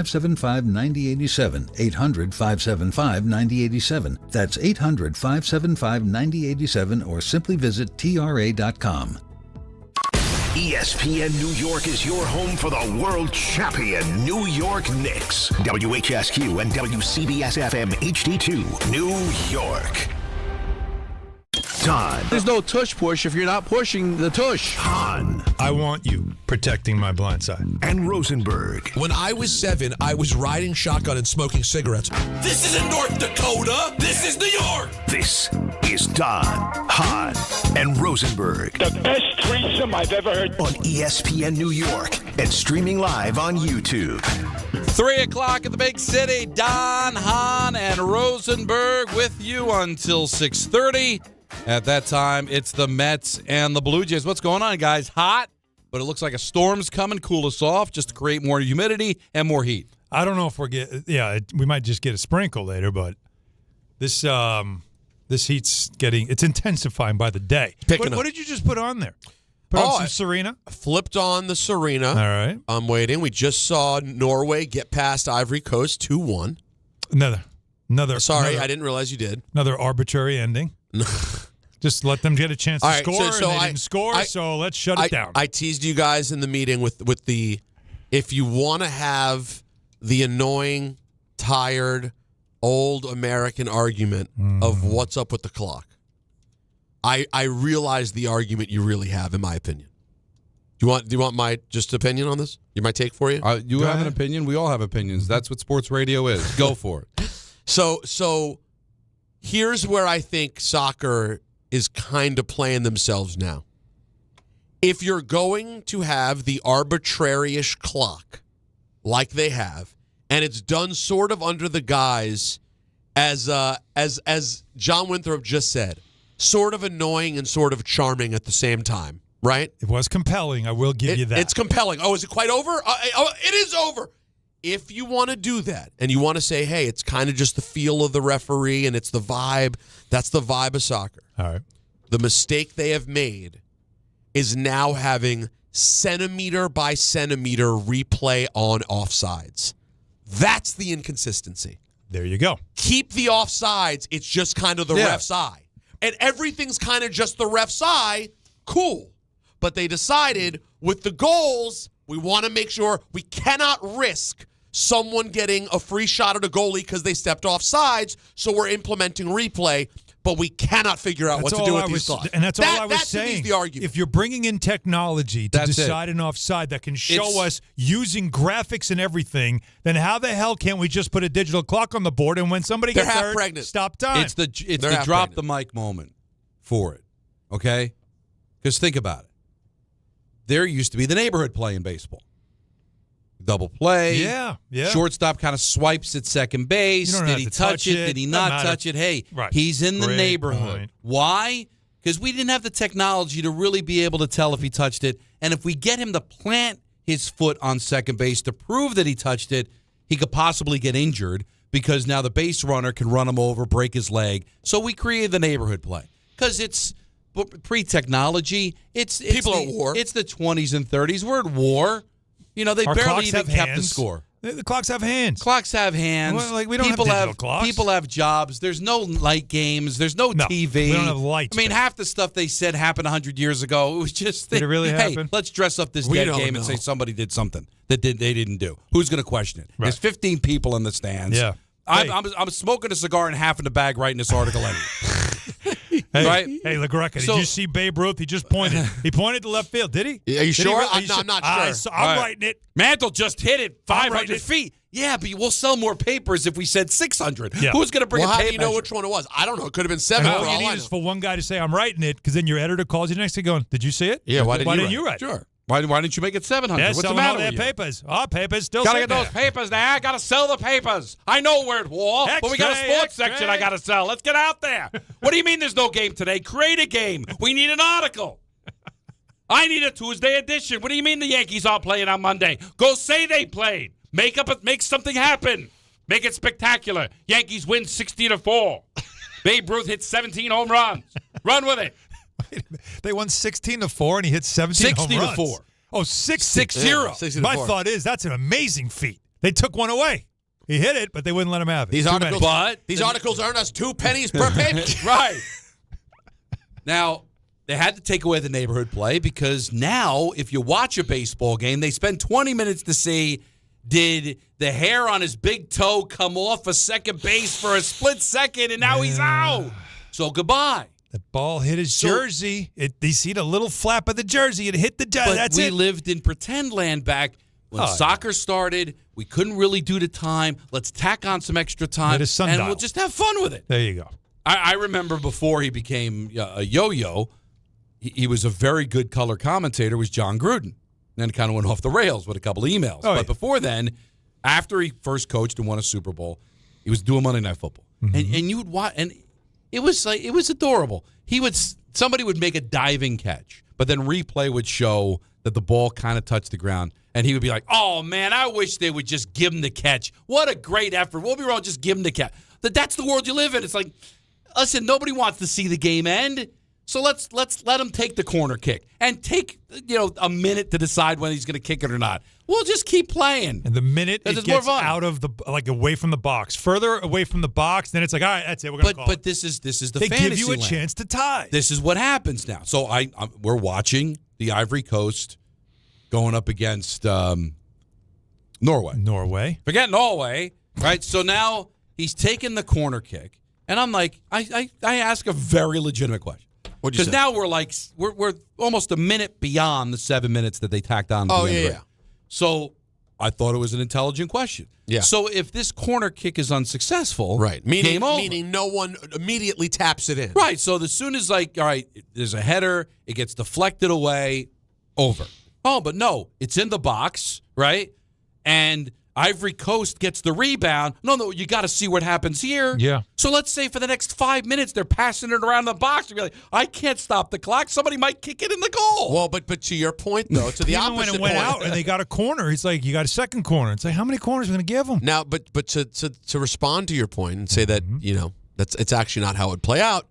575-9087, 800-575-9087. That's 800-575-9087, or simply visit TRA.com. ESPN New York is your home for the world champion New York Knicks. WHSQ and WCBS-FM HD2, New York. Don. There's no tush push if you're not pushing the tush. Hahn. I want you protecting my blind side. And Rosenberg. When I was 7, I was riding shotgun and smoking cigarettes. This isn't North Dakota. This is New York. This is Don, Hahn, and Rosenberg. The best threesome I've ever heard. On ESPN New York and streaming live on YouTube. 3 o'clock in the big city. Don, Hahn, and Rosenberg with you until 6:30. At that time, it's the Mets and the Blue Jays. What's going on, guys? Hot, but it looks like a storm's coming. Cool us off just to create more humidity and more heat. I don't know if we might just get a sprinkle later, but this heat's it's intensifying by the day. What did you just put on there? Put on some Serena? Flipped on the Serena. All right. I'm waiting. We just saw Norway get past Ivory Coast 2-1. Sorry, I didn't realize you did. Another arbitrary ending. Just let them get a chance to score, so and they didn't score, so let's shut it down. I teased you guys in the meeting with the, if you want to have the annoying, tired, old American argument of what's up with the clock, I realize the argument you really have, in my opinion. Do you want my just opinion on this? My take for you? You have an opinion. We all have opinions. That's what sports radio is. Go for it. So here's where I think soccer is kind of playing themselves now. If you're going to have the arbitrary-ish clock like they have, and it's done sort of under the guise, as John Winthrop just said, sort of annoying and sort of charming at the same time, right? It was compelling. I will give you that. It's compelling. Oh, is it quite over? It is over. If you want to do that and you want to say, hey, it's kind of just the feel of the referee and it's the vibe, that's the vibe of soccer. All right. The mistake they have made is now having centimeter by centimeter replay on offsides. That's the inconsistency. There you go. Keep the offsides. It's just kind of the ref's eye. And everything's kind of just the ref's eye. Cool. But they decided with the goals, we want to make sure we cannot risk someone getting a free shot at a goalie because they stepped off sides, so we're implementing replay, but we cannot figure out what to do with these thoughts. And that's all I was saying. The argument. If you're bringing in technology to decide an offside that can show us using graphics and everything, then how the hell can't we just put a digital clock on the board and when somebody gets hurt, stop time? It's the drop the mic moment for it, okay? Because think about it. There used to be the neighborhood play in baseball. Double play. Yeah. Shortstop kind of swipes at second base. Did he touch it? Did he not touch it? Hey, he's in the neighborhood. Point. Why? Because we didn't have the technology to really be able to tell if he touched it. And if we get him to plant his foot on second base to prove that he touched it, he could possibly get injured because now the base runner can run him over, break his leg. So we created the neighborhood play. Because it's pre-technology. It's people are at war. It's the 20s and 30s. We're at war. You know, they Our barely even kept the score. The clocks have hands. Clocks have hands. Well, we don't have digital clocks. People have jobs. There's no light games. There's no TV. We don't have lights. I mean, half the stuff they said happened 100 years ago. It was just, did it really happen? Let's dress up this dead game and say somebody did something that they didn't do. Who's going to question it? Right. There's 15 people in the stands. Yeah. I'm smoking a cigar and half in the bag writing this article anyway. Hey, LaGreca, did you see Babe Ruth? He just pointed. He pointed to left field. Did he? Are you sure? I'm not sure. I'm writing it. Mantle just hit it 500 feet. Yeah, but we'll sell more papers if we said 600. Yeah. Who's going to bring a paper? How do you know which one it was? I don't know. It could have been 7. All you need is for one guy to say, I'm writing it, because then your editor calls you next day going, did you see it? Yeah, why didn't you write it? Sure. Why didn't you make it 700? Yeah, What's the matter with you? Papers. Papers still gotta get those papers there. I gotta sell the papers. I know we're at war, but we got a sports section I gotta sell. Let's get out there. What do you mean there's no game today? Create a game. We need an article. I need a Tuesday edition. What do you mean the Yankees aren't playing on Monday? Go say they played. Make something happen. Make it spectacular. Yankees win 60-4. Babe Ruth hits 17 home runs. Run with it. They won 16-4, and he hit 17 home runs. 60-4. Oh, 6-0. Yeah, 60-4. My thought is that's an amazing feat. They took one away. He hit it, but they wouldn't let him have it. These articles earn us 2 pennies per page. Right. Now, they had to take away the neighborhood play because now, if you watch a baseball game, they spend 20 minutes to see, did the hair on his big toe come off a second base for a split second, and now he's out. So goodbye. The ball hit his jersey. You see the little flap of the jersey. It hit the jersey. That's it. We lived in pretend land back when soccer started. We couldn't really do the time. Let's tack on some extra time, and we'll just have fun with it. There you go. I remember before he became a yo-yo, he was a very good color commentator, was John Gruden. Then it kind of went off the rails with a couple of emails. But before then, after he first coached and won a Super Bowl, he was doing Monday Night Football. Mm-hmm. And you would watch, and it was adorable. Somebody would make a diving catch, but then replay would show that the ball kind of touched the ground. And he would be like, oh, man, I wish they would just give him the catch. What a great effort. What would be wrong? Just give him the catch. That's the world you live in. It's like, listen, nobody wants to see the game end. So let's let him take the corner kick and take a minute to decide when he's going to kick it or not. We'll just keep playing. And the minute it gets out of away from the box, further away from the box, then it's like, all right, that's it. We're going to call it. But this is the fantasy They give you a land. chance to tie. This is what happens now. So we're watching the Ivory Coast going up against Norway. Forget Norway, right? So now he's taking the corner kick, and I'm like, I ask a very legitimate question. Because now we're almost a minute beyond the 7 minutes that they tacked on. Yeah. So I thought it was an intelligent question. Yeah. So if this corner kick is unsuccessful, right? Meaning no one immediately taps it in. Right. So as soon as all right, there's a header, it gets deflected away, over. Oh, but no, it's in the box, right? And Ivory Coast gets the rebound. No, you got to see what happens here. Yeah. So let's say for the next 5 minutes they're passing it around the box. You're like, I can't stop the clock. Somebody might kick it in the goal. Well, but to your point though, to the opposite when it went out and they got a corner, he's like, you got a second corner. It's like, how many corners are we going to give them? Now, but to respond to your point and say that it's actually not how it would play out.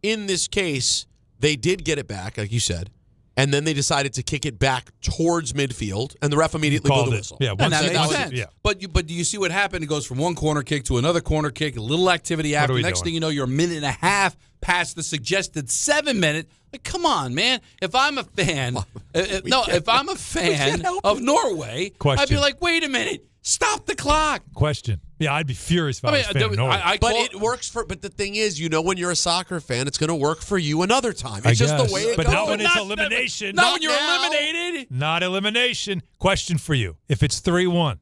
In this case, they did get it back, like you said. And then they decided to kick it back towards midfield, and the ref immediately blew the whistle. Yeah, and that makes sense. Yeah. But do you see what happened? It goes from one corner kick to another corner kick, a little activity after. Next thing you know, you're a minute and a half past the suggested 7 minute. Like, come on, man. If I'm a fan, if I'm a fan of Norway, I'd be like, wait a minute. Stop the clock. Question. Yeah, I'd be furious if I was a fan of Norway. But it works but the thing is, when you're a soccer fan, it's going to work for you another time. It's just the way it goes. But not when it's elimination. Not when you're eliminated. Not elimination. Question for you. If it's 3-1.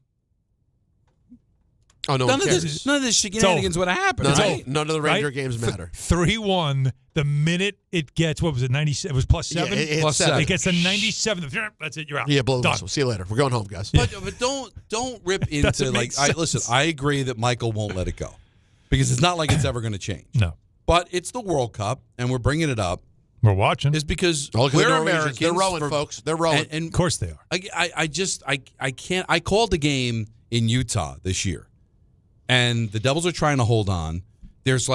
Oh, none of this shenanigans would have happened. None of the Ranger games matter. 3-1. The minute it gets, what was it, 97? It was plus 7? Yeah, plus 7. It gets a 97. That's it. You're out. Yeah, blow the whistle. See you later. We're going home, guys. But don't rip into, listen, I agree that Michael won't let it go. Because it's not like it's ever going to change. No. But it's the World Cup, and we're bringing it up. We're watching. Is because we're Americans. They're rowing, folks. They're rowing. And of course they are. I can't. I called the game in Utah this year. And the Devils are trying to hold on. There's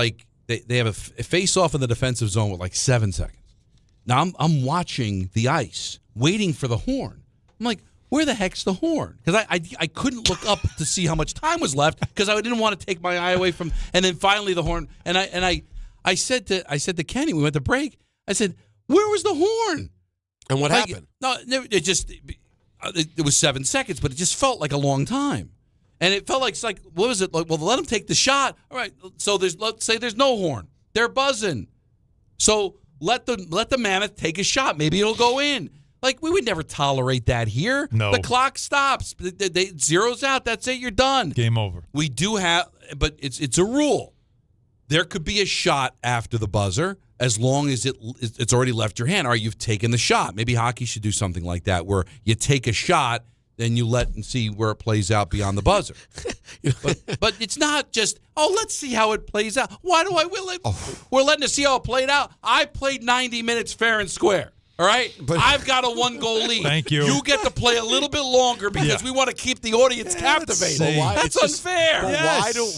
they have a face-off in the defensive zone with 7 seconds. Now I'm watching the ice, waiting for the horn. I'm like, where the heck's the horn? Because I couldn't look up to see how much time was left because I didn't want to take my eye away from. And then finally the horn. And I said to Kenny, we went to break. I said, where was the horn? And what happened? No, it was 7 seconds, but it just felt like a long time. And it felt what was it? Well, let them take the shot. All right. So let's say there's no horn. They're buzzing. So let the Mammoth take a shot. Maybe it'll go in. We would never tolerate that here. No. The clock stops. They zeroes out. That's it. You're done. Game over. We do have, but it's a rule. There could be a shot after the buzzer as long as it's already left your hand. Or you've taken the shot. Maybe hockey should do something like that where you take a shot. Then you let and see where it plays out beyond the buzzer. but it's not just, let's see how it plays out. Why do I will it? We're letting us see how it played out. I played 90 minutes fair and square. All right? I've got a 1-goal lead. Thank you. You get to play a little bit longer because we want to keep the audience captivated. That's unfair.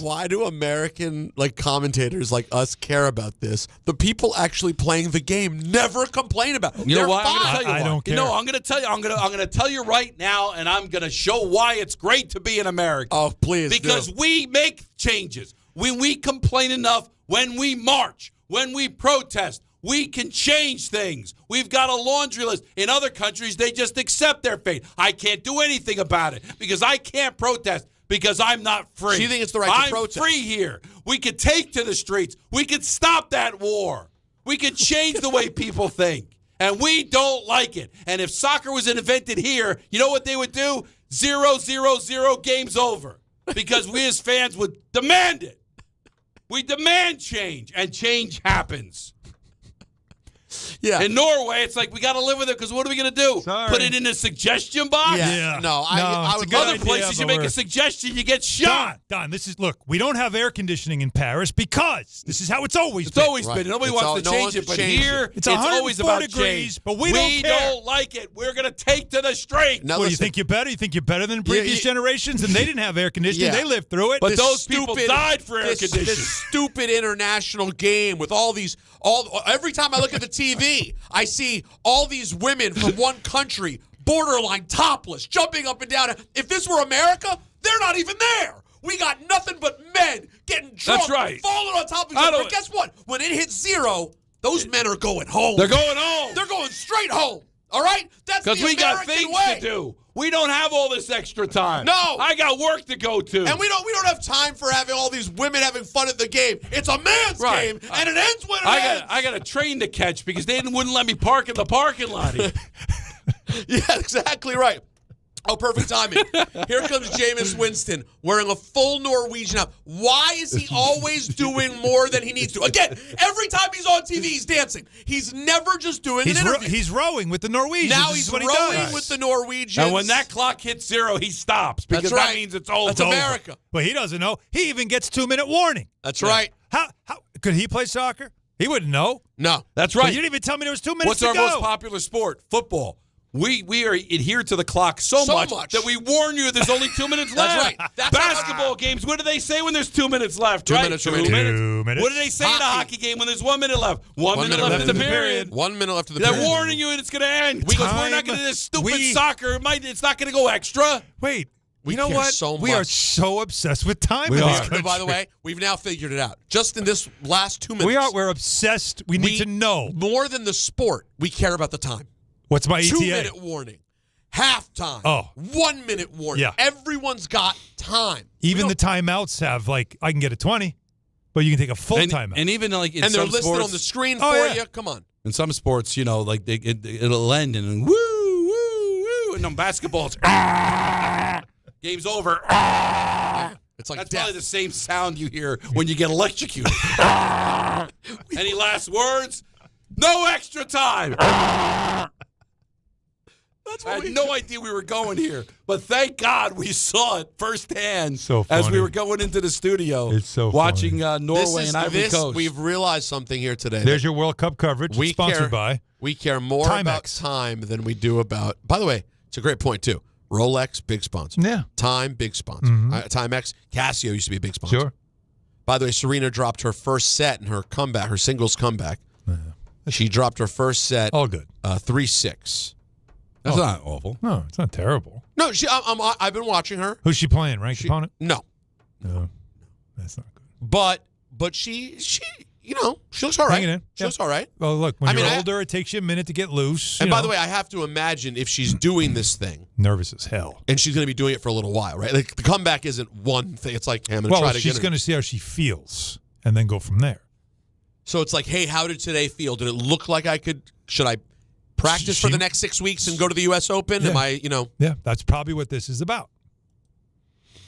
Why do American commentators like us care about this? The people actually playing the game never complain about it. You know why? I'm going to tell you I don't care. I'm going to tell you. I'm going to tell you right now, and I'm going to show why it's great to be an American. Oh, please Because we make changes. When we complain enough, when we march, when we protest, we can change things. We've got a laundry list. In other countries, they just accept their fate. I can't do anything about it because I can't protest because I'm not free. So you think it's the right to protest? I'm free here. We could take to the streets. We could stop that war. We could change the way people think. And we don't like it. And if soccer was invented here, you know what they would do? 0-0-0 games over. Because we as fans would demand it. We demand change, and change happens. Yeah. In Norway, it's like we got to live with it because what are we going to do? Sorry. Put it in a suggestion box? Yeah. No, I would. Other places, you make a suggestion, you get shot. Don, look, we don't have air conditioning in Paris because this is how it's always been. It's always been. Nobody wants to change it, but here it's always about degrees, change. but we don't care. don't like it. We're going to take to the street. Now, You think you're better? You think you're better than previous generations? And they didn't have air conditioning. Yeah. They lived through it. But those people died for air conditioning. This stupid international game with every time I look at the TV, I see all these women from one country, borderline topless, jumping up and down. If this were America, they're not even there. We got nothing but men getting drunk, That's right. falling on top of each other. But guess what? When it hits 0, those men are going home. They're going home. They're going straight home. All right? That's the Because we got American things way. to do. We don't have all this extra time. No. I got work to go to. And we don't have time for having all these women having fun at the game. It's a man's game, and it ends when it ends. I got a train to catch because they wouldn't let me park in the parking lot. Yeah, exactly right. Oh, perfect timing. Here comes Jameis Winston wearing a full Norwegian hat. Why is he always doing more than he needs to? Again, every time he's on TV, he's dancing. He's never just doing an interview. He's rowing with the Norwegians. Now he's rowing with the Norwegians. And when that clock hits 0, he stops because that means it's over. That's America. But he doesn't know. He even gets 2-minute warning. That's right. How could he play soccer? He wouldn't know. No. That's right. But you didn't even tell me there was 2 minutes What's to our go. most popular sport? Football. We are adhered to the clock so much that we warn you there's only 2 minutes left. That's right. That's Basketball games, what do they say when there's 2 minutes left? 2 right? minutes 2 remaining. minutes. 2 minutes. What do they say in a hockey game when there's 1 minute left? 1 minute left in the period. 1 minute left in the period. They're warning you and it's going to end because we're not going to do this stupid soccer. It's not going to go extra. Wait. We you know care what? so We are much. so obsessed with time We in this are. country. By the way, we've now figured it out. Just in this last 2 minutes. We're obsessed. We need to know. More than the sport, we care about the time. What's my ETA? 2 minute warning. Halftime. Oh. 1 minute warning. Yeah. Everyone's got time. Even the timeouts have, I can get a 20, but you can take a full timeout. And even in And they're some listed sports, on the screen for you. Come on. in some sports, it'll end and woo, woo, woo. And on basketball, it's game's over. It's like That's death. probably the same sound you hear when you get electrocuted. Any last words? No extra time. I had no idea we were going here, but thank God we saw it firsthand So as we funny. were going into the studio. It's so watching Norway and Ivory Coast. We've realized something here today. There's your World Cup coverage. We It's sponsored care, by We care more about Timex. time than we do about. By the way, it's a great point too. Rolex, big sponsor. Yeah. Time, big sponsor. Timex, Casio used to be a big sponsor. Sure. By the way, Serena dropped her first set in her comeback, her singles comeback. She dropped her first set. All good. 3-6. That's not awful. No, it's not terrible. No, I've been watching her. Who's she playing? Ranked opponent? No, No, that's not good. but she she looks all right. Hanging in. She Yeah. looks all right. Well, look, when I you're mean, older, it takes you a minute to get loose. And by the way, I have to imagine if she's doing this thing, nervous as hell. and she's going to be doing it for a little while, right? Like the comeback isn't one thing. It's like, hey, I'm going to Well, try to she's get going to see how she feels and then go from there. So it's like, hey, how did today feel? Did it look like should I practice for the next 6 weeks and go to the U.S. Open? Yeah. Am I, Yeah, that's probably what this is about.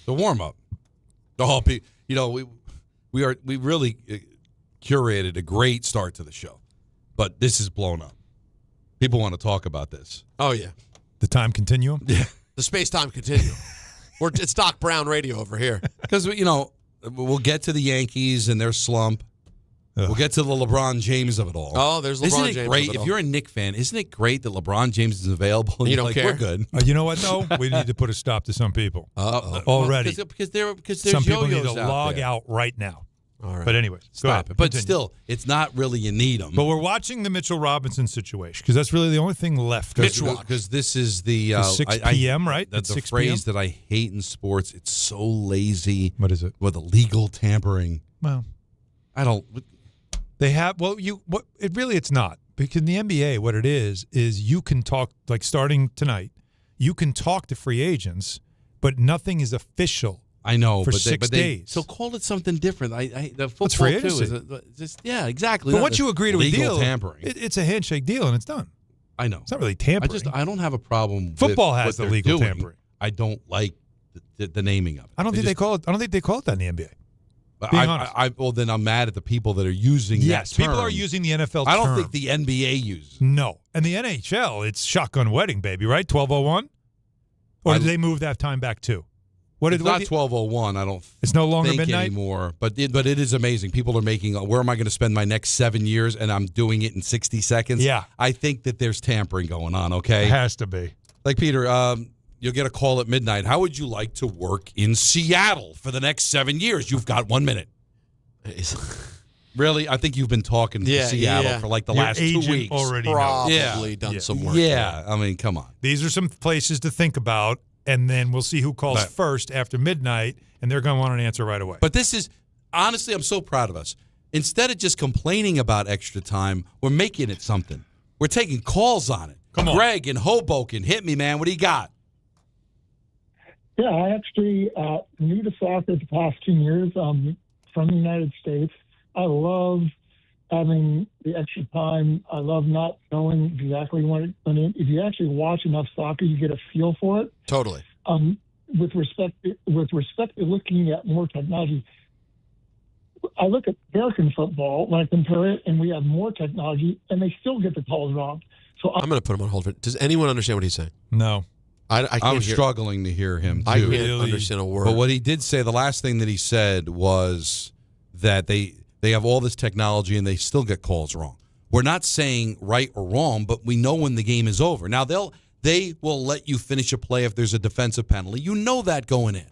The warm up. We really curated a great start to the show, but this is blown up. People want to talk about this. Oh, yeah. The time continuum? Yeah, The space-time continuum. It's Doc Brown radio over here. because we'll get to the Yankees and their slump. We'll get to the LeBron James of it all. Oh, there's LeBron Isn't it James great? of it all. If you're a Knicks fan, isn't it great that LeBron James is available? And You you're don't like, care? We're good. You know what, though? We need to put a stop to some people. Already. Because there's Some people need yo-yos to out log there. out right now. All right. But anyways, go Stop ahead. it. But Continue. still, it's not really you need them. But we're watching the Mitchell Robinson situation because that's really the only thing left. Because this is the 6 p.m., right? The It's 6 phrase p.m.? that I hate in sports. It's so lazy. What is it? With illegal tampering. Well, I don't. they have. Well, it's not because in the NBA, what it is you can talk like starting tonight. You can talk to free agents, but nothing is official. I know for but 6 days. So call it something different. The football It's free too agency. is just exactly. But Not once you agree to a legal deal, tampering. it's a handshake deal and it's done. I know It's not really tampering. I don't have a problem. Football with has what the they're legal doing. tampering. I don't like the naming of it. I don't think they call it that in the NBA. Being honest. Well, then I'm mad at the people that are using Yes, that term. people are using the NFL I don't term. think the NBA uses it. No. And the NHL, it's shotgun wedding, baby, right? 12:01? Or did they move that time back too? It's not 12:01. I don't. It's no longer think midnight anymore. But it is amazing. People are making. Where am I going to spend my next 7 years? And I'm doing it in 60 seconds. Yeah. I think that there's tampering going on. Okay. It has to be. Like Peter, you'll get a call at midnight. How would you like to work in Seattle for the next 7 years? You've got 1 minute. Really? I think you've been talking to Seattle for like the Your last 2 agent weeks. already knows. Probably done some work. Yeah. I mean, come on. These are some places to think about, and then we'll see who calls Right. first after midnight, and they're going to want an answer right away. But this is, honestly, I'm so proud of us. Instead of just complaining about extra time, we're making it something. We're taking calls on it. Come on. Greg in Hoboken, hit me, man. What do you got? Yeah, I actually new to soccer the past 2 years. From the United States. I love having the extra time. I love not knowing exactly when if you actually watch enough soccer, you get a feel for it. Totally. With respect to looking at more technology, I look at American football when I compare it, and we have more technology, and they still get the calls wrong. So I'm going to put him on hold. Does anyone understand what he's saying? No. I can't I'm hear. struggling to hear him, too. I can't understand a word. But what he did say, the last thing that he said was that they have all this technology and they still get calls wrong. We're not saying right or wrong, but we know when the game is over. Now, they will let you finish a play if there's a defensive penalty. You know that going in.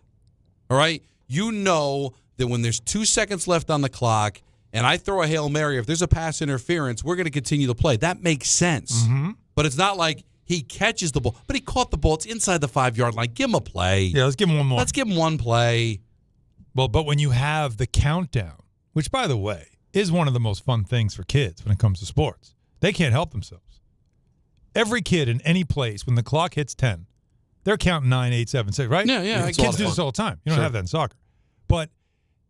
All right? You know that when there's 2 seconds left on the clock and I throw a Hail Mary, if there's a pass interference, we're going to continue to play. That makes sense. Mm-hmm. But it's not like he catches the ball. But he caught the ball. It's inside the 5-yard line. Give him a play. Yeah, let's give him one more. Let's give him one play. Well, but when you have the countdown, which, by the way, is one of the most fun things for kids when it comes to sports, they can't help themselves. Every kid in any place, when the clock hits 10, they're counting 9, 8, 7, 6, right? Yeah. Kids do this all the time. You don't have that in soccer. But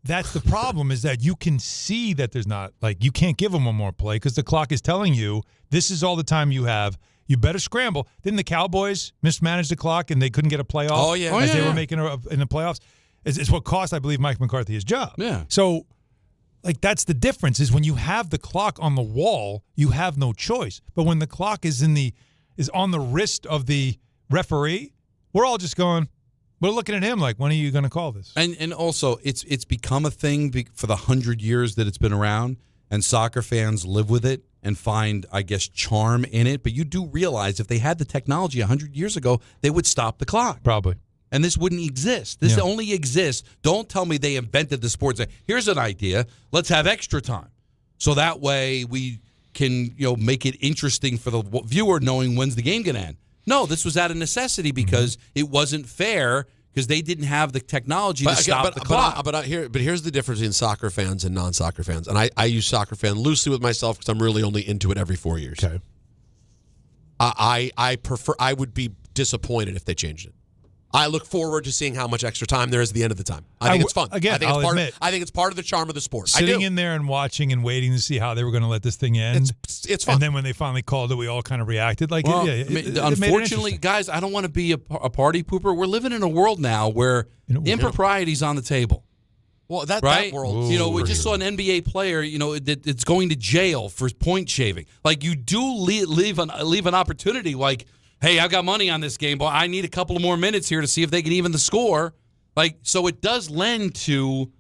that's the problem is that you can see that there's not, like, you can't give them one more play because the clock is telling you this is all the time you have. You better scramble. Didn't the Cowboys mismanage the clock and they couldn't get a playoff? Oh, yeah. As they were making in the playoffs? It's what cost, I believe, Mike McCarthy his job. Yeah. So, like, that's the difference is when you have the clock on the wall, you have no choice. But when the clock is on the wrist of the referee, we're all just going, we're looking at him like, when are you going to call this? And also, it's become a thing for the 100 years that it's been around, and soccer fans live with it and find, I guess, charm in it. But you do realize if they had the technology 100 years ago, they would stop the clock. Probably. And this wouldn't exist. This only exists. Don't tell me they invented the sports. Here's an idea. Let's have extra time. So that way we can, make it interesting for the viewer knowing when's the game going to end. No, this was out of necessity because it wasn't fair because they didn't have the technology to stop the clock. But here's the difference between soccer fans and non-soccer fans. And I use soccer fan loosely with myself because I'm really only into it every 4 years. Okay. I would be disappointed if they changed it. I look forward to seeing how much extra time there is at the end of the time. I think it's fun. Again, I think I'll admit, I think it's part of the charm of the sport. Sitting in there and watching and waiting to see how they were going to let this thing end. It's fun. And then when they finally called it, we all kind of reacted. Like, it unfortunately, guys, I don't want to be a party pooper. We're living in a world now where impropriety's on the table. Well, that world. We just saw an NBA player, it's going to jail for point shaving. Like, you do leave an opportunity like, hey, I've got money on this game, but I need a couple of more minutes here to see if they can even the score. Like, so it does lend to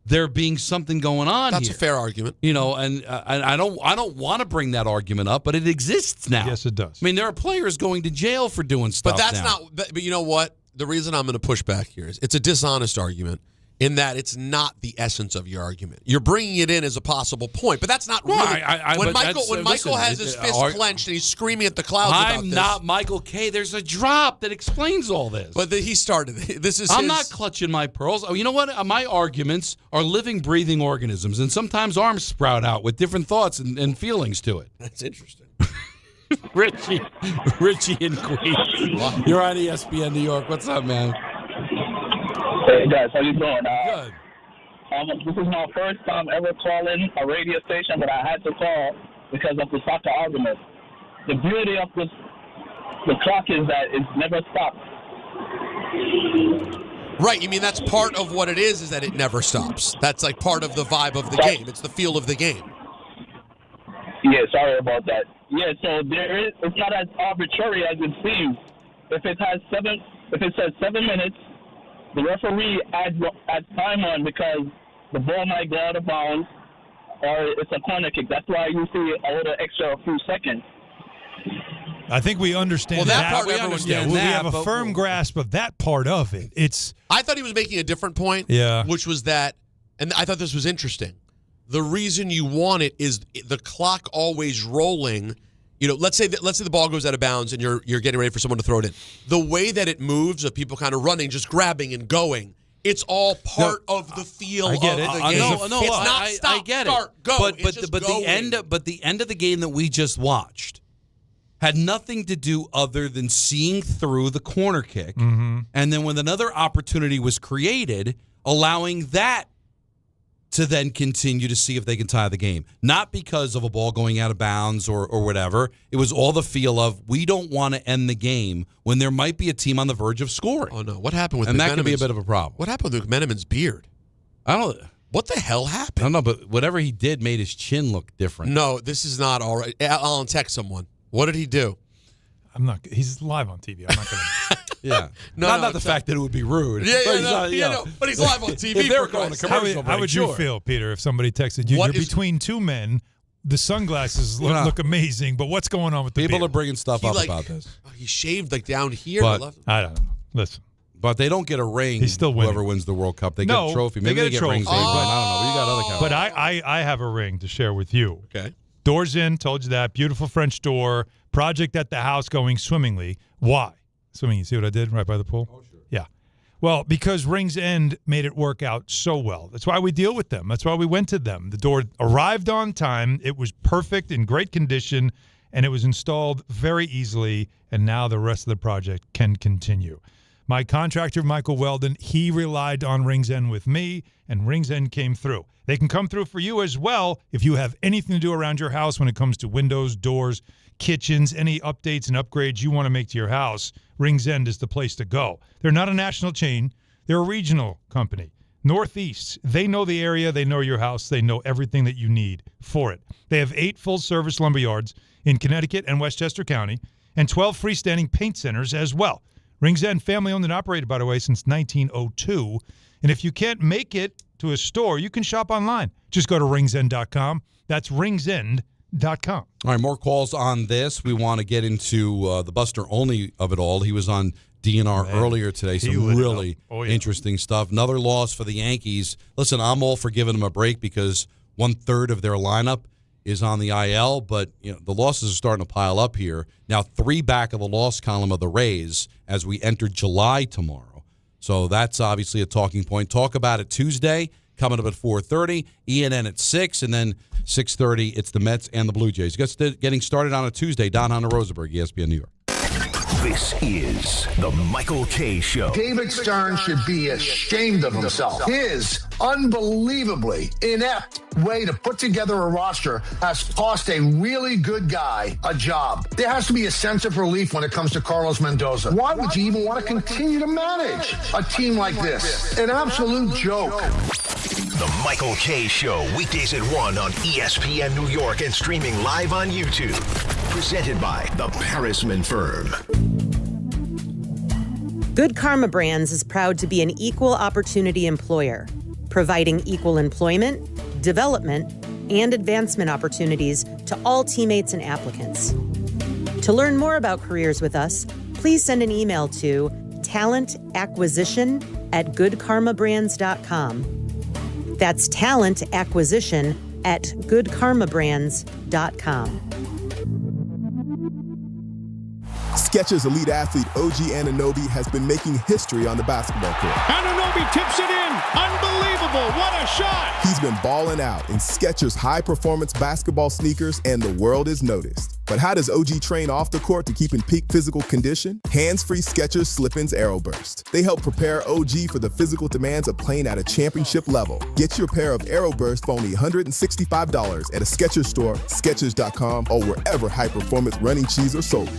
there being something going on That's here. a fair argument. You know, and I don't want to bring that argument up, but it exists now. Yes, it does. I mean, there are players going to jail for doing stuff But that's now. not. But you know what? The reason I'm going to push back here is it's a dishonest argument in that it's not the essence of your argument. You're bringing it in as a possible point, but that's not really. When Michael has his fist clenched and he's screaming at the clouds about this. I'm not Michael K. There's a drop that explains all this. But he started. I'm not clutching my pearls. Oh, you know what? My arguments are living, breathing organisms, and sometimes arms sprout out with different thoughts and feelings to it. That's interesting. Richie and Queens. You're on ESPN New York. What's up, man? Hey guys, how you doing? Good. This is my first time ever calling a radio station, but I had to call because of the soccer argument. The beauty of the clock is that it never stops. Right, you mean that's part of what it is that it never stops. That's like part of the vibe of the game. It's the feel of the game. Yeah, sorry about that. Yeah, so it's not as arbitrary as it seems. If it says 7 minutes, the referee adds time on because the ball might go out of bounds or it's a corner kick. That's why you see a little extra few seconds. I think we understand that part. we have a firm grasp of that part of it. I thought he was making a different point, which was that, and I thought this was interesting. The reason you want it is the clock always rolling. You know, let's say the ball goes out of bounds and you're getting ready for someone to throw it in. The way that it moves of people kind of running, just grabbing and going, it's all part of the feel of the game. It's not stop, I get start, it. go. But the end of the game that we just watched had nothing to do other than seeing through the corner kick, and then when another opportunity was created, allowing that to then continue to see if they can tie the game. Not because of a ball going out of bounds or whatever. It was all the feel of, we don't want to end the game when there might be a team on the verge of scoring. Oh, no. What happened with And that McMenamin's, could be a bit of a problem. What happened with McMenamin's beard? What the hell happened? I don't know, but whatever he did made his chin look different. No, this is not all right. I'll text someone. What did he do? He's live on TV. I'm not going to. Yeah. Not the fact that it would be rude. But he's live on TV. If they were going to commercial break, How would you feel, Peter, if somebody texted you, you're between two men, the sunglasses look amazing, but what's going on with the people beard? are bringing stuff up about this. He shaved down here. But, I don't know. Listen. But they don't get a ring. He's still winning. Whoever wins the World Cup. They get a trophy. Maybe they get rings. I don't know. But you got other kind. But I have a ring to share with you. Okay. Doors in, told you that. Beautiful French door. Project at the house going swimmingly. Why? Swimming, you see what I did right by the pool? Oh, sure. Yeah. Well, because Rings End made it work out so well. That's why we deal with them. That's why we went to them. The door arrived on time. It was perfect, in great condition, and it was installed very easily, and now the rest of the project can continue. My contractor, Michael Weldon, he relied on Rings End with me, and Rings End came through. They can come through for you as well if you have anything to do around your house when it comes to windows, doors, kitchens, any updates and upgrades you want to make to your house. Rings End is the place to go. They're not a national chain. They're a regional company. Northeast, they know the area. They know your house. They know everything that you need for it. They have 8 full-service lumber yards in Connecticut and Westchester County and 12 freestanding paint centers as well. Rings End, family-owned and operated, by the way, since 1902. And if you can't make it to a store, you can shop online. Just go to ringsend.com. That's ringsend.com. All right, more calls on this. We want to get into the Buster Olney of it all. He was on DNR earlier today. Some really interesting stuff. Another loss for the Yankees. Listen, I'm all for giving them a break because 1/3 of their lineup is on the IL, but the losses are starting to pile up here. Now 3 back of the loss column of the Rays as we enter July tomorrow. So that's obviously a talking point. Talk about it Tuesday, coming up at 4:30, ENN at 6, and then 6:30, it's the Mets and the Blue Jays. Getting started on a Tuesday, Don Hahn, Rosenberg, ESPN New York. This is the Michael K. Show. David Stern should be ashamed of himself. His unbelievably inept way to put together a roster has cost a really good guy a job. There has to be a sense of relief when it comes to Carlos Mendoza. Why would you even want to continue to manage a team like this? An absolute joke. The Michael K. Show, weekdays at 1 on ESPN New York and streaming live on YouTube. Presented by the Parisman Firm. Good Karma Brands is proud to be an equal opportunity employer. providing equal employment, development, and advancement opportunities to all teammates and applicants. To learn more about careers with us, please send an email to talentacquisition@goodkarmabrands.com. That's talentacquisition@goodkarmabrands.com. Skechers elite athlete OG Anunoby has been making history on the basketball court. Anunoby tips it in. Unbelievable. What a shot. He's been balling out in Skechers high-performance basketball sneakers, and the world is noticed. But how does OG train off the court to keep in peak physical condition? Hands-free Skechers Slip-ins Aeroburst. They help prepare OG for the physical demands of playing at a championship level. Get your pair of Aeroburst for only $165 at a Skechers store, Skechers.com, or wherever high-performance running shoes are sold.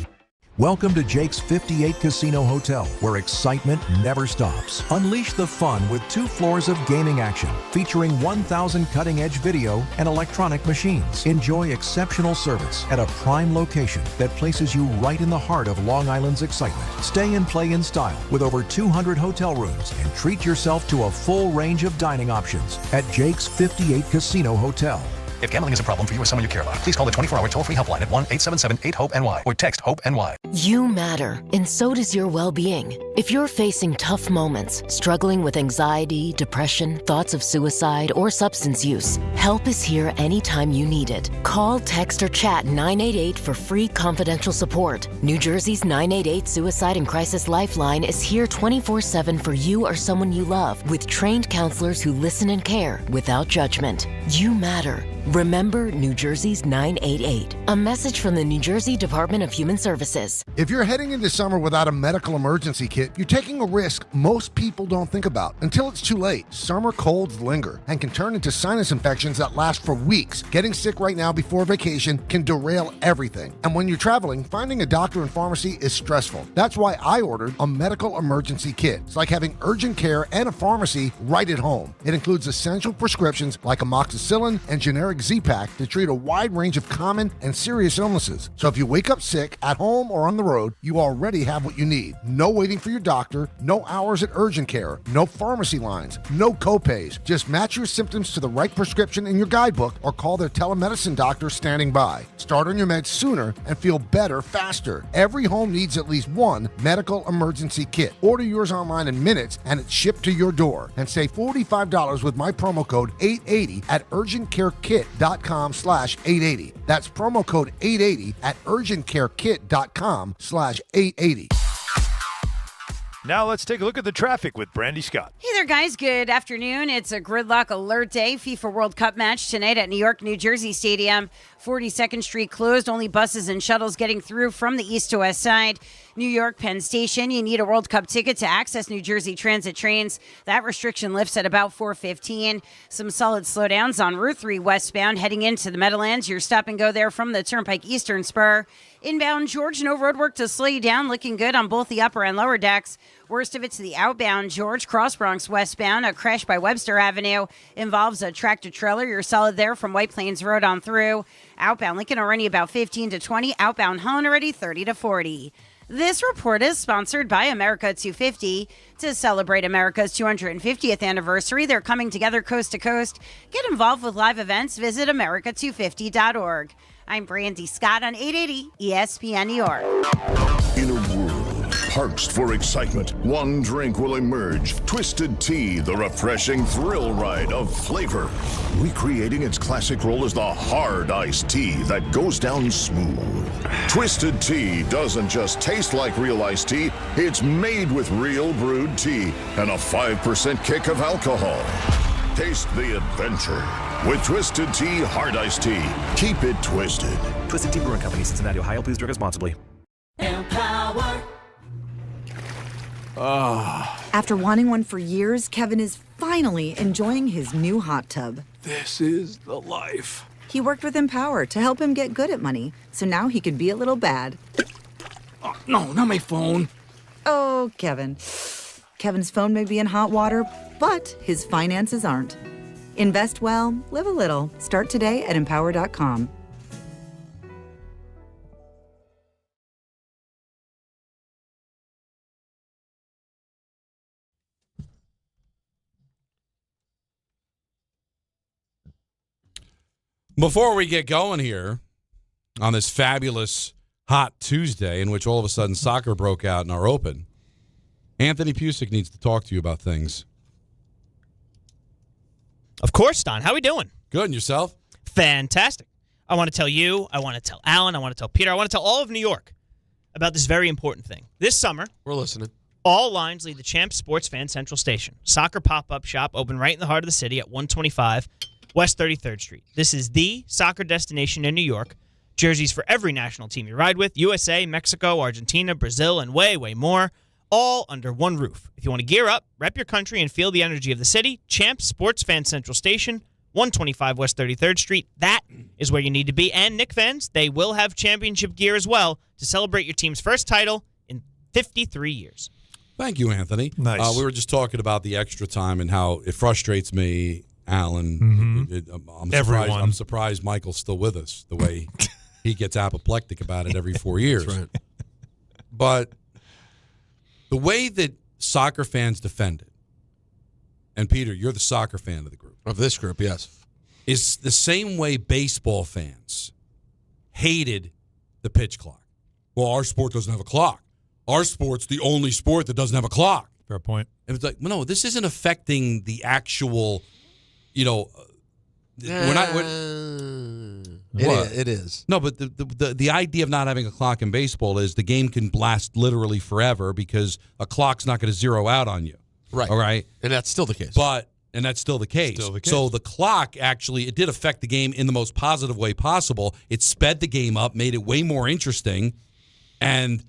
Welcome to Jake's 58 Casino Hotel, where excitement never stops. Unleash the fun with 2 floors of gaming action, featuring 1,000 cutting-edge video and electronic machines. Enjoy exceptional service at a prime location that places you right in the heart of Long Island's excitement. Stay and play in style with over 200 hotel rooms and treat yourself to a full range of dining options at Jake's 58 Casino Hotel. If gambling is a problem for you or someone you care about, please call the 24-hour toll-free helpline at 1-877-8-HOPE-NY or text HOPE-NY. You matter, and so does your well-being. If you're facing tough moments, struggling with anxiety, depression, thoughts of suicide, or substance use, help is here anytime you need it. Call, text, or chat 988 for free confidential support. New Jersey's 988 Suicide and Crisis Lifeline is here 24/7 for you or someone you love, with trained counselors who listen and care without judgment. You matter. Remember New Jersey's 988. A message from the New Jersey Department of Human Services. If you're heading into summer without a medical emergency kit, you're taking a risk most people don't think about until it's too late. Summer colds linger and can turn into sinus infections that last for weeks. Getting sick right now before vacation can derail everything. And when you're traveling, finding a doctor and pharmacy is stressful. That's why I ordered a medical emergency kit. It's like having urgent care and a pharmacy right at home. It includes essential prescriptions like amoxicillin and generic Z-Pack to treat a wide range of common and serious illnesses. So if you wake up sick, at home or on the road, you already have what you need. No waiting for your doctor, no hours at urgent care, no pharmacy lines, no copays. Just match your symptoms to the right prescription in your guidebook or call their telemedicine doctor standing by. Start on your meds sooner and feel better faster. Every home needs at least one medical emergency kit. Order yours online in minutes and it's shipped to your door. And save $45 with my promo code 880 at urgentcarekit.com/880. That's promo code 880 at urgentcarekit.com/880. Now let's take a look at the traffic with Brandy Scott. Hey there, guys. Good afternoon. It's a gridlock alert day. FIFA World Cup match tonight at New York, New Jersey Stadium. 42nd Street closed. Only buses and shuttles getting through from the east to west side. New York Penn Station. You need a World Cup ticket to access New Jersey Transit trains. That restriction lifts at about 4:15. Some solid slowdowns on Route 3 westbound heading into the Meadowlands. Your stop and go there from the Turnpike Eastern Spur. Inbound George, no roadwork to slow you down. Looking good on both the upper and lower decks. Worst of it to the outbound George, Cross Bronx westbound. A crash by Webster Avenue involves a tractor trailer. You're solid there from White Plains Road on through. Outbound Lincoln already about 15 to 20. Outbound Hahn already 30 to 40. This report is sponsored by America 250. To celebrate America's 250th anniversary, they're coming together coast to coast. Get involved with live events. Visit america250.org. I'm Brandy Scott on 880 ESPN New York. In a world parched for excitement, one drink will emerge. Twisted Tea, the refreshing thrill ride of flavor. Recreating its classic role as the hard iced tea that goes down smooth. Twisted Tea doesn't just taste like real iced tea, it's made with real brewed tea and a 5% kick of alcohol. Taste the adventure with Twisted Tea Hard Iced Tea. Keep it twisted. Twisted Tea Brewing Company, Cincinnati, Ohio. Please drink responsibly. Empower. After wanting one for years, Kevin is finally enjoying his new hot tub. This is the life. He worked with Empower to help him get good at money, so now he can be a little bad. Oh, no, not my phone. Oh, Kevin. Kevin's phone may be in hot water, but his finances aren't. Invest well, live a little. Start today at empower.com. Before we get going here on this fabulous hot Tuesday in which all of a sudden soccer broke out in our open, Anthony Pusick needs to talk to you about things. Of course, Don. How we doing? Good. And yourself? Fantastic. I want to tell you, I want to tell Alan, I want to tell Peter, I want to tell all of New York about this very important thing. This summer, we're listening. All lines lead the Champs Sports Fan Central Station. Soccer pop-up shop open right in the heart of the city at 125 West 33rd Street. This is the soccer destination in New York. Jerseys for every national team you ride with, USA, Mexico, Argentina, Brazil, and way, way more, all under one roof. If you want to gear up, rep your country, and feel the energy of the city, Champs Sports Fan Central Station, 125 West 33rd Street. That is where you need to be. And Knicks fans, they will have championship gear as well to celebrate your team's first title in 53 years. Thank you, Anthony. Nice. We were just talking about the extra time and how it frustrates me, Alan. Everyone. I'm surprised Michael's still with us, the way he gets apoplectic about it every 4 years. That's right. But the way that soccer fans defend it, and Peter, you're the soccer fan of the group. Of this group, yes. Is the same way baseball fans hated the pitch clock. Well, our sport doesn't have a clock. Our sport's the only sport that doesn't have a clock. Fair point. And it's like, no, this isn't affecting the actual, we're not. It is. No, but the idea of not having a clock in baseball is the game can last literally forever because a clock's not going to zero out on you. Right. All right. And that's still the case. And that's still the case. So the clock actually, it did affect the game in the most positive way possible. It sped the game up, made it way more interesting, and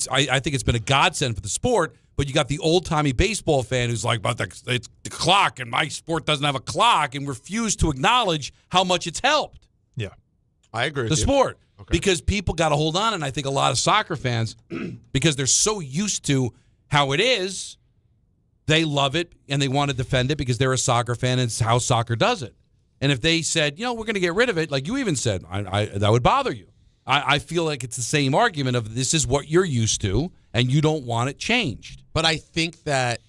I think it's been a godsend for the sport. But you got the old-timey baseball fan who's like, but it's the clock, and my sport doesn't have a clock, and refuse to acknowledge how much it's helped. Yeah. I agree with the you. sport. Okay. Because people got to hold on, and I think a lot of soccer fans, because they're so used to how it is, they love it, and they want to defend it because they're a soccer fan, and it's how soccer does it. And if they said, we're going to get rid of it, like you even said, that would bother you. I feel like it's the same argument of this is what you're used to, and you don't want it changed. But I think that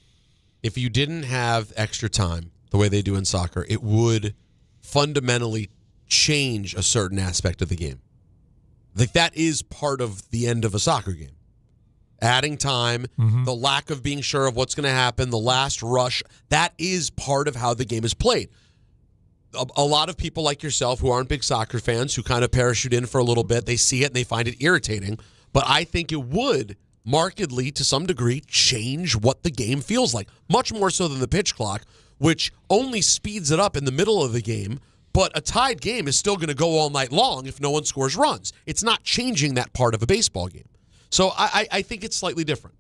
if you didn't have extra time the way they do in soccer, it would fundamentally change a certain aspect of the game. Like that is part of the end of a soccer game. Adding time, the lack of being sure of what's going to happen, the last rush, that is part of how the game is played. A lot of people like yourself who aren't big soccer fans, who kind of parachute in for a little bit, they see it and they find it irritating. But I think it would markedly, to some degree, change what the game feels like. Much more so than the pitch clock, which only speeds it up in the middle of the game. But a tied game is still going to go all night long if no one scores runs. It's not changing that part of a baseball game. So I think it's slightly different.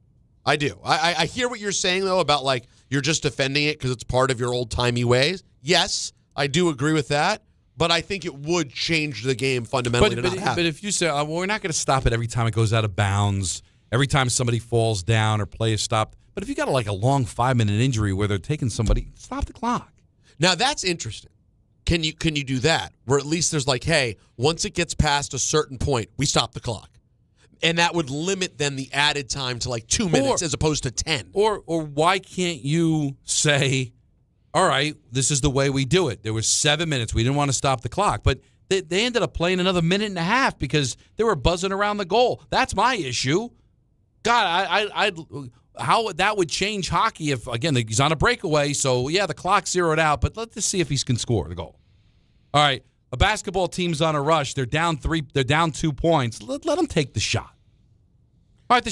I do. I hear what you're saying, though, about like you're just defending it because it's part of your old-timey ways. Yes, I do agree with that, but I think it would change the game fundamentally. But if you say, well, we're not going to stop it every time it goes out of bounds, every time somebody falls down or play is stopped. But if you got like a long 5-minute injury where they're taking somebody, stop the clock. Now, that's interesting. Can you do that? Where at least there's like, hey, once it gets past a certain point, we stop the clock. And that would limit then the added time to like 2 minutes as opposed to 10. Or why can't you say, all right, this is the way we do it. There was 7 minutes. We didn't want to stop the clock. But they ended up playing another minute and a half because they were buzzing around the goal. That's my issue. God, how that would change hockey if, again, he's on a breakaway. So, yeah, the clock's zeroed out. But let's just see if he can score the goal. All right, a basketball team's on a rush. They're down 2 points. Let them take the shot. All right, the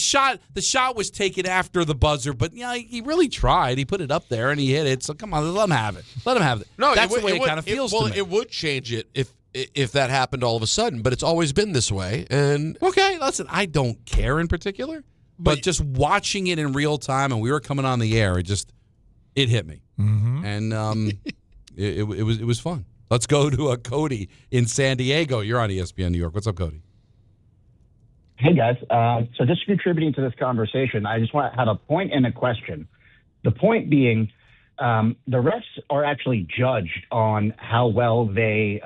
shot was taken after the buzzer, but he really tried. He put it up there and he hit it. So come on, let him have it. Let him have it. No, that's the way it kind of feels to me. It would change it if that happened all of a sudden, but it's always been this way. And okay, listen, I don't care in particular, but just watching it in real time, and we were coming on the air, it hit me, and it was fun. Let's go to Cody in San Diego. You're on ESPN New York. What's up, Cody? Hey, guys. So just contributing to this conversation, I just had a point and a question. The point being, the refs are actually judged on how well they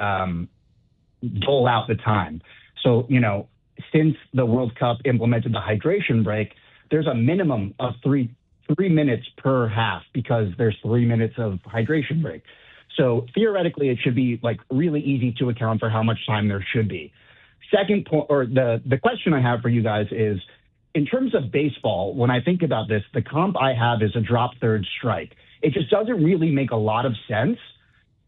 dole out the time. So, since the World Cup implemented the hydration break, there's a minimum of three minutes per half because there's 3 minutes of hydration break. So theoretically, it should be like really easy to account for how much time there should be. Second point, or the question I have for you guys is, in terms of baseball, when I think about this, the comp I have is a drop third strike. It just doesn't really make a lot of sense.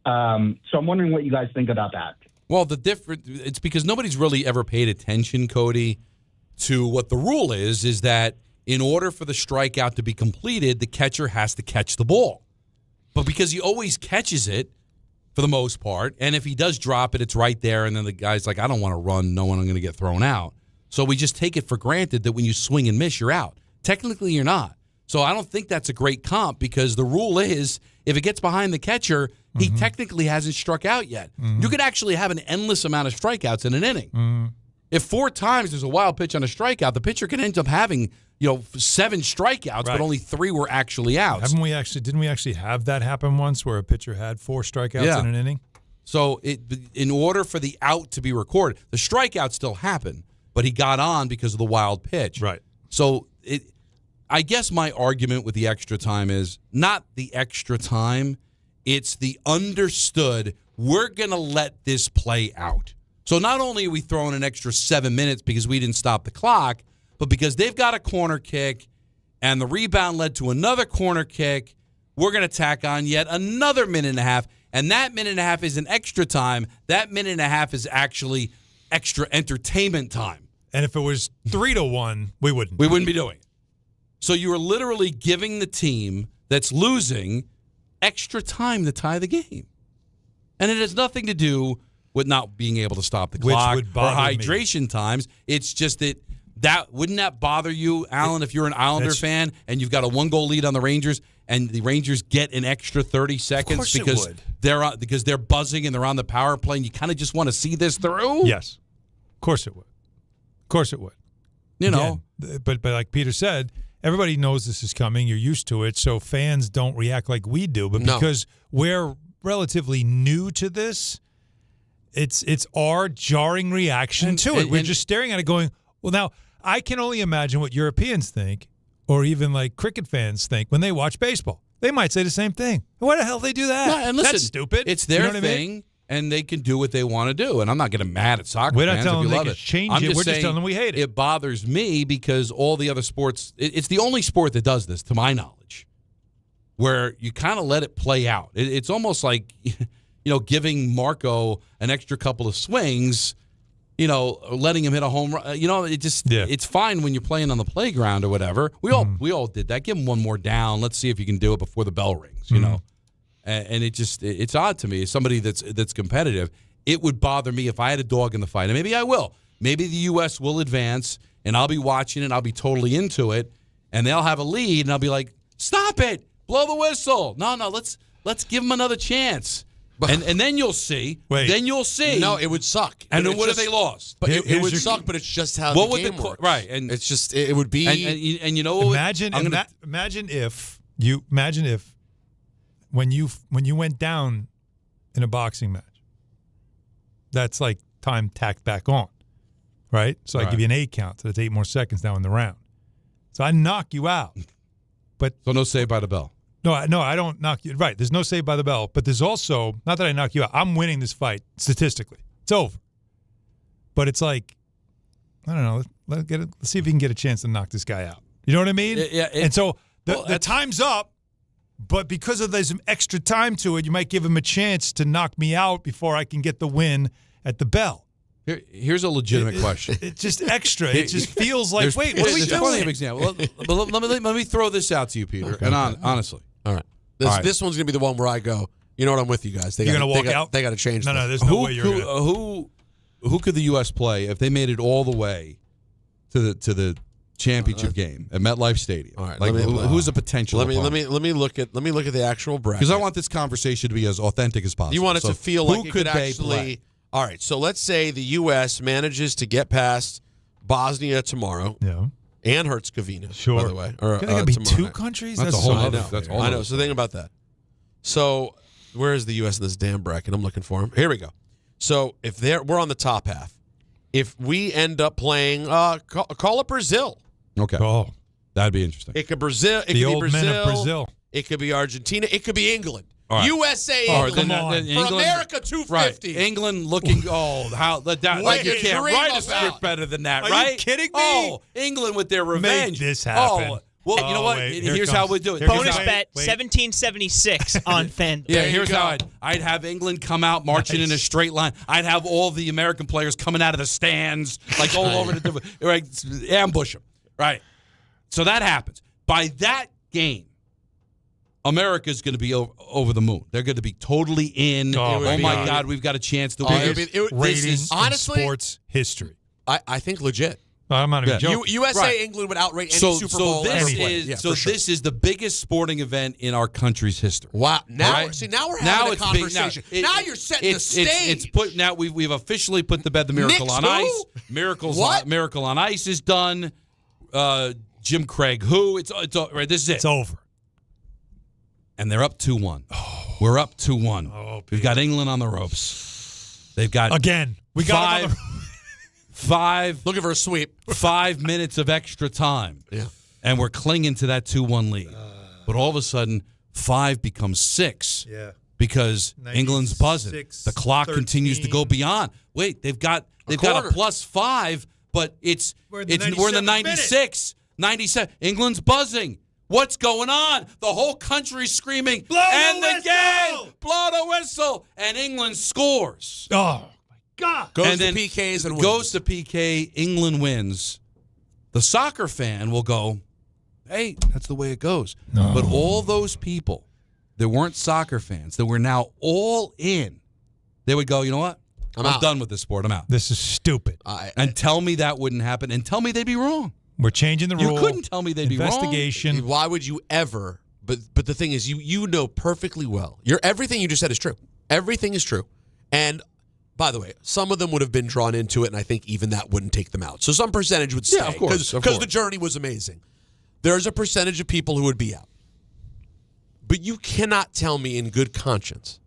So I'm wondering what you guys think about that. Well, it's because nobody's really ever paid attention, Cody, to what the rule is that in order for the strikeout to be completed, the catcher has to catch the ball. But because he always catches it for the most part, and if he does drop it, it's right there, and then the guy's like, I don't want to run, no one, I'm going to get thrown out. So we just take it for granted that when you swing and miss, you're out. Technically, you're not. So I don't think that's a great comp because the rule is if it gets behind the catcher, he technically hasn't struck out yet. You could actually have an endless amount of strikeouts in an inning. If 4 times there's a wild pitch on a strikeout, the pitcher can end up having 7 strikeouts, but only 3 were actually outs. Didn't we actually have that happen once where a pitcher had 4 strikeouts in an inning? So in order for the out to be recorded, the strikeout still happened, but he got on because of the wild pitch. Right. So I guess my argument with the extra time is not the extra time. It's the understood, we're going to let this play out. So not only are we throwing an extra 7 minutes because we didn't stop the clock, but because they've got a corner kick and the rebound led to another corner kick, we're going to tack on yet another minute and a half. And that minute and a half isn't extra time. That minute and a half is actually extra entertainment time. And if it was 3-1, we wouldn't be doing it. So you are literally giving the team that's losing extra time to tie the game. And it has nothing to do with not being able to stop the clock or hydration times. It's just that wouldn't that bother you, Alan, if you're an Islander fan and you've got a 1-goal lead on the Rangers and the Rangers get an extra 30 seconds because they're buzzing and they're on the power play and you kind of just want to see this through? Yes. Of course it would. Of course it would. Again, but like Peter said, everybody knows this is coming. You're used to it, so fans don't react like we do. But because we're relatively new to this, it's our jarring reaction to it. We're just staring at it going, well, now, I can only imagine what Europeans think or even like cricket fans think when they watch baseball. They might say the same thing. Why the hell do they do that? No, and listen, that's stupid. It's their thing, and they can do what they want to do. And I'm not getting mad at soccer We're fans not telling if you them love they it. can change I'm it. We're just saying telling them we hate it. It bothers me because all the other sports, it's the only sport that does this, to my knowledge, where you kind of let it play out. It's almost like, giving Marco an extra couple of swings, letting him hit a home run. It's fine when you're playing on the playground or whatever. We all did that. Give him one more down. Let's see if you can do it before the bell rings, know. And it's odd to me as somebody that's competitive. It would bother me if I had a dog in the fight. And maybe I will. Maybe the U.S. will advance, and I'll be watching it. I'll be totally into it, and they'll have a lead, and I'll be like, "Stop it! Blow the whistle! No, let's give them another chance." And then you'll see. Wait. Then you'll see. No, it would suck. And then what if they lost? But it would suck. But it's just how what the would game the works. Right? And it's just it would be. And you know what? Imagine if when you went down in a boxing match, that's like time tacked back on, right? So I give you an 8 count, so that's 8 more seconds now in the round. So I knock you out, but so no save by the bell. No, I don't knock you. Right, there's no save by the bell, but there's also, not that I knock you out, I'm winning this fight statistically. It's over. But it's like, I don't know, let's see if we can get a chance to knock this guy out. You know what I mean? Yeah. And so the time's up, but because there's some extra time to it, you might give him a chance to knock me out before I can get the win at the bell. Here's a legitimate question. It's just extra. It just feels like, wait, what are we doing? There's plenty of examples. Let me throw this out to you, Peter. Okay. And honestly. All right. This one's going to be the one where I go, you know what, I'm with you guys. You're going to walk out? They got to change No, there's no way you're going to. Who could the U.S. play if they made it all the way to the championship game at MetLife Stadium? All right. Like, who's a potential Let me look at the actual bracket. Because I want this conversation to be as authentic as possible. You want it to feel like it could actually play? All right, so let's say the U.S. manages to get past Bosnia tomorrow. Yeah. And Herzegovina, sure. by the way. Can there be 2 countries? That's a whole I other. know. I know. So think about that. So where is the U.S. in this damn bracket? I'm looking for them. Here we go. So if we're on the top half. If we end up playing, call it Brazil. Okay. Oh, that'd be interesting. It could Brazil. It the could old be Brazil. men of Brazil. It could be Argentina. It could be England. All right. USA, All right, England. then For England, America, 250. Right. England looking, like you can't write a script better than that, Are right? you kidding me? Oh, England with their revenge. Make this happen. Oh, well, you know what? Wait, Here's how we do it. Bonus bet, 1776 on FanDuel. Yeah, here's how I'd have England come out marching in a straight line. I'd have all the American players coming out of the stands, like all over the right, ambush them. Right. So that happens. By that game, America's going to be over the moon. They're going to be totally in. Oh my God, we've got a chance to win. Ratings honestly, in sports history. I think legit. I'm not even joking. USA, England would outrate any Super Bowl. This is the biggest sporting event in our country's history. Wow! Now, right? now we're having a conversation. Now you're setting the stage. Now we've officially put to bed the Miracle Knicks on who? Ice. Miracle on Ice is done. Jim Craig who? It's right. This is it. It's over. And they're up 2-1. We're up 2-1. We've got England on the ropes. They've got again. We got five. Looking for a sweep. 5 minutes of extra time. Yeah. And we're clinging to that 2-1 lead. But all of a sudden, 5 becomes 6. Yeah. Because England's buzzing. The clock 13. continues to go beyond. Wait, they've got a +5, but we're in the 96, 97. England's buzzing. What's going on? The whole country's screaming, blow and the game, blow the whistle, and England scores. Oh, my God. Goes to PKs and wins. Goes to PK, England wins. The soccer fan will go, hey, that's the way it goes. No. But all those people that weren't soccer fans, that were now all in, they would go, you know what? I'm done with this sport. I'm out. This is stupid. And tell me that wouldn't happen, and tell me they'd be wrong. We're changing the rule. You couldn't tell me they'd be wrong. Investigation. Why would you ever? But the thing is, you know perfectly well. Everything you just said is true. Everything is true. And by the way, some of them would have been drawn into it, and I think even that wouldn't take them out. So some percentage would stay. Yeah, of course. Because the journey was amazing. There's a percentage of people who would be out. But you cannot tell me in good conscience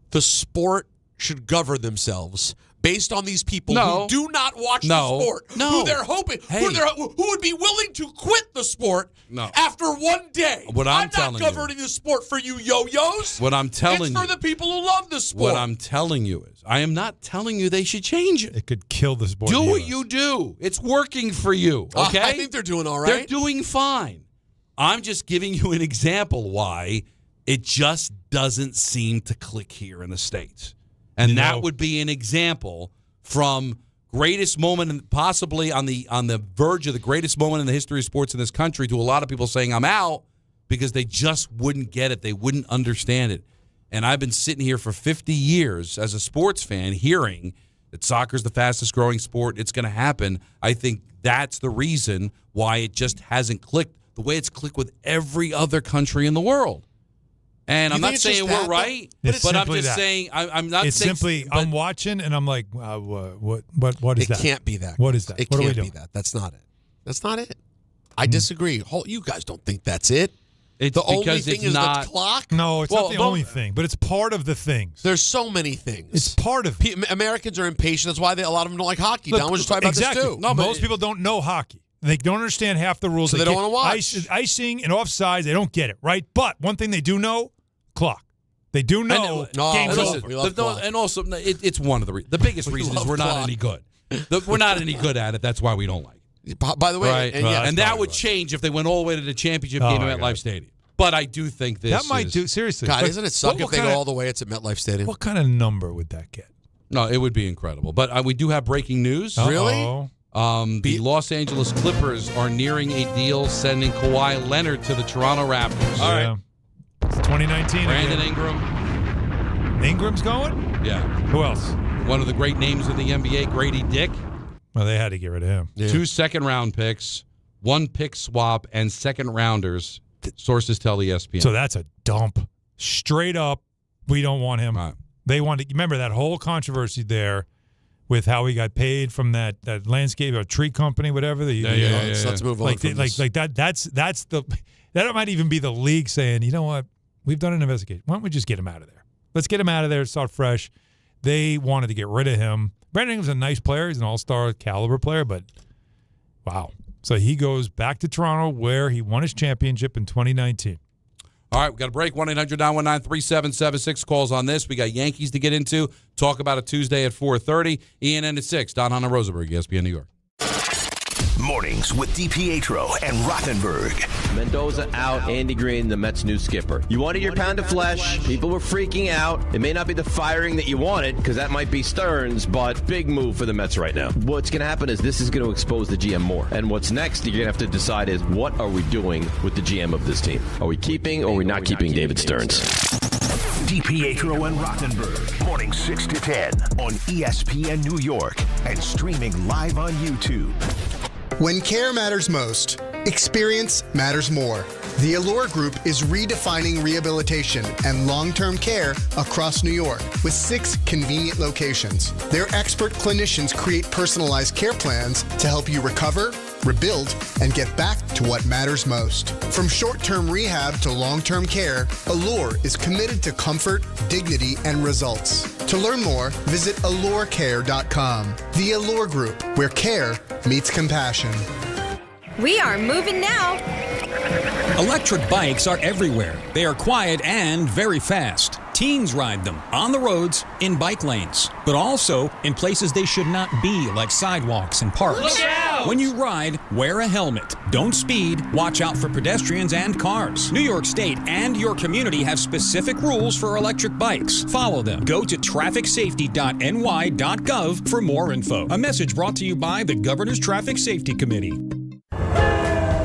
the sport should govern themselves based on these people who do not watch the sport, who they're hoping, who would be willing to quit the sport after one day. I'm not governing the sport for you yo-yos. What I'm telling you. It's for the people who love the sport. What I'm telling you is, I am not telling you they should change it. It could kill the sport. Do what you do. It's working for you, okay? I think they're doing all right. They're doing fine. I'm just giving you an example why it just doesn't seem to click here in the States. And that would be an example from greatest moment, and possibly on the verge of the greatest moment in the history of sports in this country, to a lot of people saying I'm out because they just wouldn't get it. They wouldn't understand it. And I've been sitting here for 50 years as a sports fan hearing that soccer's the fastest growing sport. It's going to happen. I think that's the reason why it just hasn't clicked the way it's clicked with every other country in the world. And I'm not saying we're right, but I'm just saying I'm not. It's saying, simply I'm watching and I'm like, what is that? It can't be that. What is that? It what can't be that. That's not it. That's not it. I disagree. You guys don't think that's it. It's the only thing is the clock. No, it's not the only thing, but it's part of the things. There's so many things. It's part of Americans are impatient. That's why a lot of them don't like hockey. Don was just talking about this too. No, most people don't know hockey. They don't understand half the rules. So they don't want to watch. Icing and offsides, they don't get it, right? But one thing they do know, clock. They do know game's over. And also, it's one of the biggest reason is we're not any good. We're not any good at it. That's why we don't like it. By the way, right? And that would change if they went all the way to the championship game at MetLife Stadium. But I do think that might do seriously. God, isn't it suck if they go all the way? It's at MetLife Stadium. What kind of number would that get? No, it would be incredible. But we do have breaking news. Really? The Los Angeles Clippers are nearing a deal sending Kawhi Leonard to the Toronto Raptors. All right. It's 2019. Brandon Ingram. Ingram's going? Yeah. Who else? One of the great names in the NBA, Grady Dick. Well, they had to get rid of him. Yeah. 2 second-round picks, 1 pick swap, and second-rounders, sources tell ESPN. So that's a dump. Straight up, we don't want him. Right. They wanted. Remember that whole controversy there with how he got paid from that landscape or tree company, whatever. Let's move on. That might even be the league saying, you know what, we've done an investigation. Why don't we just get him out of there? Let's get him out of there, start fresh. They wanted to get rid of him. Brandon Ingram's a nice player. He's an all-star caliber player, but wow. So he goes back to Toronto where he won his championship in 2019. All right, we got a break. 1-800-919-3776. Calls on this. We got Yankees to get into. Talk about it Tuesday at 4:30. ENN at 6. Don, Hahn, and Rosenberg, ESPN New York. Mornings with DiPietro and Rothenberg. Mendoza out, Andy Green, the Mets' new skipper. You wanted your pound of flesh. People were freaking out. It may not be the firing that you wanted, because that might be Stearns, but big move for the Mets right now. What's going to happen is this is going to expose the GM more. And what's next, you're going to have to decide is what are we doing with the GM of this team? Are we keeping or are we not keeping David Stearns? DiPietro and Rothenberg, morning 6 to 10 on ESPN New York and streaming live on YouTube. When care matters most, experience matters more. The Allure Group is redefining rehabilitation and long-term care across New York with 6 convenient locations. Their expert clinicians create personalized care plans to help you recover, rebuild, and get back to what matters most. From short-term rehab to long-term care, Allure is committed to comfort, dignity, and results. To learn more, visit allurecare.com. The Allure Group, where care meets compassion. We are moving now. Electric bikes are everywhere. They are quiet and very fast. Teens ride them on the roads, in bike lanes, but also in places they should not be, like sidewalks and parks. Look out! When you ride, wear a helmet. Don't speed. Watch out for pedestrians and cars. New York State and your community have specific rules for electric bikes. Follow them. Go to trafficsafety.ny.gov for more info. A message brought to you by the Governor's Traffic Safety Committee.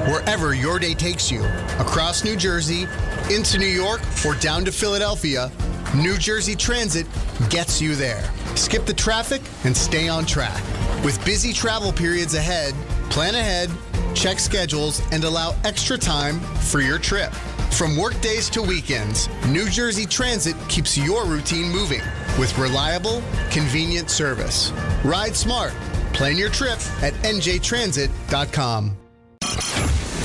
Wherever your day takes you, across New Jersey, into New York, or down to Philadelphia, New Jersey Transit gets you there. Skip the traffic and stay on track. With busy travel periods ahead, plan ahead, check schedules, and allow extra time for your trip. From work days to weekends, New Jersey Transit keeps your routine moving with reliable, convenient service. Ride smart. Plan your trip at njtransit.com.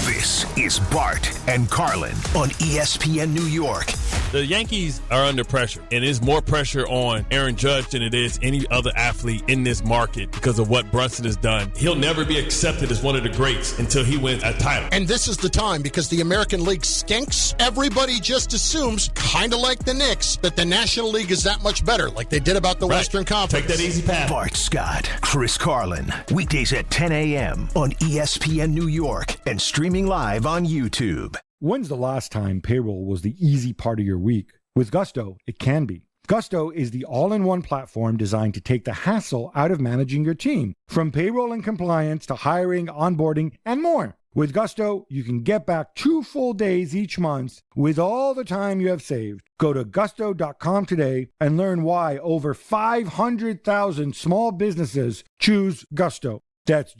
This is Bart and Carlin on ESPN New York. The Yankees are under pressure, and there's more pressure on Aaron Judge than it is any other athlete in this market because of what Brunson has done. He'll never be accepted as one of the greats until he wins a title. And this is the time because the American League stinks. Everybody just assumes, kind of like the Knicks, that the National League is that much better, like they did about the Western Conference. Take that easy path. Bart Scott, Chris Carlin, weekdays at 10 a.m. on ESPN New York and streaming live on YouTube. When's the last time payroll was the easy part of your week? With Gusto, it can be. Gusto is the all-in-one platform designed to take the hassle out of managing your team, from payroll and compliance to hiring, onboarding, and more. With Gusto, you can get back 2 full days each month with all the time you have saved. Go to gusto.com today and learn why over 500,000 small businesses choose Gusto. That's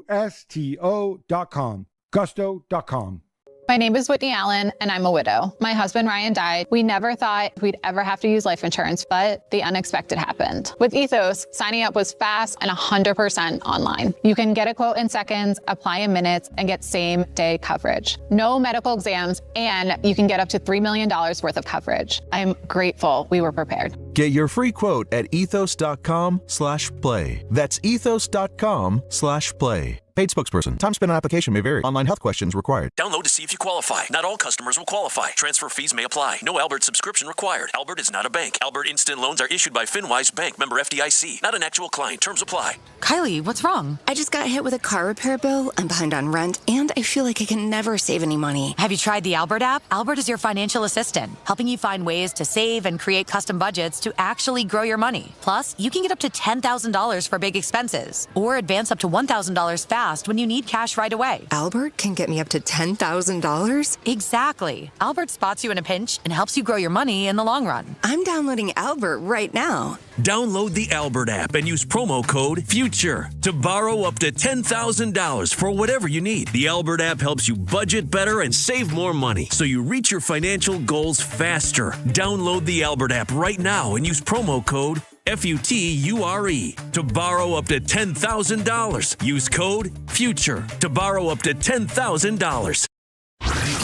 Gusto.com. Gusto.com. My name is Whitney Allen, and I'm a widow. My husband, Ryan, died. We never thought we'd ever have to use life insurance, but the unexpected happened. With Ethos, signing up was fast and 100% online. You can get a quote in seconds, apply in minutes, and get same-day coverage. No medical exams, and you can get up to $3 million worth of coverage. I'm grateful we were prepared. Get your free quote at ethos.com/play. That's ethos.com/play. Paid spokesperson. Time spent on application may vary. Online health questions required. Download to see if you qualify. Not all customers will qualify. Transfer fees may apply. No Albert subscription required. Albert is not a bank. Albert Instant Loans are issued by FinWise Bank, member FDIC. Not an actual client. Terms apply. Kylie, what's wrong? I just got hit with a car repair bill. I'm behind on rent, and I feel like I can never save any money. Have you tried the Albert app? Albert is your financial assistant, helping you find ways to save and create custom budgets to actually grow your money. Plus, you can get up to $10,000 for big expenses, or advance up to $1,000 fast when you need cash right away. Albert can get me up to $10,000? Exactly. Albert spots you in a pinch and helps you grow your money in the long run. I'm downloading Albert right now. Download the Albert app and use promo code FUTURE to borrow up to $10,000 for whatever you need. The Albert app helps you budget better and save more money so you reach your financial goals faster. Download the Albert app right now and use promo code FUTURE to borrow up to $10,000. Use code FUTURE to borrow up to $10,000.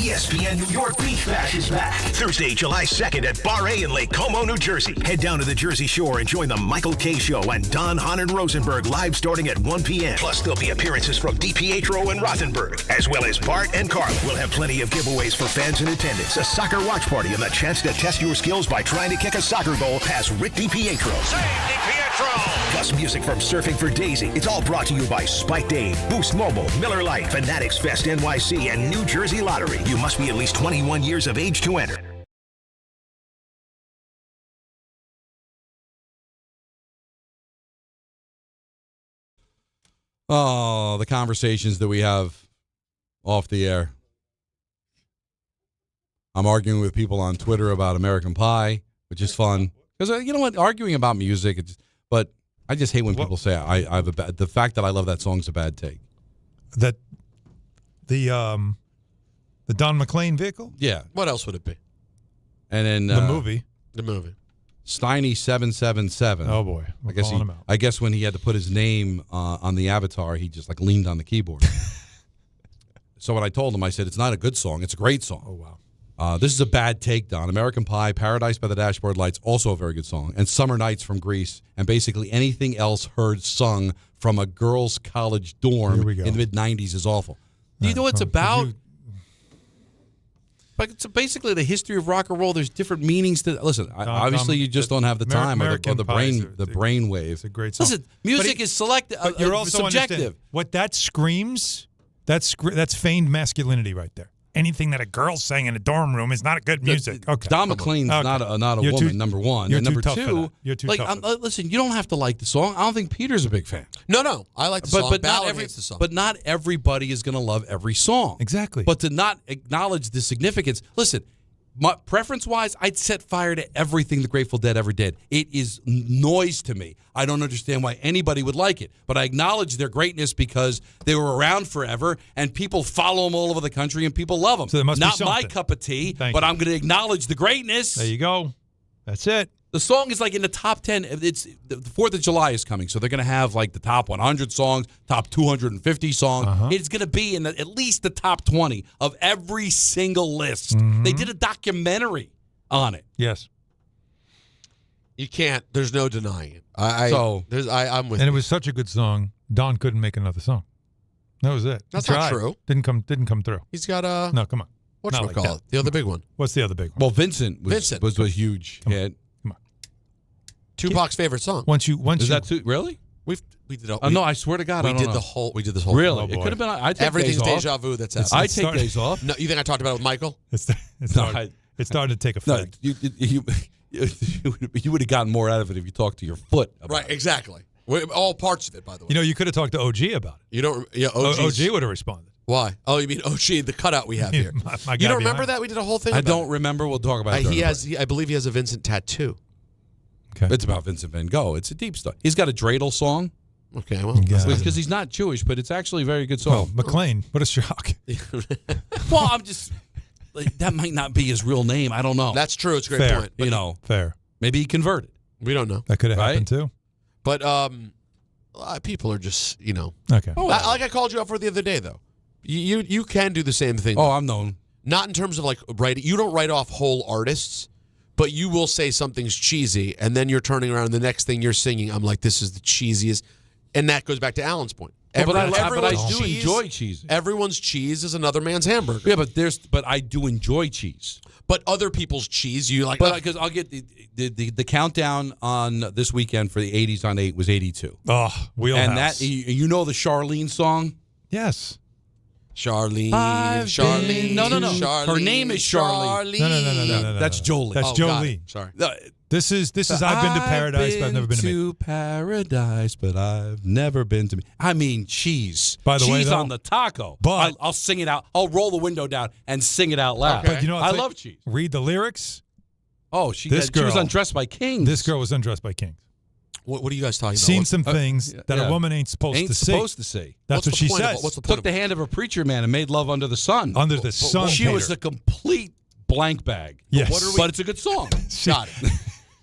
ESPN New York Beach Bash is back. Thursday, July 2nd at Bar A in Lake Como, New Jersey. Head down to the Jersey Shore and join the Michael K. Show and Don, Hahn, and Rosenberg live starting at 1 p.m. Plus, there'll be appearances from DiPietro and Rothenberg, as well as Bart and Carlin. We'll have plenty of giveaways for fans in attendance, a soccer watch party, and the chance to test your skills by trying to kick a soccer goal past Rick DiPietro. Save DiPietro! Plus, music from Surfing for Daisy. It's all brought to you by Spike Dave, Boost Mobile, Miller Lite, Fanatics Fest NYC, and New Jersey Lottery. You must be at least 21 years of age to enter. Oh, the conversations that we have off the air. I'm arguing with people on Twitter about American Pie, which is fun. Because, you know what, arguing about music, but I just hate when people say I have the fact that I love that song's a bad take. That the Don McLean vehicle? Yeah. What else would it be? And then the movie. The movie. Steiny 777. Oh boy, I guess when he had to put his name on the avatar, he just leaned on the keyboard. So when I told him, I said it's not a good song; it's a great song. Oh wow. This is a bad take, Don. American Pie, Paradise by the Dashboard Lights, also a very good song, and Summer Nights from Greece, and basically anything else heard sung from a girls' college dorm in the mid-'90s is awful. Do you know what it's about? Like, it's basically the history of rock and roll. There's different meanings to. Listen, obviously you just don't have the time or the brain wave. It's a great song. Listen, music is selective. You're also subjective. What that screams. That's feigned masculinity right there. Anything that a girl sang in a dorm room is not good music. Okay, Don McLean's not a woman. Number one, and number two, you're too tough. Listen, you don't have to like the song. I don't think Peter's a big fan. No, I like the song. But the song. But not everybody is going to love every song. Exactly. But to not acknowledge the significance. Listen, preference-wise, I'd set fire to everything the Grateful Dead ever did. It is noise to me. I don't understand why anybody would like it. But I acknowledge their greatness because they were around forever, and people follow them all over the country, and people love them. So there must not be my cup of tea, but I'm going to acknowledge the greatness. There you go. That's it. The song is in the top 10. It's the 4th of July is coming, so they're going to have the top 100 songs, top 250 songs. It's going to be in at least the top 20 of every single list. They did a documentary on it. Yes. You can't. There's no denying it. I'm with you. And it was such a good song. Don couldn't make another song. That was it. That's not true. Didn't come through. He's got a. No, come on. Whatchamacallit? The other big one. What's the other big one? Well, Vincent was a huge hit. Tupac's favorite song. Is that really? We did. No, I swear to God, we did this whole. Really? Oh, it could have been. I take everything's days deja off. vu. That's happening. I take days off. No, you think I talked about it with Michael? It's starting to take effect. No, you would have gotten more out of it if you talked to your foot. Right. Exactly. All parts of it, by the way. You could have talked to OG about it. You don't. Yeah, OG would have responded. Why? Oh, you mean OG, the cutout we have here? My you don't remember that? We did a whole thing. I don't remember. We'll talk about it. I believe he has a Vincent tattoo. Okay. It's about Vincent Van Gogh. It's a deep stuff. He's got a dreidel song. Okay, well, because he's not Jewish, but it's actually a very good song. Well, McLean, what a shock. Well, I'm just that might not be his real name. I don't know. That's true. It's a great point. But fair. Maybe he converted. We don't know. That could have happened too. But people are just okay. I called you up for the other day though. You can do the same thing. Oh, I'm known. Not in terms of writing. You don't write off whole artists. But you will say something's cheesy, and then you're turning around, and the next thing you're singing, I'm like, this is the cheesiest. And that goes back to Alan's point. But I do enjoy cheese. Everyone's cheese is another man's hamburger. Yeah, but I do enjoy cheese. But other people's cheese, you like. But because I'll get the countdown on this weekend for the 80s on 8 was 82. Oh, Wheelhouse. And that, you know the Charlene song? Yes. Charlene. No. Charlene, her name is Charlene. No. That's Jolie. That's Jolie. Sorry. This is I've been to paradise, but I've never been to paradise, but I've never been to. I mean, cheese. By the way, cheese on the taco. But I'll sing it out. I'll roll the window down and sing it out loud. Okay. But I love cheese. Read the lyrics. Oh, she was undressed by kings. This girl was undressed by kings. What are you guys talking about? Seen some things that a woman ain't supposed to see. That's what she says. What's the point? Took the hand of a preacher man and made love under the sun. Under the sun. She was a complete blank bag. Yes. But it's a good song. Got it.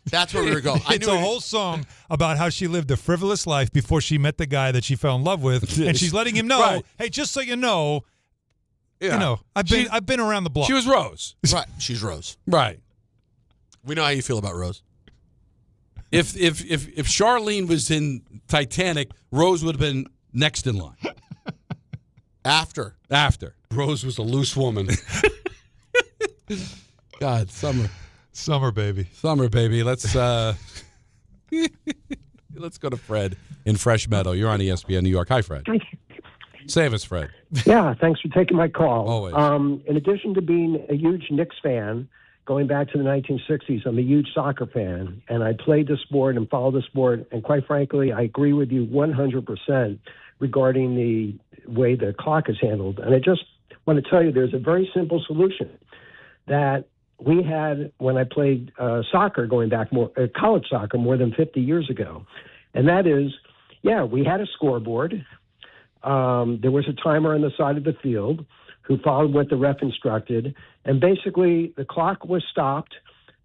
That's where we were going. It's a whole song about how she lived a frivolous life before she met the guy that she fell in love with. And she's letting him know, hey, just so you know, Yeah. I've been around the block. She was Rose. Right. She's Rose. Right. We know how you feel about Rose. If Charlene was in Titanic, Rose would have been next in line. After. Rose was a loose woman. God, summer, baby. Let's let's go to Fred in Fresh Meadow. You're on ESPN New York. Hi, Fred. Save us, Fred. Yeah, thanks for taking my call. Always. In addition to being a huge Knicks fan, going back to the 1960s, I'm a huge soccer fan, and I played the sport and followed the sport. And quite frankly, I agree with you 100% regarding the way the clock is handled. And I just want to tell you there's a very simple solution that we had when I played soccer, going back college soccer more than 50 years ago. And that is, we had a scoreboard. There was a timer on the side of the field who followed what the ref instructed. And basically, the clock was stopped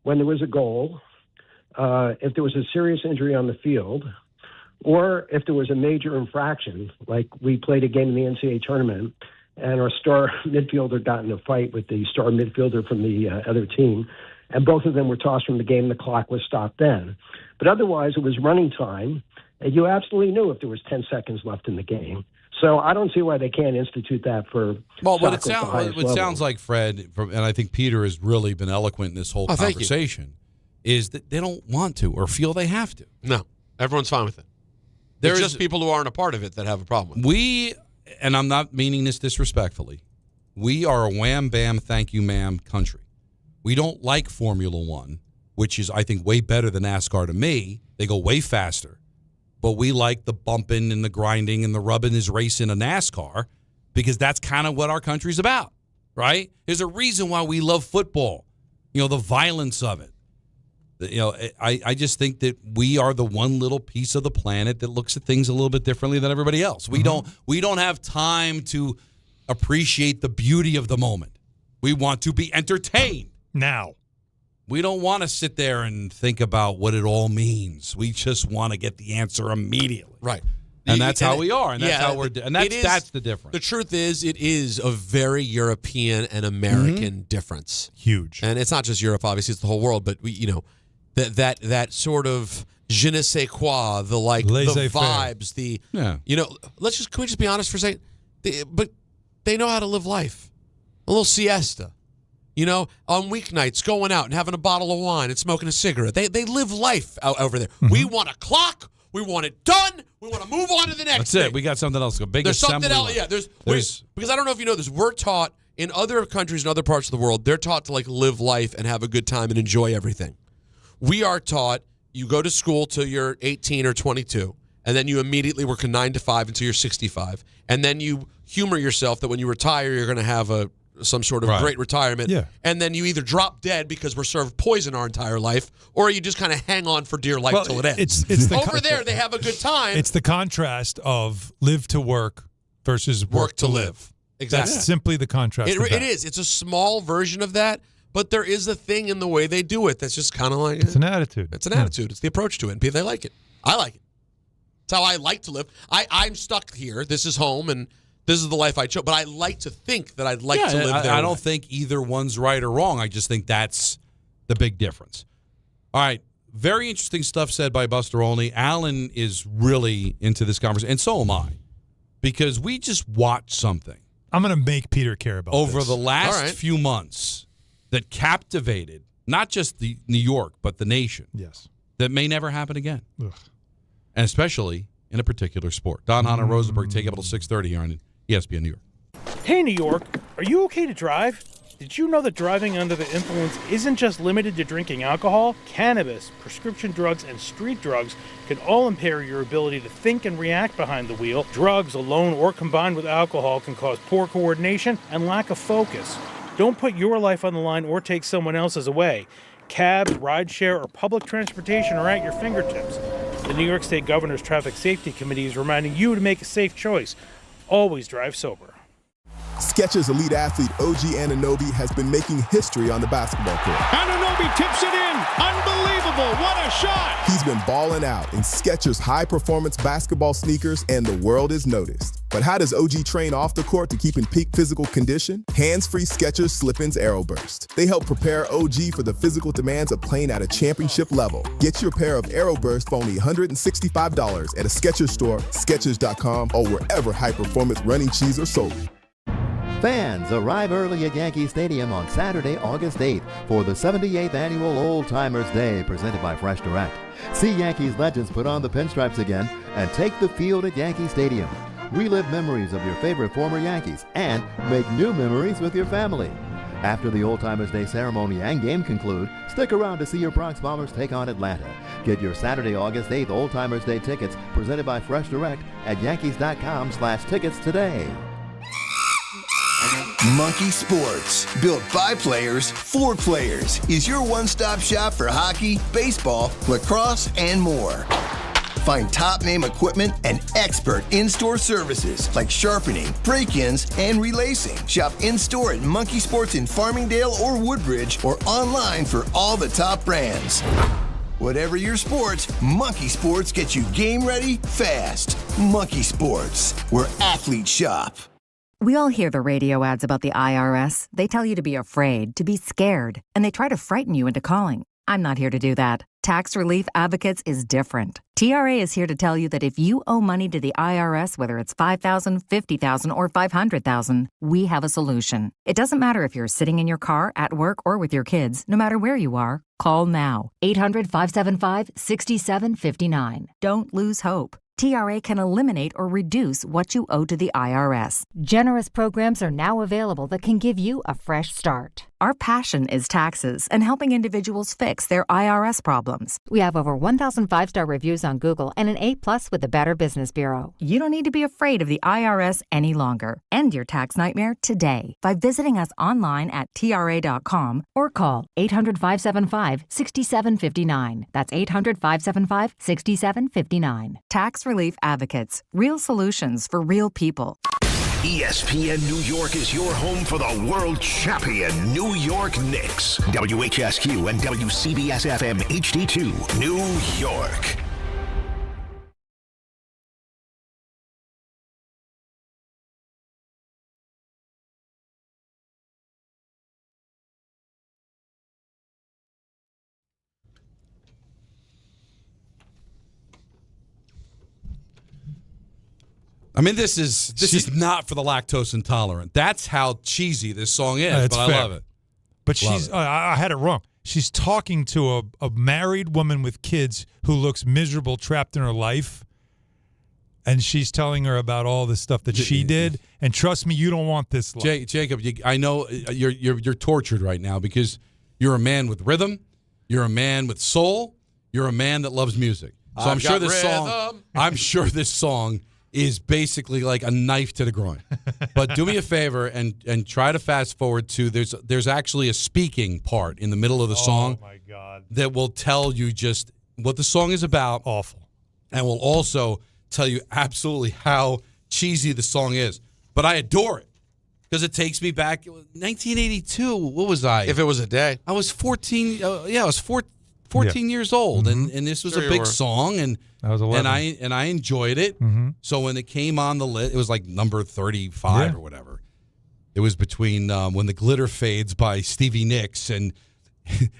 when there was a goal, if there was a serious injury on the field, or if there was a major infraction, like we played a game in the NCAA tournament, and our star midfielder got in a fight with the star midfielder from the other team, and both of them were tossed from the game. The clock was stopped then. But otherwise, it was running time, and you absolutely knew if there was 10 seconds left in the game. So I don't see why they can't institute that for what it sounds like, Fred, and I think Peter has really been eloquent in this whole conversation, is that they don't want to or feel they have to. No, everyone's fine with it. There's just people who aren't a part of it that have a problem with it. And I'm not meaning this disrespectfully, we are a wham, bam, thank you, ma'am country. We don't like Formula One, which is, I think, way better than NASCAR to me. They go way faster. But we like the bumping and the grinding and the rubbing is racing a NASCAR because that's kind of what our country's about, right? There's a reason why we love football, the violence of it. I just think that we are the one little piece of the planet that looks at things a little bit differently than everybody else. We don't have time to appreciate the beauty of the moment. We want to be entertained now. We don't want to sit there and think about what it all means. We just want to get the answer immediately. Right. And that's how we are, and that's how we're and that's the difference. The truth is, it is a very European and American difference. Huge. And it's not just Europe, obviously, it's the whole world, but that sort of je ne sais quoi, the vibes, can we just be honest for a second? But they know how to live life. A little siesta. On weeknights, going out and having a bottle of wine and smoking a cigarette. They live life out over there. Mm-hmm. We want a clock. We want it done. We want to move on to the next thing. That's it. We got something else. There's something else. Yeah, there's because I don't know if you know this. We're taught in other countries and other parts of the world, they're taught to live life and have a good time and enjoy everything. We are taught you go to school till you're 18 or 22, and then you immediately work a 9 to 5 until you're 65, and then you humor yourself that when you retire, you're going to have some sort of great retirement, and then you either drop dead because we're served poison our entire life, or you just kind of hang on for dear life till it ends. It's over there, they have a good time. It's the contrast of live to work versus work to live. Exactly. That's simply the contrast. It is. It's a small version of that, but there is a thing in the way they do it that's just kind of like... It's an attitude. It's an attitude. It's the approach to it, and they like it. I like it. It's how I like to live. I'm stuck here. This is home, and this is the life I chose. But I like to think that I'd like to live there. I don't think either one's right or wrong. I just think that's the big difference. All right. Very interesting stuff said by Buster Olney. Alan is really into this conversation, and so am I, because we just watched something. I'm going to make Peter care about over the last few months that captivated not just the New York, but the nation. Yes. That may never happen again. Ugh. And especially in a particular sport. Don, Hahn, and Rosenberg take up until 6:30 here on ESPN New York. Hey, New York. Are you okay to drive? Did you know that driving under the influence isn't just limited to drinking alcohol? Cannabis, prescription drugs, and street drugs can all impair your ability to think and react behind the wheel. Drugs, alone or combined with alcohol, can cause poor coordination and lack of focus. Don't put your life on the line or take someone else's away. Cabs, rideshare, or public transportation are at your fingertips. The New York State Governor's Traffic Safety Committee is reminding you to make a safe choice. Always drive sober. Skechers elite athlete OG Anunoby has been making history on the basketball court. Anunoby Anunoby tips it in. Unbelievable. What a shot. He's been balling out in Skechers high-performance basketball sneakers, and the world is noticed. But how does OG train off the court to keep in peak physical condition? Hands-free Skechers Slip-ins Aeroburst. They help prepare OG for the physical demands of playing at a championship level. Get your pair of Aeroburst for only $165 at a Skechers store, Skechers.com, or wherever high-performance running shoes are sold. Fans, arrive early at Yankee Stadium on Saturday, August 8th for the 78th Annual Old Timers Day presented by Fresh Direct. See Yankees legends put on the pinstripes again and take the field at Yankee Stadium. Relive memories of your favorite former Yankees and make new memories with your family. After the Old Timers Day ceremony and game conclude, stick around to see your Bronx Bombers take on Atlanta. Get your Saturday, August 8th Old Timers Day tickets presented by Fresh Direct at Yankees.com/tickets today. Monkey Sports, built by players for players, is your one-stop shop for hockey, baseball, lacrosse, and more. Find top-name equipment and expert in-store services like sharpening, break-ins, and relacing. Shop in-store at Monkey Sports in Farmingdale or Woodbridge, or online for all the top brands. Whatever your sports, Monkey Sports gets you game ready fast. Monkey Sports, where athletes shop. We all hear the radio ads about the IRS. They tell you to be afraid, to be scared, and they try to frighten you into calling. I'm not here to do that. Tax Relief Advocates is different. TRA is here to tell you that if you owe money to the IRS, whether it's $5,000, $50,000, or $500,000, we have a solution. It doesn't matter if you're sitting in your car, at work, or with your kids. No matter where you are, call now. 800-575-6759. Don't lose hope. TRA can eliminate or reduce what you owe to the IRS. Generous programs are now available that can give you a fresh start. Our passion is taxes and helping individuals fix their IRS problems. We have over 1,000 5-star reviews on Google and an A+ with the Better Business Bureau. You don't need to be afraid of the IRS any longer. End your tax nightmare today by visiting us online at TRA.com or call 800-575-6759. That's 800-575-6759. Tax Relief Advocates. Real solutions for real people. ESPN New York is your home for the world champion New York Knicks. WHSQ and WCBS-FM HD2, New York. I mean, this is not for the lactose intolerant. That's how cheesy this song is, but I love it. But I had it wrong. She's talking to a married woman with kids who looks miserable, trapped in her life, and she's telling her about all the stuff that she did. And trust me, you don't want this life. Jacob, I know you're tortured right now because you're a man with rhythm, you're a man with soul, you're a man that loves music. So I'm sure this song is basically like a knife to the groin. But do me a favor and try to fast forward to there's actually a speaking part in the middle of the song. Oh my God. That will tell you just what the song is about. Awful. And will also tell you absolutely how cheesy the song is. But I adore it because it takes me back 1982. What was I? If it was a day. I was 14. I was 14 years old, and this was a big song, and I was 11. and I enjoyed it. Mm-hmm. So when it came on the list, it was like number 35 or whatever. It was between When the Glitter Fades by Stevie Nicks and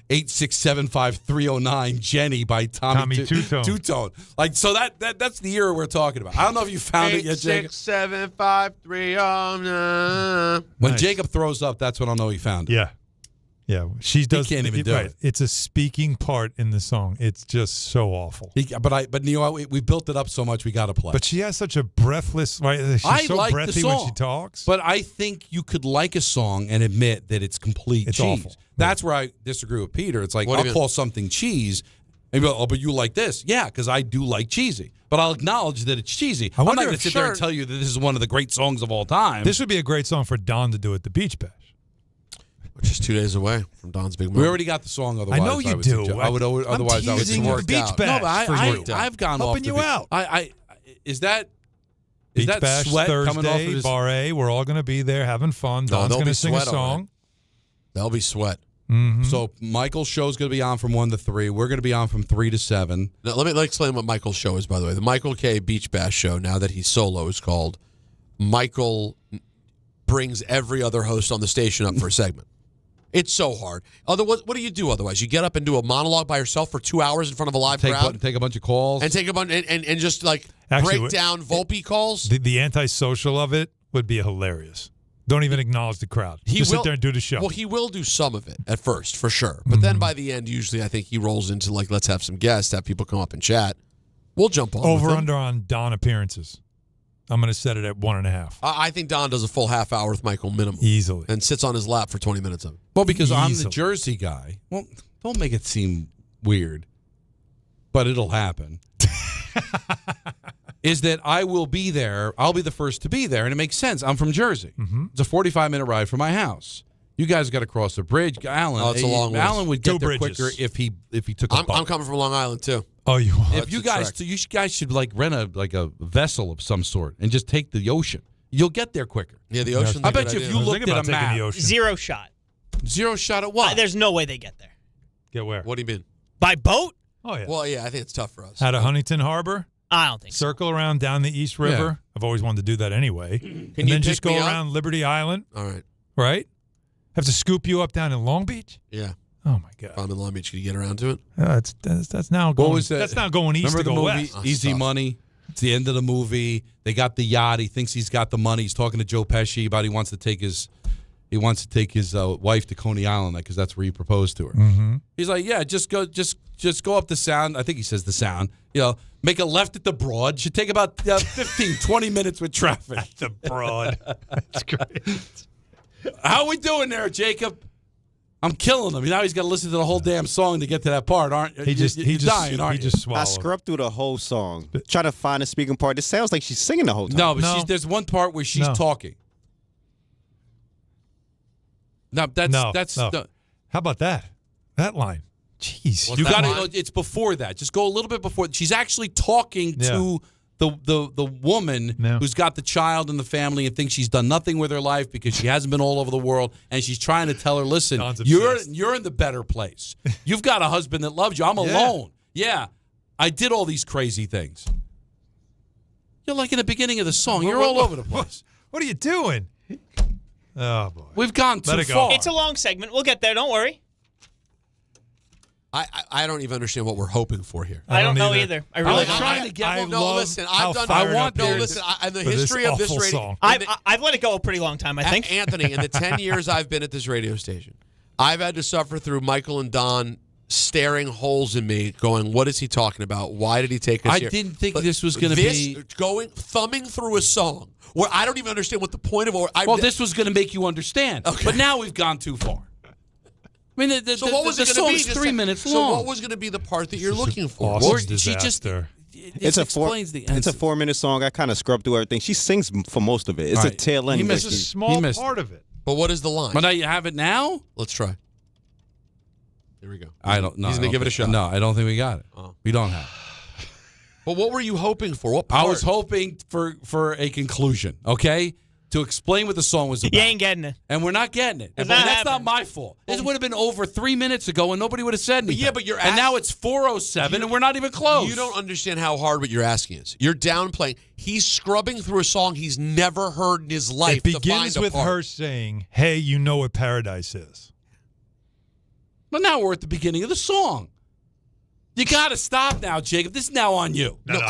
8675309 Jenny by Tommy Two-Tone. Like, so that's the era we're talking about. I don't know if you found it yet, Jacob. 8675309. When Jacob throws up, that's when I'll know he found it. Yeah. Yeah, she does. He can't even do it. It's a speaking part in the song. It's just so awful. But you know what? We built it up so much we got to play. But she has such a breathless. Right, she's so like breathy when she talks. But I think you could like a song and admit that it's complete cheese. Awful. That's where I disagree with Peter. It's like I'll call something cheese. And you'll be like, oh, but you like this? Yeah, because I do like cheesy. But I'll acknowledge that it's cheesy. I'm not going to sit there and tell you that this is one of the great songs of all time. This would be a great song for Don to do at the Beach Bash. Which is 2 days away from Don's big moment. We already got the song. Otherwise, I know you do. I would otherwise. I would the Beach Bash. No, but I've gone helping off you out. Is that Beach that Bash sweat Thursday, coming off of his... Bar A? We're all going to be there having fun. Don's going to sing a song. There'll be sweat. Mm-hmm. So Michael's show's going to be on from 1 to 3. We're going to be on from 3 to 7. Now, let me explain what Michael's show is, by the way. The Michael K. Beach Bash show, now that he's solo, is called Michael Brings Every Other Host on the Station Up for a Segment. It's so hard. Otherwise, what do you do otherwise? You get up and do a monologue by yourself for 2 hours in front of a live crowd? Take a bunch of calls. And take a bunch and just like Actually, break down Volpe calls? The antisocial of it would be hilarious. Don't even acknowledge the crowd. Just sit there and do the show. Well, he will do some of it at first, for sure. But then by the end, usually I think he rolls into like, let's have some guests, have people come up and chat. We'll jump on. Over under on Don appearances. I'm going to set it at 1.5. I think Don does a full half hour with Michael minimum. Easily. And sits on his lap for 20 minutes of it. Well, because I'm the Jersey guy. Well, don't make it seem weird, but it'll happen. Is that I will be there. I'll be the first to be there, and it makes sense. I'm from Jersey. Mm-hmm. It's a 45-minute ride from my house. You guys got to cross the bridge. Alan, it's a long way. Alan would get there bridges. quicker if he took a boat. I'm coming from Long Island, too. Oh, you are? If you guys should like rent a vessel of some sort and just take the ocean. You'll get there quicker. Yeah, the ocean. I bet you if you looked at a map. Zero shot. Zero shot at what? There's no way they get there. Get where? What do you mean? By boat? Oh, yeah. Well, yeah, I think it's tough for us. Out of Huntington Harbor? I don't think so. Circle around down the East River. Yeah. I've always wanted to do that anyway. Can and you then just pick go me up? around Liberty Island. All right. Right? Have to scoop you up down in Long Beach? Yeah. Oh, my God. If I'm in Long Beach, can you get around to it? That's now going. What was that? That's now going east Remember to the go movie west. Easy Money? It's the end of the movie. They got the yacht. He thinks he's got the money. He's talking to Joe Pesci about he wants to take his wife to Coney Island because that's where he proposed to her. Mm-hmm. He's like, yeah, just go up the Sound. I think he says the Sound. Make a left at the Broad. Should take about 15, 20 minutes with traffic. At the Broad. That's great. How we doing there, Jacob? I'm killing him. Now he's got to listen to the whole damn song to get to that part, aren't you? You're dying, aren't you? Just swallowed. I scrubbed through the whole song, trying to find the speaking part. It sounds like she's singing the whole time. No, but there's one part where she's talking. No, that's no. How about that? That line. Jeez. You got to. It's before that. Just go a little bit before. She's actually talking to the woman who's got the child in the family and thinks she's done nothing with her life because she hasn't been all over the world, and she's trying to tell her, listen, you're in the better place. You've got a husband that loves you. I'm alone. Yeah, I did all these crazy things. You're like in the beginning of the song. You're all over the place. What are you doing? Oh, boy. We've gone too far. It's a long segment. We'll get there. Don't worry. I don't even understand what we're hoping for here. I don't know either. I really I'm trying to get. Listen. I've done. Listen. In the history of this radio, I've let it go a pretty long time. I think. Anthony, in the 10 years I've been at this radio station, I've had to suffer through Michael and Don staring holes in me, going, "What is he talking about? Why did he take us here?" I didn't think this was going to be thumbing through a song where I don't even understand what the point of. This was going to make you understand, but now we've gone too far. I mean, what was the it going to be? song's 3 minutes long. So what was going to be the part that you're looking for? It's a 4-minute song. I kind of scrubbed through everything. She sings for most of it. It's a tail end. He missed a small part of it. But what is the line? But now you have it now? Let's try. Here we go. I don't know. He's going to give it a shot. No, I don't think we got it. We don't have it. But what were you hoping for? What part? I was hoping for a conclusion, okay? To explain what the song was about. You ain't getting it. And we're not getting it. And that's not my fault. This would have been over 3 minutes ago and nobody would have said anything. But you're and now it's 4:07 and we're not even close. You don't understand how hard what you're asking is. You're downplaying. He's scrubbing through a song he's never heard in his life. It begins with her saying, "Hey, you know what paradise is." But now we're at the beginning of the song. You got to stop now, Jacob. This is now on you. No,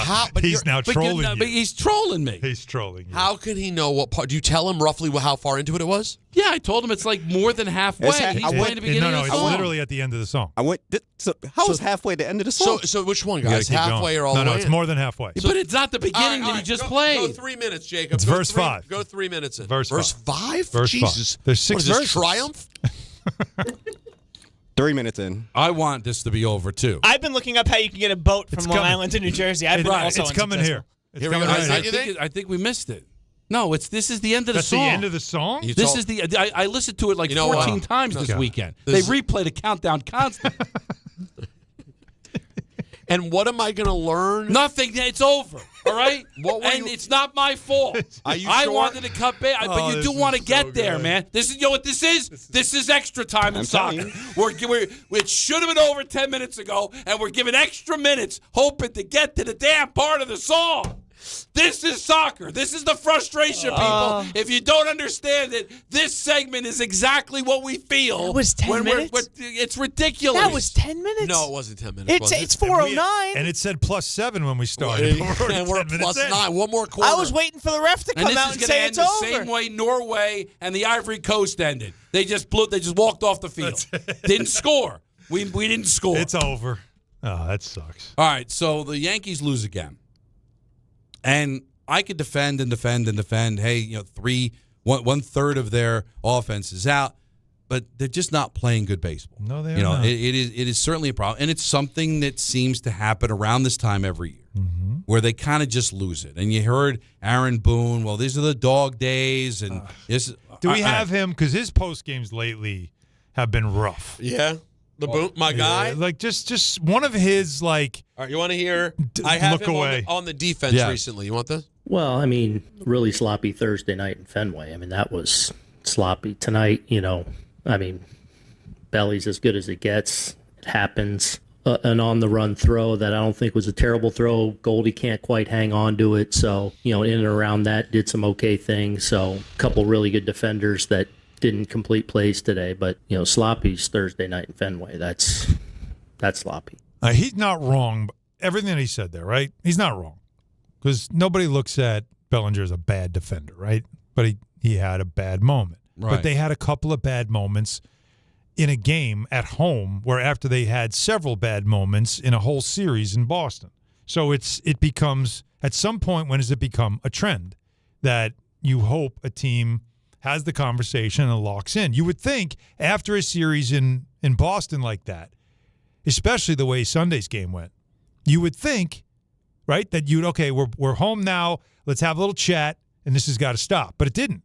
he's now trolling you. But he's trolling me. He's trolling you. How can he know what part? Do you tell him roughly how far into it was? Yeah, I told him it's like more than halfway. He's playing the beginning of the song. It's literally at the end of the song. How is halfway the end of the song? So which one, guys? Halfway or all the way? No, it's more than halfway. But it's not the beginning that he just played. Go 3 minutes, Jacob. It's verse 5. Go 3 minutes in. Verse 5? Verse Jesus. 5. There's 6 verses. Triumph? 3 minutes in. I want this to be over, too. I've been looking up how you can get a boat from Long Island to New Jersey. It's coming here. Here we go. I think we missed it. No, this is the end of the song. That's the end of the song? I listened to it like 14 times this weekend. They replay the countdown constantly. And what am I going to learn? Nothing. It's over. All right? It's not my fault. Are you I sure? wanted to cut back, but you do want to get there, man. This is what this is. This is extra time in soccer. It should have been over 10 minutes ago, and we're giving extra minutes, hoping to get to the damn part of the song. This is soccer. This is the frustration, people. If you don't understand it, this segment is exactly what we feel. That was 10 minutes? It's ridiculous. That was 10 minutes? No, it wasn't 10 minutes. It's 4:09. And it said +7 when we started. And we're at +9. One more quarter. I was waiting for the ref to come out and say it's over. And this is going to end the same way Norway and the Ivory Coast ended. They just walked off the field. Didn't score. We didn't score. It's over. Oh, that sucks. All right, so the Yankees lose again. And I could defend and defend and defend. Hey, one third of their offense is out, but they're just not playing good baseball. No, they are not. It is certainly a problem, and it's something that seems to happen around this time every year, where they kind of just lose it. And you heard Aaron Boone. Well, these are the dog days, and do we have him? Because his post games lately have been rough. Yeah. The Boone, my guy? Like, just one of his, like... All right, you want to hear? I have look him away. On the defense recently. You want this? Well, I mean, really sloppy Thursday night in Fenway. I mean, that was sloppy. Tonight, Belly's as good as it gets. It happens. An on-the-run throw that I don't think was a terrible throw. Goalie can't quite hang on to it. So, in and around that, did some okay things. So, a couple really good defenders that didn't complete plays today, but sloppy's Thursday night in Fenway. That's sloppy. He's not wrong. But everything that he said there, right? He's not wrong because nobody looks at Bellinger as a bad defender, right? But he had a bad moment. Right. But they had a couple of bad moments in a game at home, where after they had several bad moments in a whole series in Boston. So it becomes at some point, when does it become a trend that you hope a team has the conversation and locks in? You would think after a series in Boston like that, especially the way Sunday's game went, you would think, right, that we're home now, let's have a little chat, and this has got to stop. But it didn't.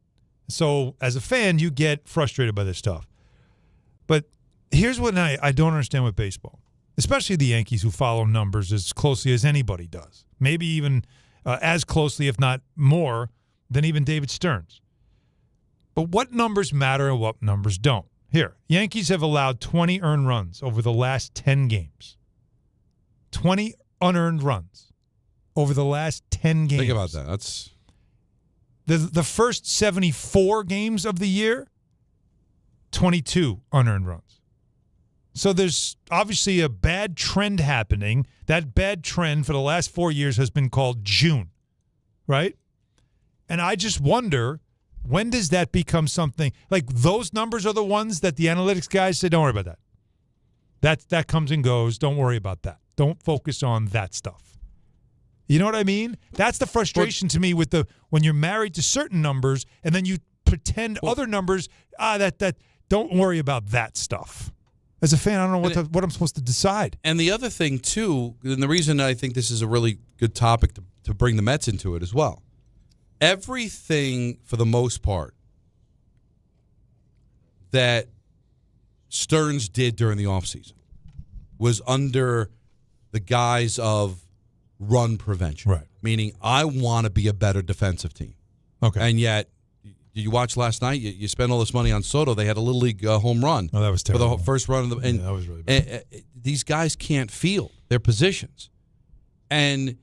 So as a fan, you get frustrated by this stuff. But here's what I don't understand with baseball, especially the Yankees, who follow numbers as closely as anybody does, maybe even as closely, if not more, than even David Stearns. But what numbers matter and what numbers don't? Here, Yankees have allowed 20 earned runs over the last 10 games. 20 unearned runs over the last 10 games. Think about that. That's the first 74 games of the year, 22 unearned runs. So there's obviously a bad trend happening. That bad trend for the last 4 years has been called June, right? And I just wonder, when does that become something? Like, those numbers are the ones that the analytics guys say, don't worry about that. That comes and goes. Don't worry about that. Don't focus on that stuff. You know what I mean? That's the frustration to me with when you're married to certain numbers and then you pretend other numbers, that don't worry about that stuff. As a fan, I don't know what I'm supposed to decide. And the other thing, too, and the reason I think this is a really good topic to bring the Mets into it as well, everything, for the most part, that Stearns did during the offseason was under the guise of run prevention. Right. Meaning, I want to be a better defensive team. Okay. And yet, you watched last night, you spent all this money on Soto. They had a Little League home run. Oh, that was terrible. For the first run of that was really bad. These guys can't field their positions. And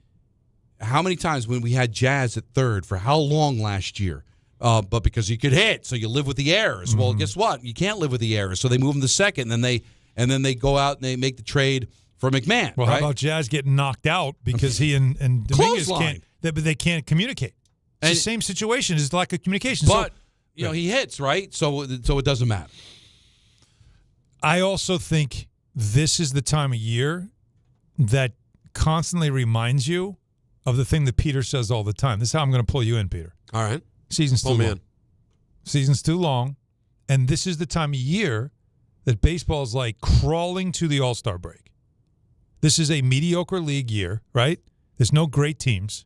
how many times when we had Jazz at third for how long last year? But because you could hit, so you live with the errors. Mm-hmm. Well, guess what? You can't live with the errors. So they move him to second, and then they go out and they make the trade for McMahon. Well, right? How about Jazz getting knocked out because he and Dominguez they can't communicate? It's the same situation. It's lack of communication. But he hits, right? So it doesn't matter. I also think this is the time of year that constantly reminds you of the thing that Peter says all the time. This is how I'm going to pull you in, Peter. All right. Season's too long. Season's too long. And this is the time of year that baseball is like crawling to the All-Star break. This is a mediocre league year, right? There's no great teams.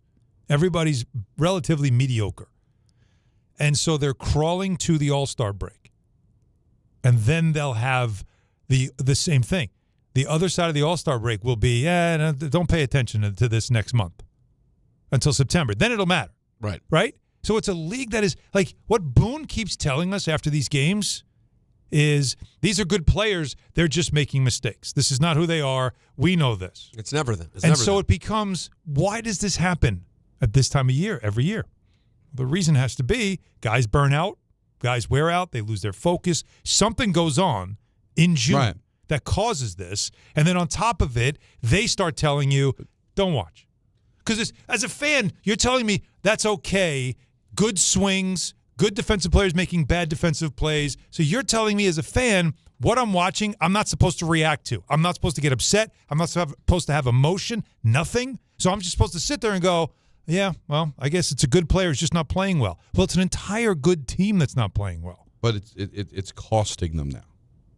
Everybody's relatively mediocre. And so they're crawling to the All-Star break. And then they'll have the same thing. the other side of the All-Star break will be, don't pay attention to this next month until September. Then it'll matter. Right. Right? So it's a league that is like what Boone keeps telling us after these games is these are good players. They're just making mistakes. This is not who they are. We know this. It's never them. It becomes, why does this happen at this time of year, every year? The reason has to be guys burn out, guys wear out, they lose their focus. Something goes on in June that causes this. And then on top of it, they start telling you, don't watch. Because as a fan, you're telling me that's okay. Good swings, good defensive players making bad defensive plays. So you're telling me as a fan, what I'm watching, I'm not supposed to react to. I'm not supposed to get upset. I'm not supposed to have emotion, nothing. So I'm just supposed to sit there and go, yeah, well, I guess it's a good player. It's just not playing well. Well, it's an entire good team that's not playing well. But it's costing them now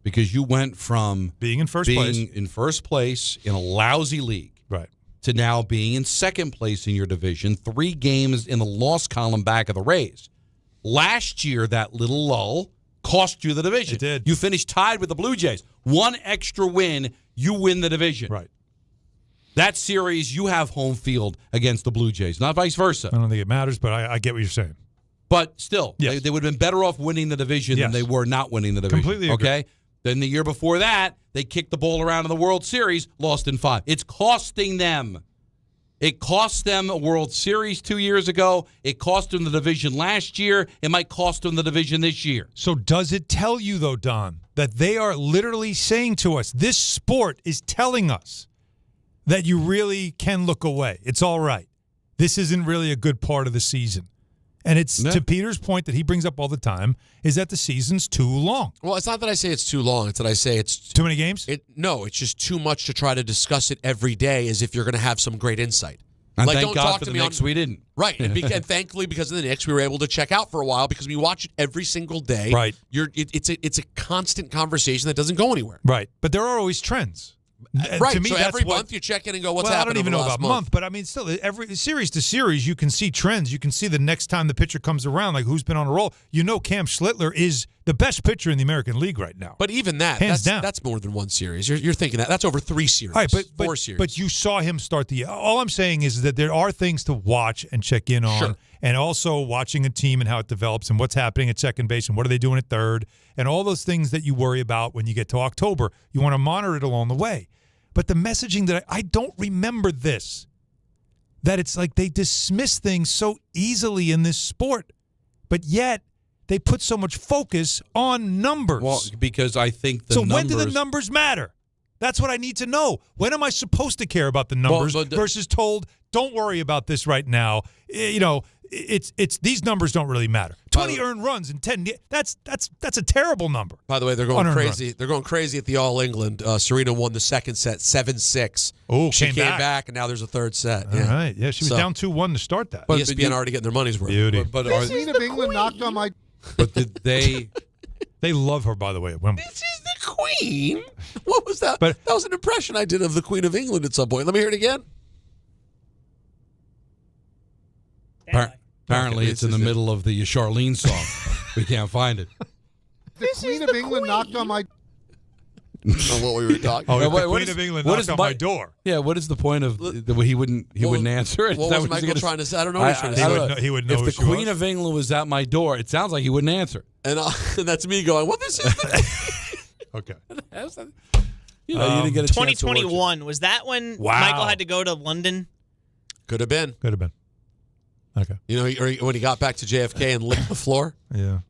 because you went from being in first place in a lousy league, right, to now being in second place in your division, 3 games in the loss column back of the Rays. Last year, that little lull cost you the division. It did. You finished tied with the Blue Jays. 1 extra win, you win the division. Right. That series, you have home field against the Blue Jays, not vice versa. I don't think it matters, but I get what you're saying. But still, yes. they would have been better off winning the division than they were not winning the division. Completely agree. Okay? Then the year before that, they kicked the ball around in the World Series, lost in 5. It's costing them. It cost them a World Series 2 years ago. It cost them the division last year. It might cost them the division this year. So does it tell you, though, Don, that they are literally saying to us, this sport is telling us that you really can look away. It's all right. This isn't really a good part of the season. And it's to Peter's point that he brings up all the time is that the season's too long. Well, it's not that I say it's too long. It's that I say it's too many games? No, it's just too much to try to discuss it every day as if you're going to have some great insight. And like, thank don't God talk for to the me Knicks we didn't. Right. And thankfully, because of the Knicks, we were able to check out for a while because we watch it every single day. Right. It's a constant conversation that doesn't go anywhere. Right. But there are always trends. Right. To me, so that's every month you check in and go, what's well, happening? I don't even know about month, but I mean, still, every series to series, you can see trends. You can see the next time the pitcher comes around, like who's been on a roll. You know, Cam Schlittler is the best pitcher in the American League right now. But even that, hands down, that's more than one series. You're thinking that's over 3 series, right, 4 series. But you saw him start the. All I'm saying is that there are things to watch and check in on, sure. And also watching a team and how it develops and what's happening at second base and what are they doing at third and all those things that you worry about when you get to October. You want to monitor it along the way. But the messaging that I don't remember this, that it's like they dismiss things so easily in this sport, but yet they put so much focus on numbers. Well, because I think so when do the numbers matter? That's what I need to know. When am I supposed to care about the numbers versus told, don't worry about this right now? You know, it's these numbers don't really matter. 20 earned runs in 10. That's a terrible number. By the way, they're going crazy. Runs. They're going crazy at the All England. Serena won the second set, 7-6. Oh, she came back, and now there's a third set. All right, yeah, she was down 2-1 to start that. But ESPN already getting their money's worth. Beauty. But the Queen of England knocked on my. But did they? They love her, by the way, at Wimbledon. This is the Queen. What was that? That was an impression I did of the Queen of England at some point. Let me hear it again. Apparently, it's in the middle of the Charlene song. We can't find it. The Queen of England knocked on my. What we were talking. Oh, the Queen of England knocked on my door. Yeah, what is the point of he wouldn't answer it? What was Michael trying to say? I don't know what he's trying to say. He would know if the Queen of England was at my door, it sounds like he wouldn't answer. And that's me going, well, this is the Okay. You know, you didn't get a 2021, was that when Michael had to go to London? Could have been. Could have been. Okay. You know, when he got back to JFK and licked the floor? Yeah.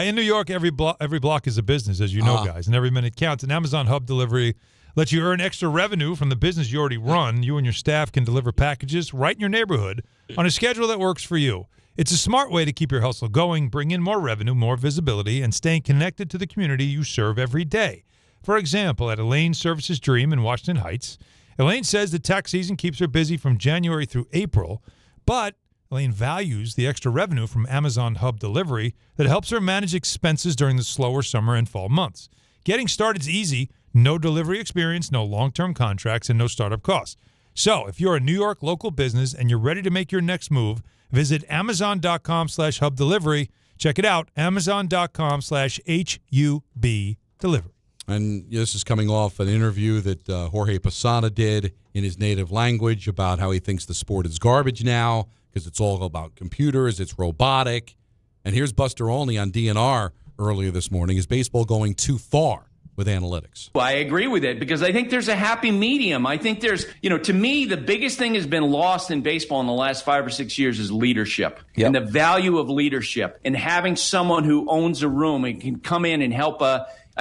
In New York, every block is a business, as you know, guys, and every minute counts. And Amazon Hub Delivery lets you earn extra revenue from the business you already run. You and your staff can deliver packages right in your neighborhood on a schedule that works for you. It's a smart way to keep your hustle going, bring in more revenue, more visibility, and staying connected to the community you serve every day. For example, at Elaine Services Dream in Washington Heights, Elaine says the tax season keeps her busy from January through April, but Elaine values the extra revenue from Amazon Hub Delivery that helps her manage expenses during the slower summer and fall months. Getting started is easy. No delivery experience, no long-term contracts, and no startup costs. So if you're a New York local business and you're ready to make your next move, visit Amazon.com/hubdelivery. Check it out, Amazon.com/HUB delivery. And this is coming off an interview that Jorge Posada did in his native language about how he thinks the sport is garbage now because it's all about computers, it's robotic. And here's Buster Olney on DNR earlier this morning. Is baseball going too far with analytics? Well, I agree with it because I think there's a happy medium. I think there's, to me, the biggest thing has been lost in baseball in the last 5 or 6 years is leadership and the value of leadership and having someone who owns a room and can come in and help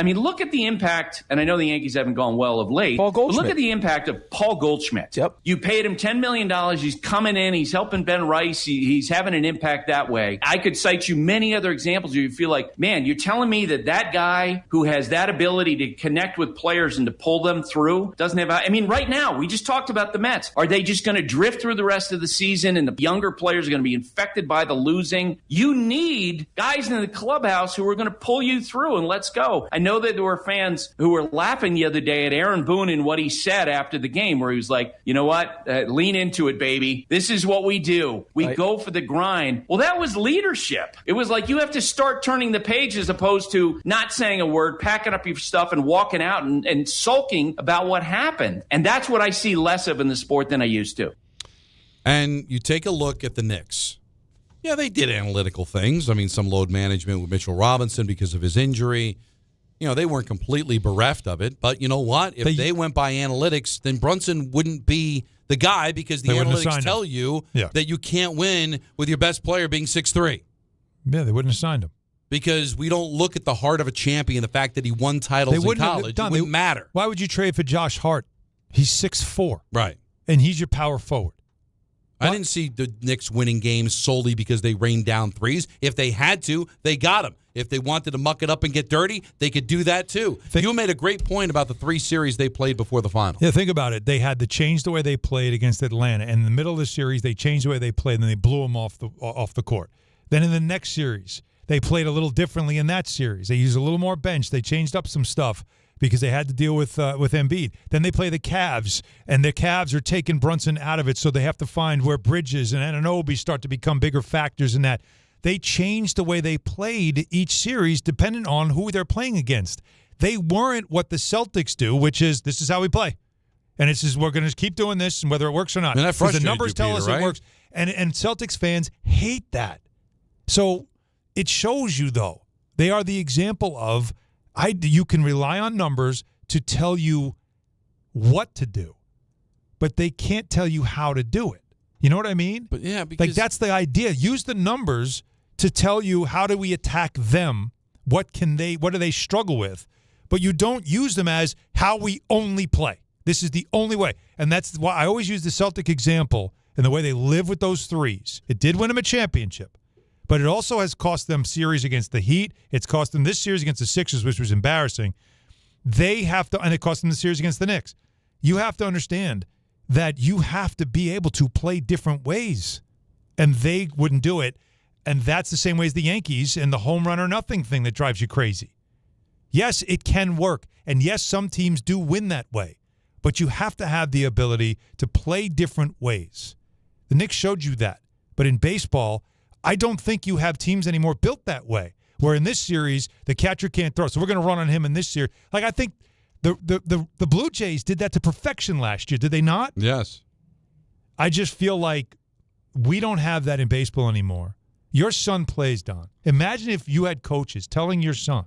look at the impact, and I know the Yankees haven't gone well of late, but look at the impact of Paul Goldschmidt. Yep. You paid him $10 million. He's coming in. He's helping Ben Rice. He's having an impact that way. I could cite you many other examples where you feel like, man, you're telling me that guy who has that ability to connect with players and to pull them through doesn't have, right now, we just talked about the Mets. Are they just going to drift through the rest of the season and the younger players are going to be infected by the losing? You need guys in the clubhouse who are going to pull you through and let's go. I know that there were fans who were laughing the other day at Aaron Boone and what he said after the game, where he was like, you know what? Lean into it, baby. This is what we do. We go for the grind. Well, that was leadership. It was like you have to start turning the page as opposed to not saying a word, packing up your stuff and walking out and sulking about what happened. And that's what I see less of in the sport than I used to. And you take a look at the Knicks. Yeah, they did analytical things. Some load management with Mitchell Robinson because of his injury. They weren't completely bereft of it, but you know what? If they went by analytics, then Brunson wouldn't be the guy because the analytics tell you that you can't win with your best player being 6'3". Yeah, they wouldn't have signed him. Because we don't look at the heart of a champion, the fact that he won titles in college. It wouldn't matter. Why would you trade for Josh Hart? He's 6'4". Right. And he's your power forward. I didn't see the Knicks winning games solely because they rained down threes. If they had to, they got them. If they wanted to muck it up and get dirty, they could do that too. You made a great point about the 3 series they played before the final. Yeah, think about it. They had to change the way they played against Atlanta. And in the middle of the series, they changed the way they played, and then they blew them off the court. Then in the next series, they played a little differently in that series. They used a little more bench. They changed up some stuff because they had to deal with Embiid. Then they play the Cavs, and the Cavs are taking Brunson out of it, so they have to find where Bridges and Anunoby start to become bigger factors in that. They changed the way they played each series depending on who they're playing against. They weren't what the Celtics do, which is this is how we play. And it's just we're going to keep doing this, and whether it works or not. Because the numbers tell us it works. And Celtics fans hate that. So it shows you, though, they are the example of you can rely on numbers to tell you what to do, but they can't tell you how to do it. You know what I mean? But yeah, because that's the idea. Use the numbers to tell you how do we attack them, what do they struggle with, but you don't use them as how we only play. This is the only way. And that's why I always use the Celtic example and the way they live with those threes. It did win them a championship, but it also has cost them series against the Heat. It's cost them this series against the Sixers, which was embarrassing. And it cost them the series against the Knicks. You have to understand that you have to be able to play different ways, and they wouldn't do it. And that's the same way as the Yankees and the home run or nothing thing that drives you crazy. Yes, it can work, and yes, some teams do win that way, but you have to have the ability to play different ways. The Knicks showed you that, but in baseball, I don't think you have teams anymore built that way, where in this series, the catcher can't throw, so we're going to run on him in this series. Like, I think the Blue Jays did that to perfection last year, did they not? Yes. I just feel like we don't have that in baseball anymore. Your son plays, Don. Imagine if you had coaches telling your son,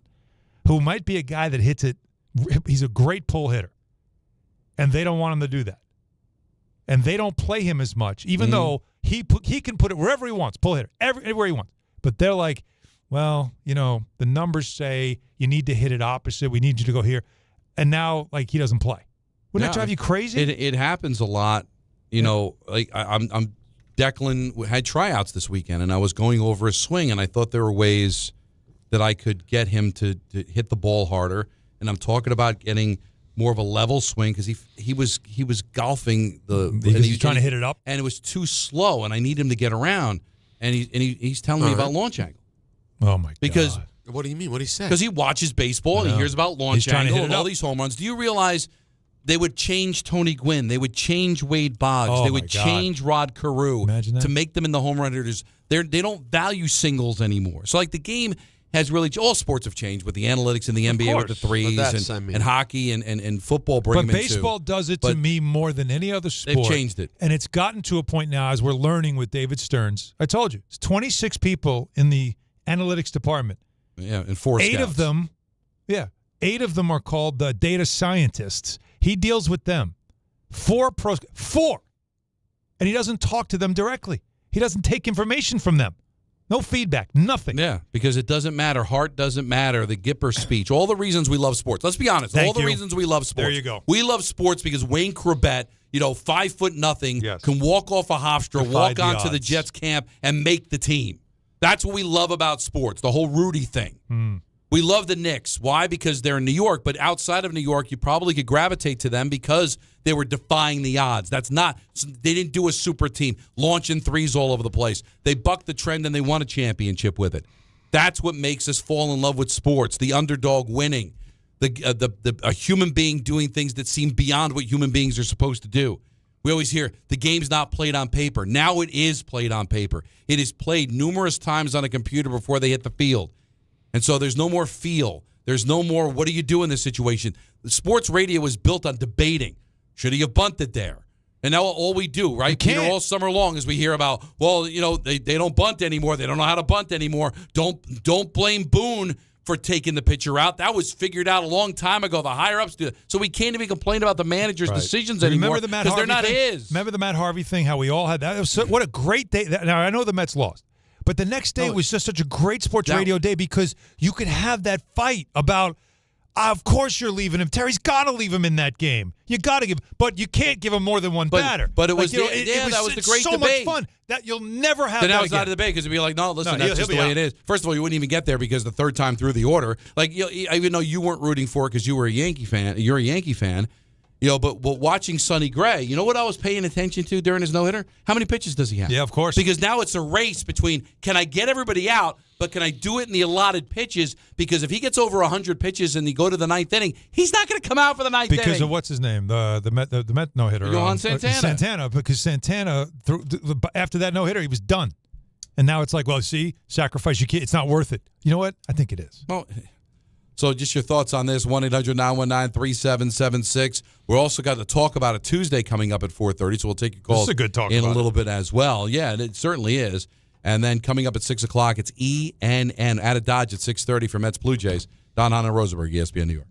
who might be a guy that hits it, he's a great pull hitter, and they don't want him to do that. And they don't play him as much, even though he can put it wherever he wants, pull hitter, everywhere he wants. But they're like, well, the numbers say you need to hit it opposite. We need you to go here. And now, he doesn't play. Wouldn't that drive you crazy? It happens a lot. I'm Declan had tryouts this weekend, and I was going over his swing, and I thought there were ways that I could get him to hit the ball harder. And I'm talking about getting more of a level swing because he was golfing because he's trying to hit it up, and it was too slow, and I need him to get around. And he's telling me about launch angle. Oh my God! What do you mean? What did he say? Because he watches baseball and he hears about launch angle and all these home runs. Do you realize they would change Tony Gwynn? They would change Wade Boggs. They would change Rod Carew to make them in the home run hitters. They don't value singles anymore. So the game has really all sports have changed with the analytics in the NBA with the threes and hockey and football bring But baseball does it to me more than any other sport. They've changed it. And it's gotten to a point now, as we're learning with David Stearns. I told you, it's 26 people in the analytics department. Yeah, and 4 8 scouts. of them, 8 of them are called data scientists. He deals with them. 4 pros. 4. And he doesn't talk to them directly. He doesn't take information from them. No feedback, nothing. Yeah, because it doesn't matter. Heart doesn't matter. The Gipper speech. All the reasons we love sports. Let's be honest. Thank all the you. reasons we love sports. There you go. We love sports because Wayne Corbett, 5'0", can walk off a Hofstra, walk onto the Jets camp, and make the team. That's what we love about sports, the whole Rudy thing. We love the Knicks. Why? Because they're in New York, but outside of New York, you probably could gravitate to them because they were defying the odds. They didn't do a super team, launching threes all over the place. They bucked the trend and they won a championship with it. That's what makes us fall in love with sports, the underdog winning, a human being doing things that seem beyond what human beings are supposed to do. We always hear the game's not played on paper. Now it is played on paper. It is played numerous times on a computer before they hit the field. And so there's no more feel. There's no more, what do you do in this situation? The sports radio was built on debating. Should he have bunted there? And now all we do, right, Peter, all summer long is we hear about, they don't bunt anymore. They don't know how to bunt anymore. Don't blame Boone for taking the pitcher out. That was figured out a long time ago. The higher-ups do it. So we can't even complain about the manager's decisions anymore because they're not his. Remember the Matt Harvey thing, how we all had that? What a great day. Now, I know the Mets lost. But the next day was just such a great sports radio day because you could have that fight about, of course you're leaving him. Terry's got to leave him in that game. You got to give, but you can't give him more than one batter. But it was, that was the great so debate. Much fun that you'll never have. Then that that was again. out of the debate because it'd be like, no, listen, that's just the way it is. First of all, you wouldn't even get there because the third time through the order, even though you weren't rooting for it because you were a Yankee fan, you're a Yankee fan. But watching Sonny Gray, you know what I was paying attention to during his no-hitter? How many pitches does he have? Yeah, of course. Because now it's a race between, can I get everybody out, but can I do it in the allotted pitches? Because if he gets over 100 pitches and you go to the ninth inning, he's not going to come out for the ninth inning. Because of what's his name? The Met no-hitter. Johan Santana. Santana, because Santana, after that no-hitter, he was done. And now it's like, well, see, sacrifice your kid. It's not worth it. You know what? I think it is. Well, so just your thoughts on this, 1-800-919-3776. We're also got to talk about a Tuesday coming up at 4:30, so we'll take your calls this is a good talk in about a little bit as well. Yeah, it certainly is. And then coming up at 6 o'clock, it's ENN out of Dodge at 6:30 for Mets Blue Jays. Don Hahn and Rosenberg, ESPN New York.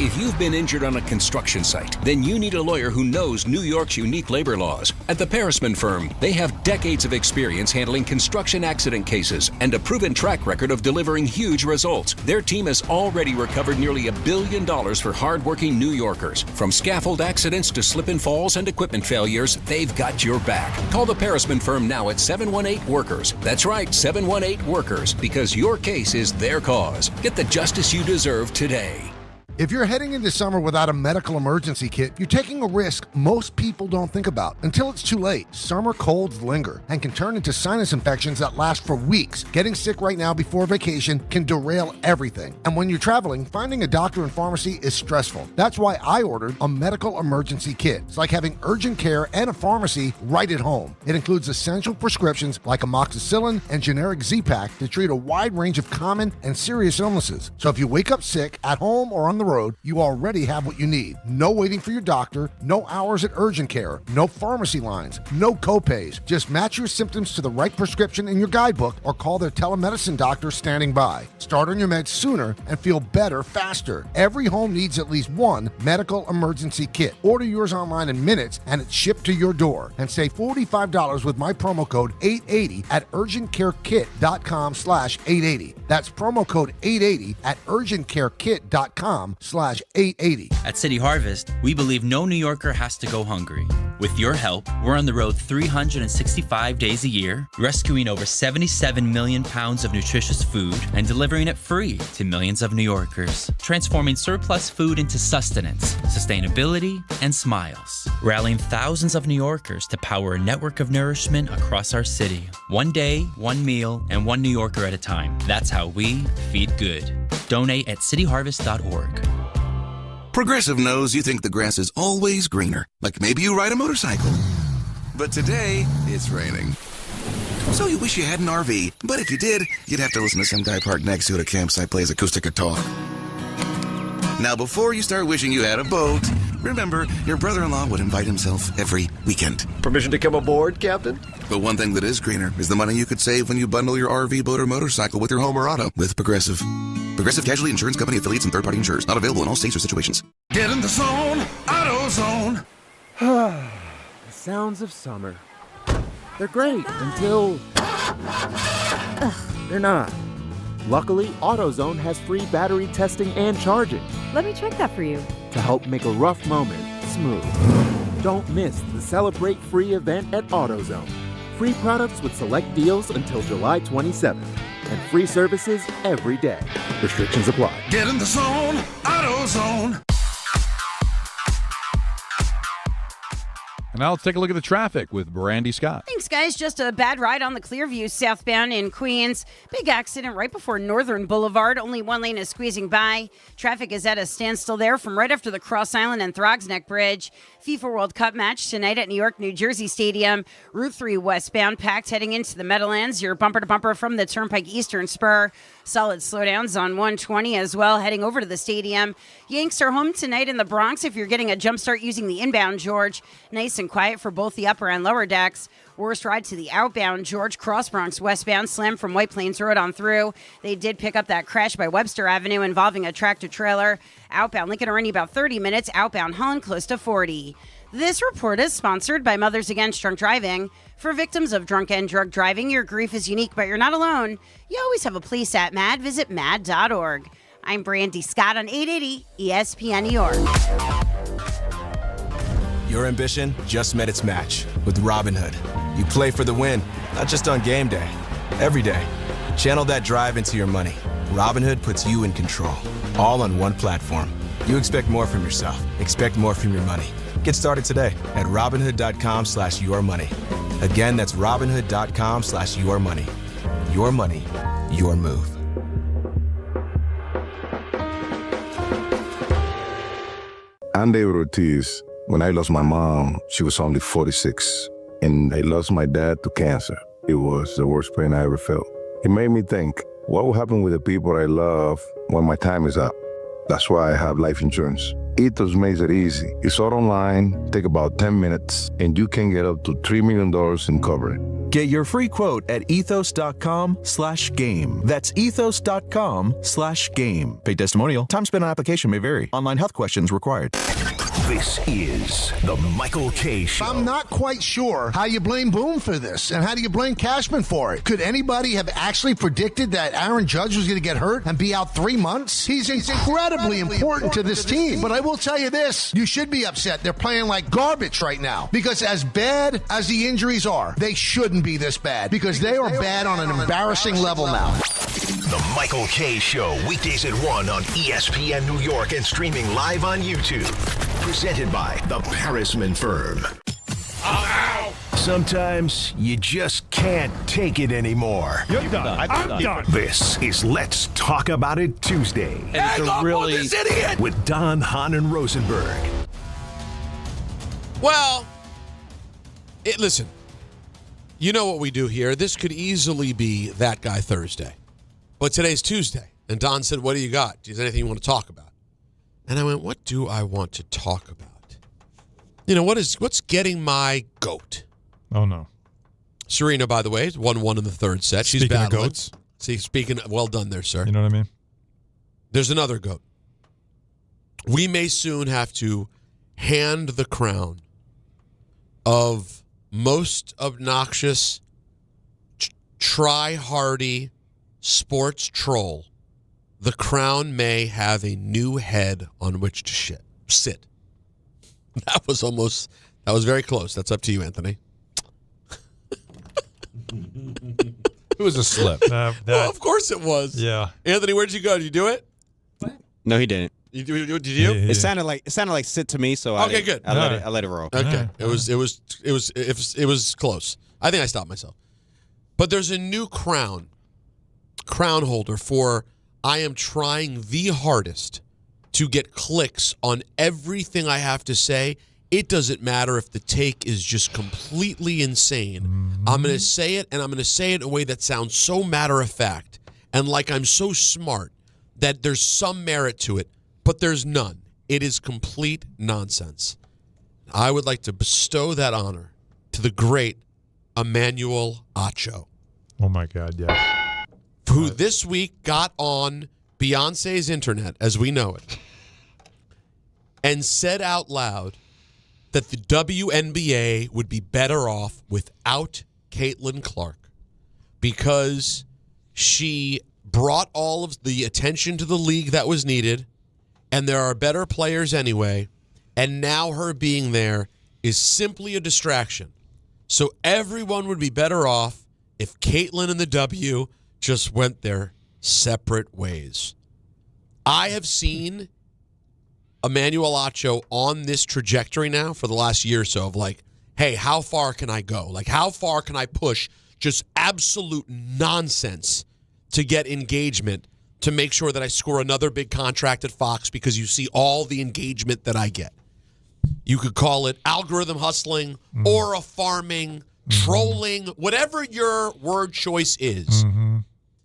If you've been injured on a construction site, then you need a lawyer who knows New York's unique labor laws. At the Parisman Firm, they have decades of experience handling construction accident cases and a proven track record of delivering huge results. Their team has already recovered nearly $1 billion for hardworking New Yorkers. From scaffold accidents to slip and falls and equipment failures, they've got your back. Call the Parisman Firm now at 718-WORKERS. That's right, 718-WORKERS, because your case is their cause. Get the justice you deserve today. If you're heading into summer without a medical emergency kit, you're taking a risk most people don't think about until it's too late. Summer colds linger and can turn into sinus infections that last for weeks. Getting sick right now before vacation can derail everything. And when you're traveling, finding a doctor and pharmacy is stressful. That's why I ordered a medical emergency kit. It's like having urgent care and a pharmacy right at home. It includes essential prescriptions like amoxicillin and generic Z-Pak to treat a wide range of common and serious illnesses. So if you wake up sick at home or on the road, you already have what you need. No waiting for your doctor, no hours at urgent care, no pharmacy lines, no copays. Just match your symptoms to the right prescription in your guidebook or call their telemedicine doctor standing by. Start on your meds sooner and feel better faster. Every home needs at least one medical emergency kit. Order yours online in minutes and it's shipped to your door. And save $45 with my promo code 880 at urgentcarekit.com/880. That's promo code 880 at urgentcarekit.com/880. At City Harvest, we believe no New Yorker has to go hungry. With your help, we're on the road 365 days a year, rescuing over 77 million pounds of nutritious food and delivering it free to millions of New Yorkers, transforming surplus food into sustenance, sustainability, and smiles, rallying thousands of New Yorkers to power a network of nourishment across our city. One day, one meal, and one New Yorker at a time. That's how we feed good. Donate at cityharvest.org. Progressive knows you think the grass is always greener, like maybe you ride a motorcycle. But today, it's raining. So you wish you had an RV, but if you did, you'd have to listen to some guy parked next to it at a campsite plays acoustic guitar. Now, before you start wishing you had a boat, remember, your brother-in-law would invite himself every weekend. Permission to come aboard, Captain? But one thing that is greener is the money you could save when you bundle your RV, boat, or motorcycle with your home or auto with Progressive. Progressive Casualty Insurance Company affiliates and third-party insurers. Not available in all states or situations. Get in the zone, AutoZone. The sounds of summer. They're great until they're not. Luckily, AutoZone has free battery testing and charging. Let me check that for you. To help make a rough moment smooth. Don't miss the Celebrate Free event at AutoZone. Free products with select deals until July 27th. And free services every day. Restrictions apply. Get in the zone, AutoZone. And now let's take a look at the traffic with Brandy Scott. Thanks, guys. Just a bad ride on the Clearview southbound in Queens. Big accident right before Northern Boulevard. Only one lane is squeezing by. Traffic is at a standstill there from right after the Cross Island and Throgs Neck Bridge. FIFA World Cup match tonight at New York, New Jersey Stadium. Route 3 westbound packed heading into the Meadowlands. You're bumper to bumper from the Turnpike Eastern Spur. Solid slowdowns on 120 as well, heading over to the stadium. Yanks are home tonight in the Bronx if you're getting a jump start using the inbound George. Nice and quiet for both the upper and lower decks. Worst ride to the outbound George, Cross Bronx westbound, slam from White Plains Road on through. They did pick up that crash by Webster Avenue involving a tractor trailer. Outbound Lincoln Arena about 30 minutes. Outbound Holland close to 40. This report is sponsored by Mothers Against Drunk Driving. For victims of drunk and drug driving, your grief is unique, but you're not alone. You always have a place at MAD. Visit mad.org. I'm Brandy Scott on 880 ESPN New York. Your ambition just met its match with Robinhood. You play for the win, not just on game day, every day. Channel that drive into your money. Robinhood puts you in control, all on one platform. You expect more from yourself. Expect more from your money. Get started today at Robinhood.com/yourmoney. Again, that's Robinhood.com/yourmoney. Your money, your move. I'm David Ortiz. When I lost my mom, she was only 46. And I lost my dad to cancer. It was the worst pain I ever felt. It made me think, what will happen with the people I love when my time is up? That's why I have life insurance. Ethos makes it easy. It's all online, take about 10 minutes, and you can get up to $3 million in coverage. Get your free quote at ethos.com/game. That's ethos.com/game. Paid testimonial. Time spent on application may vary. Online health questions required. This is the Michael K. Show. I'm not quite sure how you blame Boone for this, and how do you blame Cashman for it? Could anybody have actually predicted that Aaron Judge was going to get hurt and be out 3 months? He's incredibly important to this team. But I will tell you this, you should be upset. They're playing like garbage right now. Because as bad as the injuries are, they shouldn't be this bad. Because they are bad on an embarrassing level now. The Michael K. Show, weekdays at 1 on ESPN New York and streaming live on YouTube. Presented by the Parisman Firm. Sometimes you just can't take it anymore. You're done. I'm done. This is Let's Talk About It Tuesday. And it's a really this idiot with Don, Hahn, and Rosenberg. Well, listen. You know what we do here. This could easily be That Guy Thursday. But today's Tuesday. And Don said, what do you got? Is there anything you want to talk about? And I went, what do I want to talk about? You know, what's getting my goat? Oh, no. Serena, by the way, 1-1 in the third set. She's Speaking battling. of goats. See, well done there, sir. You know what I mean? There's another goat. We may soon have to hand the crown of most obnoxious, try-hardy sports troll. The crown may have a new head on which to sit. That was very close. That's up to you, Anthony. It was a slip. Well, of course it was. Yeah. Anthony, where'd you go? Did you do it? No, he didn't. Did you? Yeah. It sounded like sit to me, so okay, good. I let it roll. Okay, it was close. I think I stopped myself. But there's a new crown holder for I am trying the hardest to get clicks on everything I have to say it doesn't matter if the take is just completely insane. Mm-hmm. I'm going to say it, and I'm going to say it in a way that sounds so matter-of-fact and like I'm so smart that there's some merit to it, but there's none. It is complete nonsense. I would like to bestow that honor to the great Emmanuel Acho. Oh, my God, yes. Who this week got on Beyonce's internet, as we know it, and said out loud that the WNBA would be better off without Caitlin Clark because she brought all of the attention to the league that was needed, and there are better players anyway, and now her being there is simply a distraction. So everyone would be better off if Caitlin and the W just went their separate ways. I have seen Emmanuel Acho on this trajectory now for the last year or so of like, hey, how far can I go? Like, how far can I push just absolute nonsense to get engagement to make sure that I score another big contract at Fox because you see all the engagement that I get. You could call it algorithm hustling, aura farming, trolling, whatever your word choice is.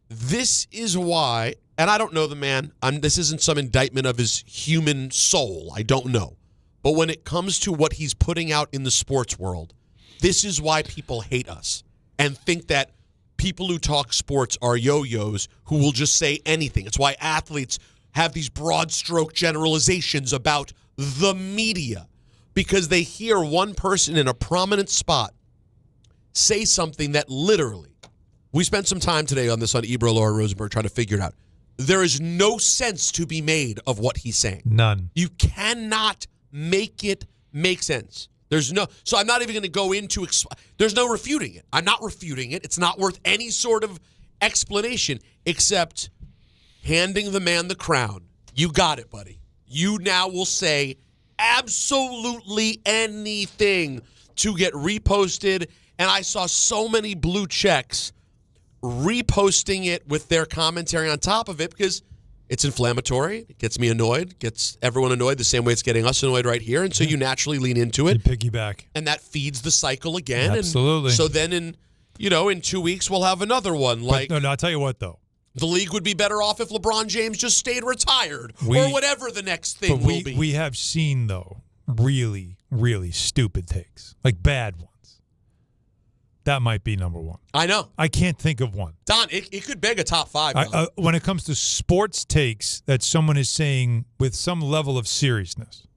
This is why, and I don't know the man. This isn't some indictment of his human soul. I don't know. But when it comes to what he's putting out in the sports world, this is why people hate us and think that people who talk sports are yo-yos who will just say anything. It's why athletes have these broad stroke generalizations about the media, because they hear one person in a prominent spot say something that literally, we spent some time today on this on Ebro, Laura Rosenberg trying to figure it out. There is no sense to be made of what he's saying. None. You cannot make it make sense. There's no, so I'm not even going to go into, there's no refuting it. I'm not refuting it. It's not worth any sort of explanation except handing the man the crown. You got it, buddy. You now will say absolutely anything to get reposted. And I saw so many blue checks reposting it with their commentary on top of it because it's inflammatory. It gets me annoyed, gets everyone annoyed the same way it's getting us annoyed right here. And so you naturally lean into it. You piggyback. And that feeds the cycle again. Absolutely. And so then in 2 weeks, we'll have another one. Like, no, I'll tell you what, though. The league would be better off if LeBron James just stayed retired or whatever the next thing will be. We have seen, though, really, really stupid takes, like bad ones. That might be number one. I know. I can't think of one. Don, it could beg a top five. When it comes to sports takes that someone is saying with some level of seriousness.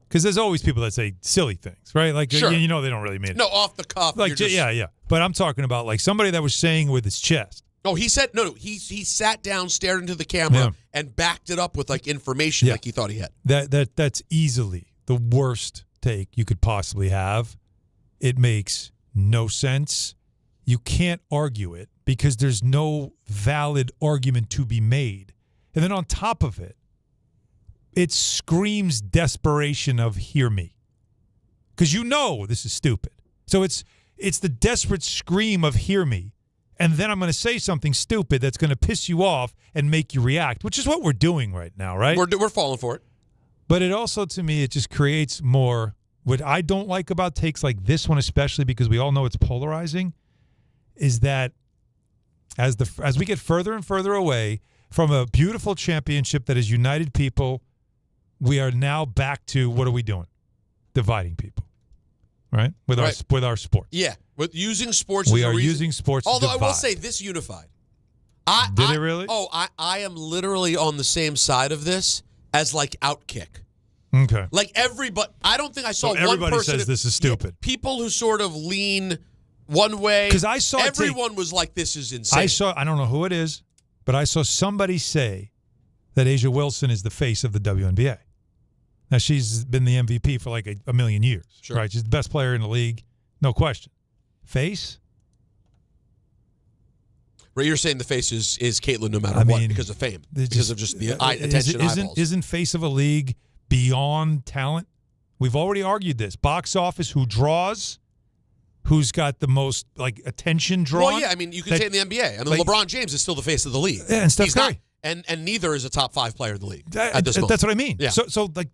Because there's always people that say silly things, right? Like, sure. You know they don't really mean it. No, off the cuff. Like, yeah. But I'm talking about like somebody that was saying with his chest. Oh, he said, no, he sat down, stared into the camera, and backed it up with like information like he thought he had. That's easily the worst take you could possibly have. It makes no sense. You can't argue it because there's no valid argument to be made. And then on top of it, it screams desperation of hear me. Because you know this is stupid. So it's the desperate scream of hear me. And then I'm going to say something stupid that's going to piss you off and make you react, which is what we're doing right now, right? We're falling for it. But it also, to me, it just creates more. What I don't like about takes like this one, especially because we all know it's polarizing, is that as we get further and further away from a beautiful championship that has united people, we are now back to what are we doing? Dividing people, right? With our sport. Yeah, with using sports. We are using sports. Although to divide. I will say this unified. Did it really? Oh, I am literally on the same side of this as like Outkick. Okay. Like everybody, I don't think I saw one person. Everybody says this is stupid. People who sort of lean one way. Because I saw everyone was like, "This is insane." I don't know who it is, but I saw somebody say that A'ja Wilson is the face of the WNBA. Now she's been the MVP for like a million years, right? She's the best player in the league, no question. Face. Right, you're saying the face is Caitlin no matter what because of fame, because of just the attention eyeballs. Isn't face of a league beyond talent? We've already argued this. Box office, who draws, who's got the most like attention drawn. Well, yeah, I mean, you can say in the NBA. I mean, LeBron James is still the face of the league. Yeah, and Steph Curry. And neither is a top 5 player in the league at this moment. That's what I mean. Yeah. So like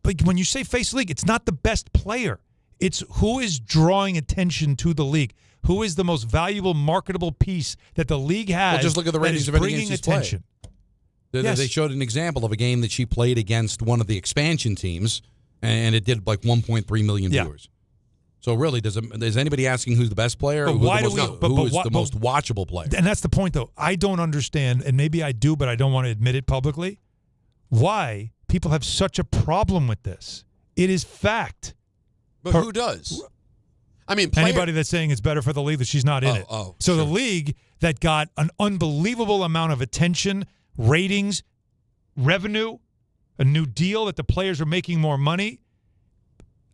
But when you say face the league, it's not the best player. It's who is drawing attention to the league. Who is the most valuable, marketable piece that the league has? Well, just look at the ratings of bringing attention. Yes. They showed an example of a game that she played against one of the expansion teams, and it did like 1.3 million viewers. So really, is anybody asking who's the best player? But why do we? Who is the most watchable player? And that's the point, though. I don't understand, and maybe I do, but I don't want to admit it publicly. Why people have such a problem with this? It is fact. But who does? I mean, anybody that's saying it's better for the league that she's not in it. So the league that got an unbelievable amount of attention, ratings, revenue, a new deal that the players are making more money.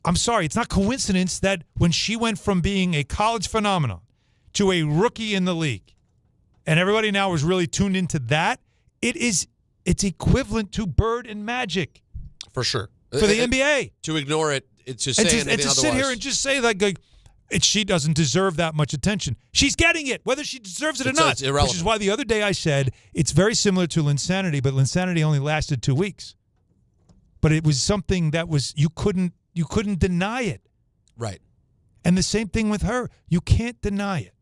I'm sorry, it's not coincidence that when she went from being a college phenomenon to a rookie in the league, and everybody now is really tuned into that, it's equivalent to Bird and Magic. For sure. For the NBA. To ignore it, it's just saying anything otherwise. Sit here and just say she doesn't deserve that much attention. She's getting it, whether she deserves it or not. It's irrelevant. Which is why the other day I said it's very similar to Linsanity, but Linsanity only lasted 2 weeks. But it was something that was you couldn't deny it. Right. And the same thing with her. You can't deny it.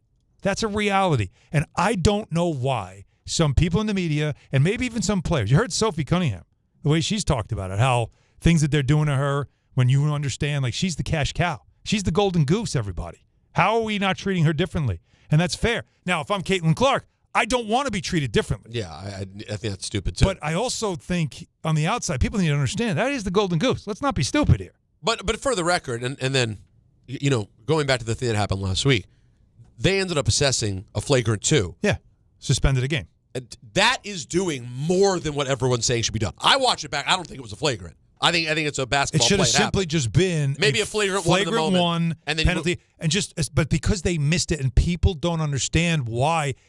That's a reality. And I don't know why some people in the media, and maybe even some players, you heard Sophie Cunningham, the way she's talked about it, how things that they're doing to her, when you understand, like, she's the cash cow. She's the golden goose, everybody. How are we not treating her differently? And that's fair. Now, if I'm Caitlin Clark, I don't want to be treated differently. Yeah, I think that's stupid, too. But I also think, on the outside, people need to understand, that is the golden goose. Let's not be stupid here. But for the record, and then, going back to the thing that happened last week, they ended up assessing a flagrant 2. Yeah, suspended a game. And that is doing more than what everyone's saying should be done. I watched it back. I don't think it was a flagrant. I think it's a basketball play. It should have simply just been maybe a flagrant one in the moment, and then penalty, but because they missed it, and people don't understand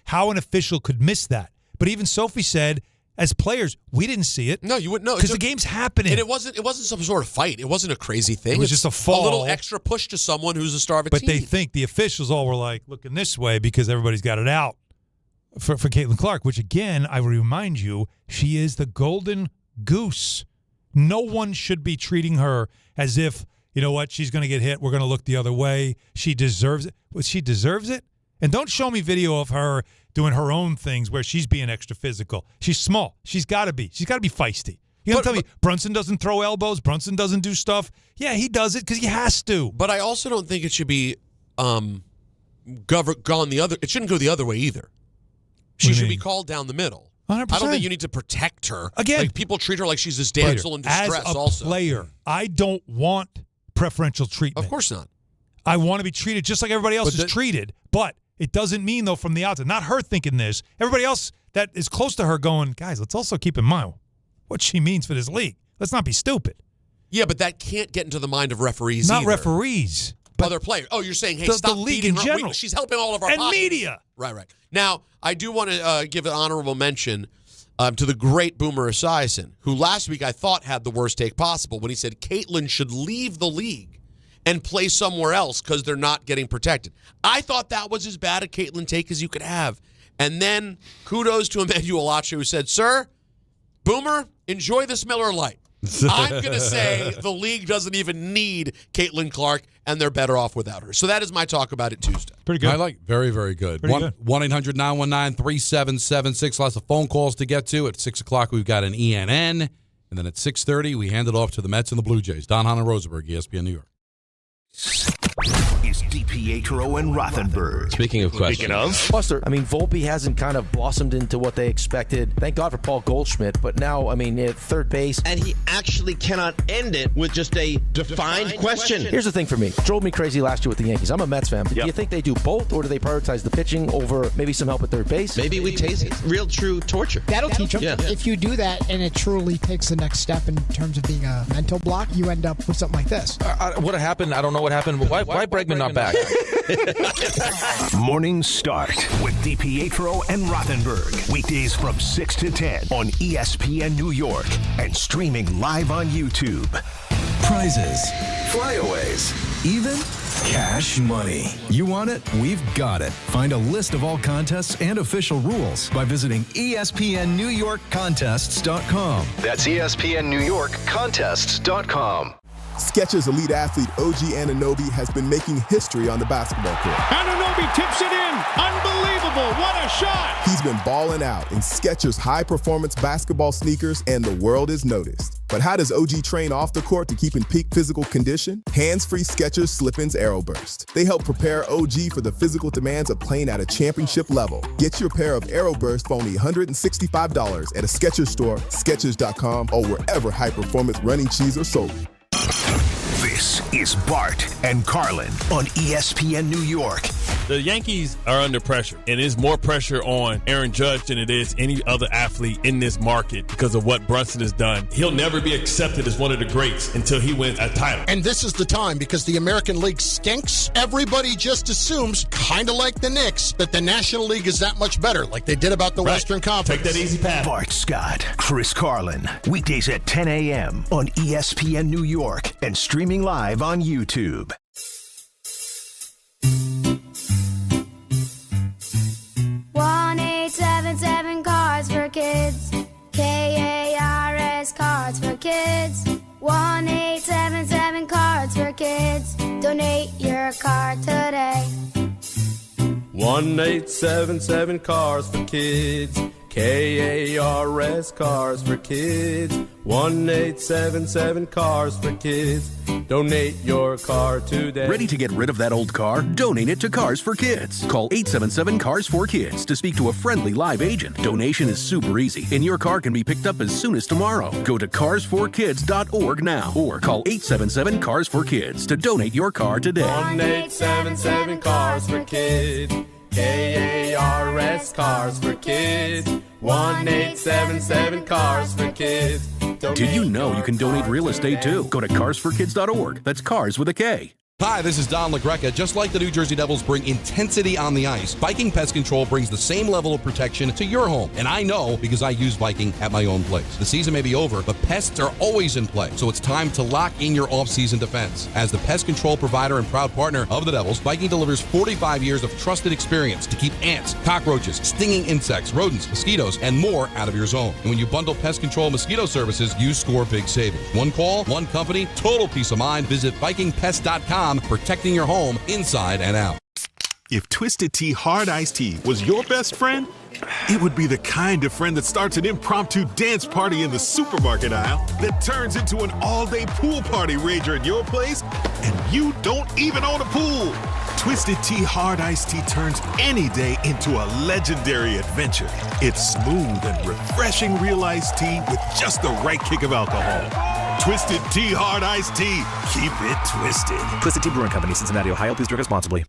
how an official could miss that. But even Sophie said, as players, we didn't see it. No, you wouldn't know because the game's happening, and it wasn't some sort of fight. It wasn't a crazy thing. It was just a fall, a little extra push to someone who's a star of a team. But they think the officials all were like looking this way because everybody's got it out for Caitlin Clark. Which again, I remind you, she is the golden goose. No one should be treating her as if, you know what, she's going to get hit. We're going to look the other way. She deserves it. Well, she deserves it. And don't show me video of her doing her own things where she's being extra physical. She's small. She's got to be. She's got to be feisty. You don't tell me Brunson doesn't throw elbows. Brunson doesn't do stuff. Yeah, he does it because he has to. But I also don't think it should be gone the other. It shouldn't go the other way either. She should be called down the middle. 100%. I don't think you need to protect her. Again, like, people treat her like she's this damsel in distress. As a player, I don't want preferential treatment. Of course not. I want to be treated just like everybody else is treated. But it doesn't mean, though, from the outside, not her thinking this, everybody else that is close to her going, guys, let's also keep in mind what she means for this league. Let's not be stupid. Yeah, but that can't get into the mind of referees Not either. Referees. Other players. Oh, you're saying, hey, stop the league beating in her. general. She's helping all of our and pockets. Media. Right. Now, I do want to give an honorable mention to the great Boomer Esiason, who last week I thought had the worst take possible when he said Caitlin should leave the league and play somewhere else because they're not getting protected. I thought that was as bad a Caitlin take as you could have. And then kudos to Emmanuel Ache, who said, sir, Boomer, enjoy this Miller Lite. I'm going to say the league doesn't even need Caitlin Clark, and they're better off without her. So that is my talk about it Tuesday. Pretty good. I like very, very good. 1-800-919-3776. Lots of phone calls to get to. At 6 o'clock, we've got an ENN. And then at 6:30, we hand it off to the Mets and the Blue Jays. Don, Hahn, and Rosenberg, ESPN New York. Is DiPietro and Rothenberg. Speaking of, Buster, I mean, Volpe hasn't kind of blossomed into what they expected. Thank God for Paul Goldschmidt, but now, I mean, at third base. And he actually cannot end it with just a defined question. Here's the thing for me. It drove me crazy last year with the Yankees. I'm a Mets fan. But do you think they do both, or do they prioritize the pitching over maybe some help at third base? Maybe we taste real true torture. That'll teach them. Yeah. If you do that and it truly takes the next step in terms of being a mental block, you end up with something like this. What happened? I don't know what happened. Why Bregman not back? Morning Start with DiPietro and Rothenberg. Weekdays from 6 to 10 on ESPN New York and streaming live on YouTube. prizes, flyaways, even cash money. You want it? We've got it. Find a list of all contests and official rules by visiting ESPNNewYorkContests.com. That's ESPNNewYorkContests.com. Skechers elite athlete OG Anunoby has been making history on the basketball court. Anunoby tips it in. Unbelievable. What a shot. He's been balling out in Skechers high-performance basketball sneakers, and the world is noticed. But how does OG train off the court to keep in peak physical condition? Hands-free Skechers Slip-ins Aeroburst. They help prepare OG for the physical demands of playing at a championship level. Get your pair of Aeroburst for only $165 at a Skechers store, Skechers.com, or wherever high-performance running shoes are sold. This is Bart and Carlin on ESPN New York. The Yankees are under pressure, and there's more pressure on Aaron Judge than it is any other athlete in this market because of what Brunson has done. He'll never be accepted as one of the greats until he wins a title. And this is the time, because the American League stinks. Everybody just assumes, kind of like the Knicks, that the National League is that much better, like they did about the Western Conference. Take that easy path. Bart Scott, Chris Carlin, weekdays at 10 a.m. on ESPN New York and streaming live on YouTube. Cards for Kids. KARS Cards for Kids. 1-877 Cards for Kids. Donate your card today. 1-877 Cars for Kids. KARS Cars for Kids. 1-877 Cars for Kids. Donate your car today. Ready to get rid of that old car? Donate it to Cars for Kids. Call 877-CARS-4-KIDS to speak to a friendly live agent. Donation is super easy, and your car can be picked up as soon as tomorrow. Go to carsforkids.org now, or call 877-CARS-4-KIDS to donate your car today. 1-877 Cars for Kids. KARS Cars for Kids. 1-877 Cars for Kids. Did you know you can donate real estate too? Go to carsforkids.org. That's cars with a K. Hi, this is Don LaGreca. Just like the New Jersey Devils bring intensity on the ice, Viking Pest Control brings the same level of protection to your home. And I know because I use Viking at my own place. The season may be over, but pests are always in play. So it's time to lock in your off-season defense. As the pest control provider and proud partner of the Devils, Viking delivers 45 years of trusted experience to keep ants, cockroaches, stinging insects, rodents, mosquitoes, and more out of your zone. And when you bundle pest control mosquito services, you score big savings. One call, one company, total peace of mind. Visit VikingPest.com. Protecting your home inside and out. If Twisted Tea Hard Iced Tea was your best friend, it would be the kind of friend that starts an impromptu dance party in the supermarket aisle that turns into an all-day pool party rager at your place, and you don't even own a pool. Twisted Tea Hard Iced Tea turns any day into a legendary adventure. It's smooth and refreshing real iced tea with just the right kick of alcohol. Twisted Tea Hard Iced Tea. Keep it twisted. Twisted Tea Brewing Company, Cincinnati, Ohio. Please drink responsibly.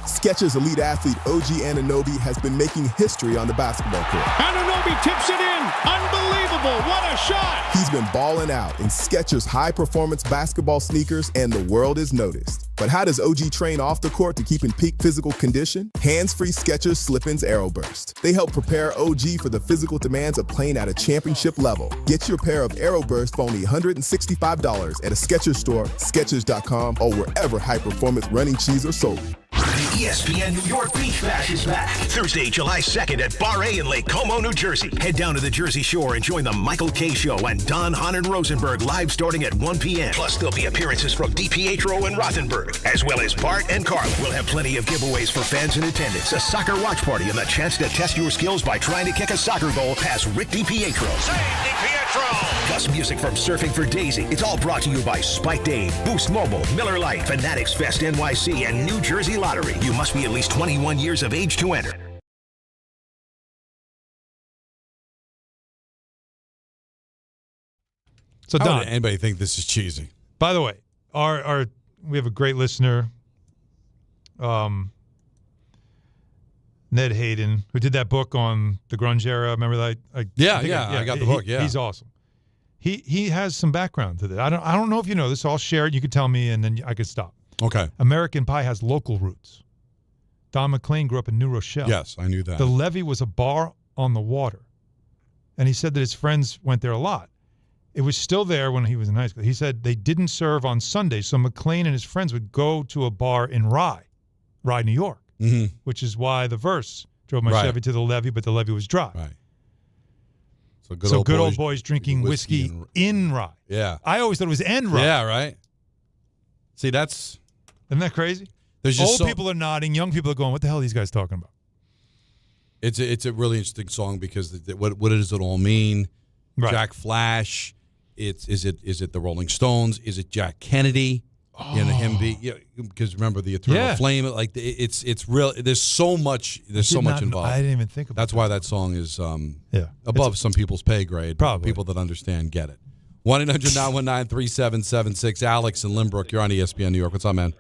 Skechers elite athlete OG Anunoby has been making history on the basketball court. Anunoby tips it in. Unbelievable. What a shot. He's been balling out in Skechers high-performance basketball sneakers, and the world is noticed. But how does OG train off the court to keep in peak physical condition? Hands-free Skechers Slip-ins Aeroburst. They help prepare OG for the physical demands of playing at a championship level. Get your pair of Aeroburst for only $165 at a Skechers store, Skechers.com, or wherever high-performance running shoes are sold. The ESPN New York Beach Bash is back. Thursday, July 2nd at Bar A in Lake Como, New Jersey. Head down to the Jersey Shore and join the Michael K. Show and Don, Hahn, and Rosenberg live starting at 1 p.m. Plus, there'll be appearances from DiPietro and Rothenberg, as well as Bart and Carlin. We'll have plenty of giveaways for fans in attendance, a soccer watch party, and the chance to test your skills by trying to kick a soccer goal past Rick DiPietro. Plus, music from Surfing for Daisy. It's all brought to you by Spike Dave, Boost Mobile, Miller Lite, Fanatics Fest NYC, and New Jersey Lottery. You must be at least 21 years of age to enter. So, Don, did anybody think this is cheesy? By the way, we have a great listener, Ned Hayden, who did that book on the grunge era. Remember that? I got the book. Yeah, he's awesome. He has some background to this. I don't know if you know this. So I'll share it. You can tell me, and then I could stop. Okay. American Pie has local roots. Don McLean grew up in New Rochelle. Yes, I knew that. The Levee was a bar on the water, and he said that his friends went there a lot. it was still there when he was in high school. He said they didn't serve on Sunday, so McLean and his friends would go to a bar in Rye, New York, which is why the verse drove my Chevy to the levee, but the levee was dry. Right. So good old boys drinking whiskey in Rye. Yeah. I always thought it was en Rye. Yeah, right. See, isn't that crazy? There's just old people are nodding, young people are going, "What the hell are these guys talking about?" It's a really interesting song because what does it all mean? Right. Jack Flash. Is it the Rolling Stones? Is it Jack Kennedy? Because remember the Eternal Flame. Like it's real. There's so much. There's so much involved. I didn't even think about. That's why that song is above some people's pay grade. Probably people that understand get it. 1-800-919-3776. Alex in Lynbrook. You're on ESPN New York. What's up, man?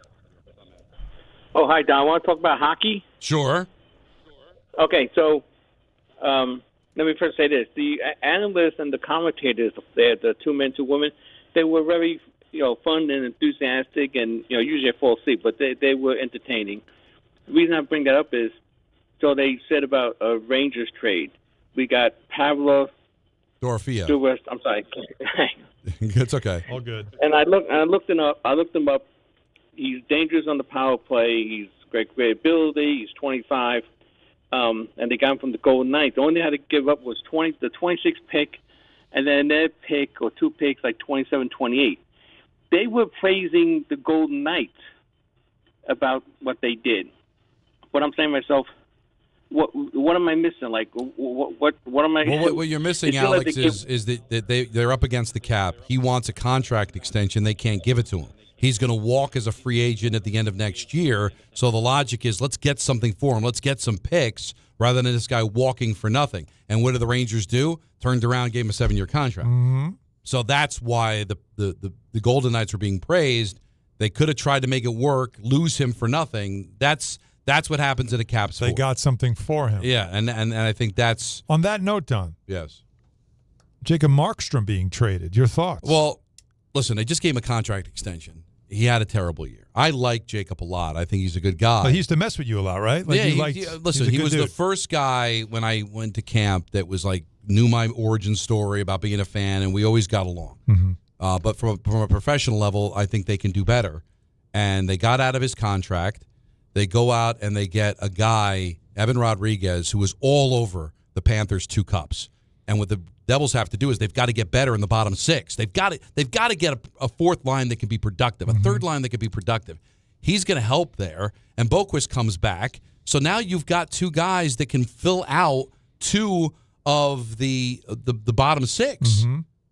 Oh, hi, Don. I want to talk about hockey. Sure. Okay, so let me first say this: the analysts and the commentators, the 2 men, 2 women, they were very, fun and enthusiastic, and usually I fall asleep, but they were entertaining. The reason I bring that up is, so they said about a Rangers trade. We got Pavlo Dorofeyev. I'm sorry. It's okay. All good. And I looked him up. He's dangerous on the power play. He's great ability. He's 25. And they got him from the Golden Knights. The only thing they had to give up was the 26th pick, and then their pick or 2 picks, like 27, 28. They were praising the Golden Knights about what they did. But I'm saying to myself, what am I missing? Like, what am I? Well, what you're missing, Alex, is that they're up against the cap. He wants a contract extension. They can't give it to him. He's going to walk as a free agent at the end of next year. So the logic is, let's get something for him. Let's get some picks rather than this guy walking for nothing. And what did the Rangers do? Turned around and gave him a 7-year contract. Mm-hmm. So that's why the Golden Knights were being praised. They could have tried to make it work, lose him for nothing. That's what happens in a cap sport. They got something for him. Yeah, and I think that's... On that note, Don. Yes. Jacob Markstrom being traded. Your thoughts? Well, listen, they just gave him a contract extension. He had a terrible year. I like Jacob a lot. I think he's a good guy. But he used to mess with you a lot, right? Like listen, he was the first guy when I went to camp that was like, knew my origin story about being a fan, and we always got along. Mm-hmm. But from a professional level, I think they can do better. And they got out of his contract. They go out and they get a guy, Evan Rodriguez, who was all over the Panthers' 2 cups. And what the Devils have to do is they've got to get better in the bottom 6. They've got to get a 4th line that can be productive, a 3rd line that can be productive. He's going to help there, and Boquist comes back. So now you've got 2 guys that can fill out 2 of the bottom 6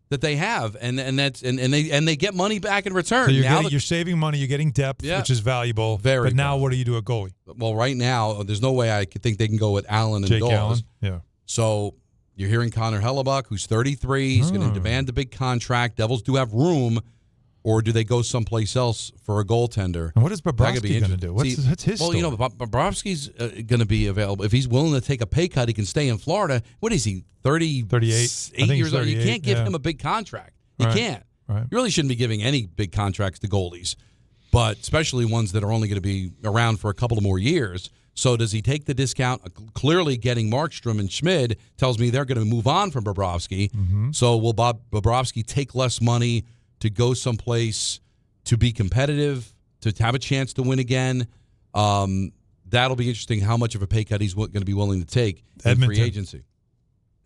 that they have, and they get money back in return. So you're saving money, you're getting depth, which is valuable. Very. But now, what do you do at goalie? Well, right now, there's no way I could think they can go with Allen and Jake Dawes. Allen. Yeah. So you're hearing Connor Hellebuck, who's 33. He's going to demand the big contract. Devils do have room, or do they go someplace else for a goaltender? And what is Bobrovsky going to do? What's his story? Well, Bobrovsky's going to be available. If he's willing to take a pay cut, he can stay in Florida. What is he, 38 years old? You can't give him a big contract. You can't. Right. You really shouldn't be giving any big contracts to goalies, but especially ones that are only going to be around for a couple of more years. So does he take the discount? Clearly getting Markstrom and Schmid tells me they're going to move on from Bobrovsky. Mm-hmm. So will Bobrovsky take less money to go someplace to be competitive, to have a chance to win again? That'll be interesting how much of a pay cut he's going to be willing to take in free agency.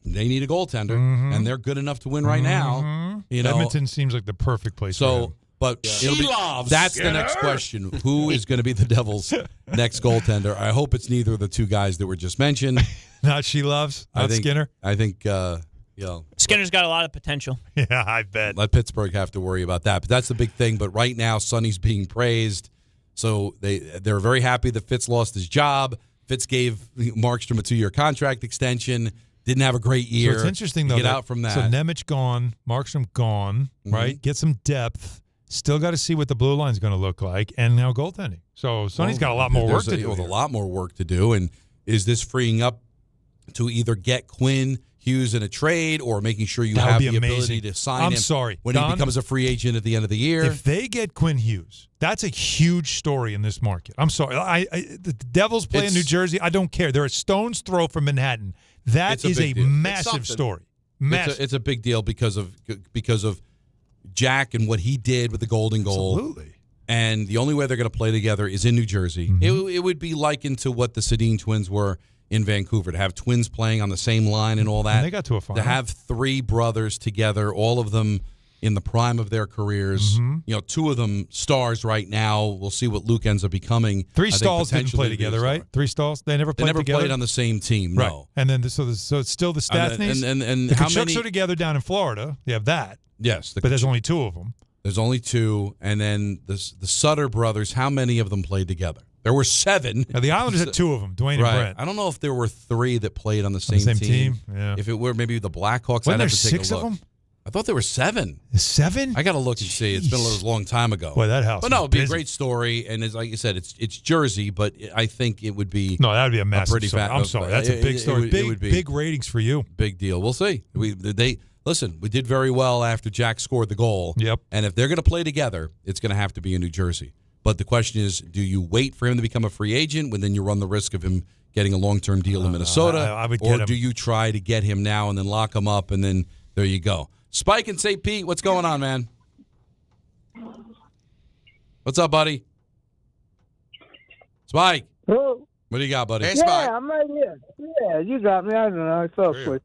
They need a goaltender, and they're good enough to win right now. Edmonton seems like the perfect place for him. But that's the next question. Who is going to be the Devils' next goaltender? I hope it's neither of the 2 guys that were just mentioned. Not Skinner? I think, Skinner's got a lot of potential. Yeah, I bet. Let Pittsburgh have to worry about that. But that's the big thing. But right now, Sonny's being praised. So they're very happy that Fitz lost his job. Fitz gave Markstrom a 2-year contract extension. Didn't have a great year. So it's interesting, though. Get out from that. So Nemec gone, Markstrom gone, right? Get some depth. Still got to see what the blue line's going to look like, and now goaltending. So Sonny's got a lot more work to do. A lot more work to do. And is this freeing up to either get Quinn Hughes in a trade or making sure you have the ability to sign him when he becomes a free agent at the end of the year? If they get Quinn Hughes, that's a huge story in this market. I'm sorry. The Devils play in New Jersey. I don't care. They're a stone's throw from Manhattan. That is a massive story. Mess. It's a big deal because of Jack and what he did with the golden goal. Absolutely. And the only way they're going to play together is in New Jersey. Mm-hmm. It would be likened to what the Sedin twins were in Vancouver, to have twins playing on the same line and all that. And they got to a final. To have three brothers together, all of them in the prime of their careers. Mm-hmm. Two of them stars right now. We'll see what Luke ends up becoming. Three Stalls didn't play together, right? Three Stalls? They never played together? They never played on the same team, right. no. And then so it's still the Stathneys? And the how Kachucks many are together down in Florida. You have that. Yes. But there's only two of them. There's only two. And then the Sutter brothers, how many of them played together? There were 7. Now, the Islanders had 2 of them, Dwayne and Brent. I don't know if there were 3 that played on the same team. Yeah. If it were maybe the Blackhawks, Wasn't I'd have there to take 6 a look. of them? I thought there were 7. 7? I got to look and see. It's been a long time ago. Boy, that house. But no, is it'd be busy. a great story. And as like you said, it's Jersey, but I think it would be No, that would be a massive pretty story. I'm sorry. That's a big story. It would be big ratings for you. Big deal. We'll see. Listen, we did very well after Jack scored the goal. Yep. And if they're going to play together, it's going to have to be in New Jersey. But the question is, do you wait for him to become a free agent when then you run the risk of him getting a long-term deal in Minnesota? I would or get him. do you try to get him now and then lock him up and then there you go? Spike in St. Pete, what's going on, man? What's up, buddy? Spike. Hello. What do you got, buddy? Hey, Spike. Yeah, I'm right here. Yeah, you got me. I don't know. I felt quick.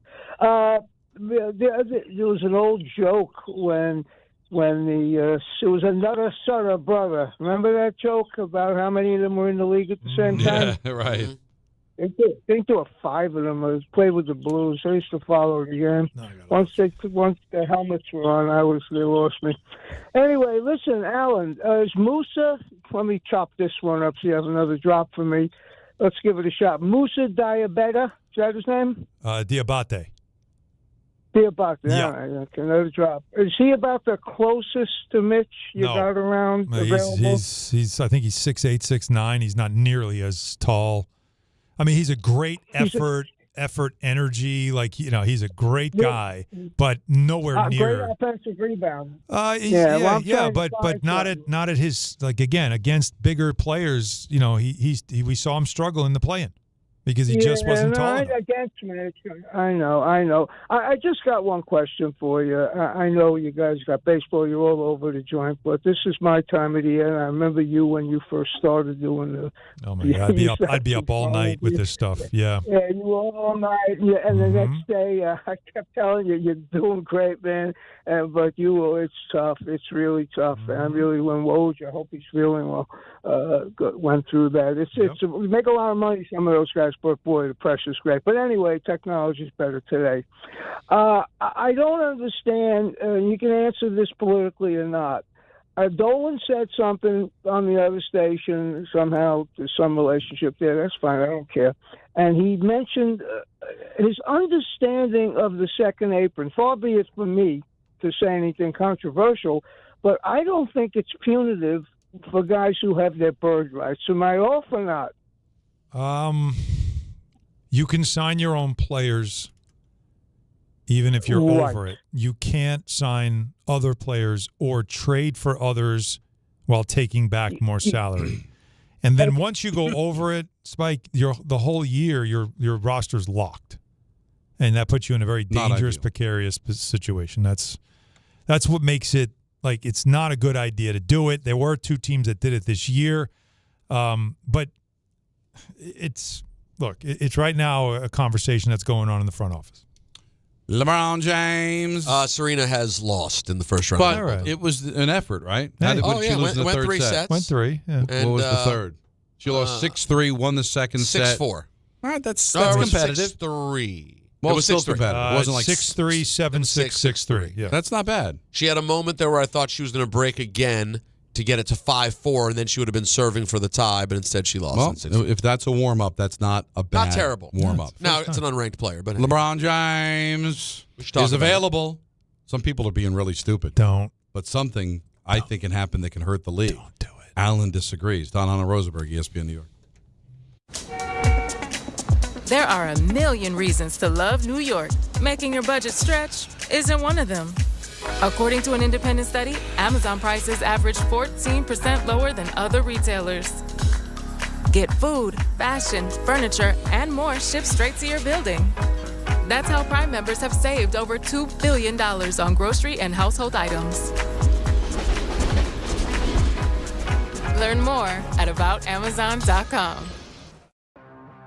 There was an old joke when it was another Sutter brother. Remember that joke about how many of them were in the league at the same time? Yeah, right. I think there were 5 of them. I played with the Blues. I used to follow the game. Once the helmets were on, they lost me. Anyway, listen, Alan, is Musa? Let me chop this one up so you have another drop for me. Let's give it a shot. Musa Diabeta, is that his name? Diabate. Diabate, yeah. All right, okay, another drop. Is he about the closest to Mitch you got around available? He's I think he's 6'8", 6'9". He's not nearly as tall. I mean, he's a great effort, energy. Like, he's a great guy, but nowhere near. Great offensive rebound. But not at his, like, again, against bigger players. We saw him struggle in the play-in because he just wasn't tall enough. Against Mitch, I know. I just got one question for you. I know you guys got baseball. You're all over the joint, but this is my time of the year. And I remember you when you first started doing the. Oh my God! I'd be up all night with this stuff. Yeah. Yeah, you were all night, and the next day I kept telling you you're doing great, man. But it's tough. It's really tough. And I really, when Woj, I hope he's feeling well. Went through that. We make a lot of money. Some of those guys. But boy, the pressure's great. But anyway, technology's better today. I don't understand, you can answer this politically or not. Dolan said something on the other station, somehow there's some relationship there. That's fine, I don't care. And he mentioned his understanding of the second apron. Far be it from me to say anything controversial, but I don't think it's punitive for guys who have their bird rights. Am I off or not? You can sign your own players even if you're over it. You can't sign other players or trade for others while taking back more salary. And then once you go over it, Spike, the whole year your roster's locked. And that puts you in a very dangerous, precarious situation. That's what makes it like it's not a good idea to do it. There were 2 teams that did it this year. But it's right now a conversation that's going on in the front office. LeBron James. Serena has lost in the first round. But it was an effort, right? Hey. Went 3 sets. Went 3, yeah. And, what was the third? She lost 6-3, won the second 6-4. set. 6-4. All right, that's competitive. 6-3. Well, it was still 6-3. competitive. It wasn't like 6-3, 7-6, 6-3. Yeah. That's not bad. She had a moment there where I thought she was going to break again to get it to 5-4, and then she would have been serving for the tie, but instead she lost. Well, if that's a warm-up, that's not a bad terrible warm-up. Now, it's an unranked player. But LeBron James is available. Some people are being really stupid. Don't. But something I think can happen that can hurt the league. Don't do it. Alan disagrees. Don Hahn and Rosenberg, ESPN New York. There are a million reasons to love New York. Making your budget stretch isn't one of them. According to an independent study, Amazon prices average 14% lower than other retailers. Get food, fashion, furniture, and more shipped straight to your building. That's how Prime members have saved over $2 billion on grocery and household items. Learn more at aboutamazon.com.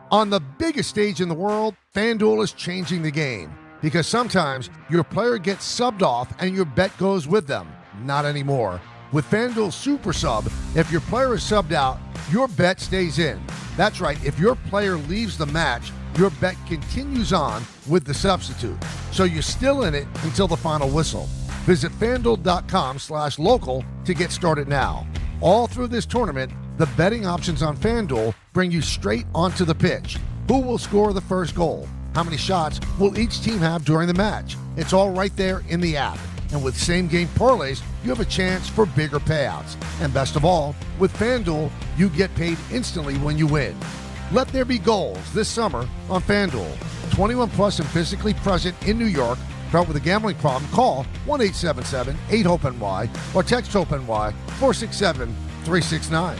On the biggest stage in the world, FanDuel is changing the game because sometimes your player gets subbed off and your bet goes with them. Not anymore. With FanDuel Super Sub, if your player is subbed out, your bet stays in. That's right. If your player leaves the match, your bet continues on with the substitute. So you're still in it until the final whistle. Visit FanDuel.com/local to get started now. All through this tournament, the betting options on FanDuel bring you straight onto the pitch. Who will score the first goal? How many shots will each team have during the match? It's all right there in the app. And with same-game parlays, you have a chance for bigger payouts. And best of all, with FanDuel, you get paid instantly when you win. Let there be goals this summer on FanDuel. 21 plus and physically present in New York. Start with a gambling problem? Call 1-877-8-HOPE-NY or text HOPE-NY 467-369.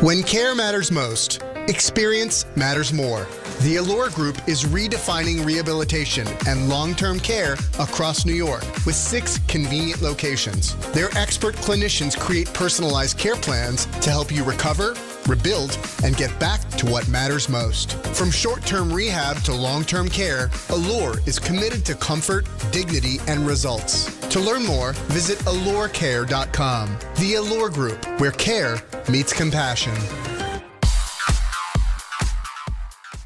When care matters most, experience matters more. The Allure Group is redefining rehabilitation and long-term care across New York with 6 convenient locations. Their expert clinicians create personalized care plans to help you recover, rebuild, and get back to what matters most. From short-term rehab to long-term care, Allure is committed to comfort, dignity, and results. To learn more, visit allurecare.com. The Allure Group, where care meets compassion.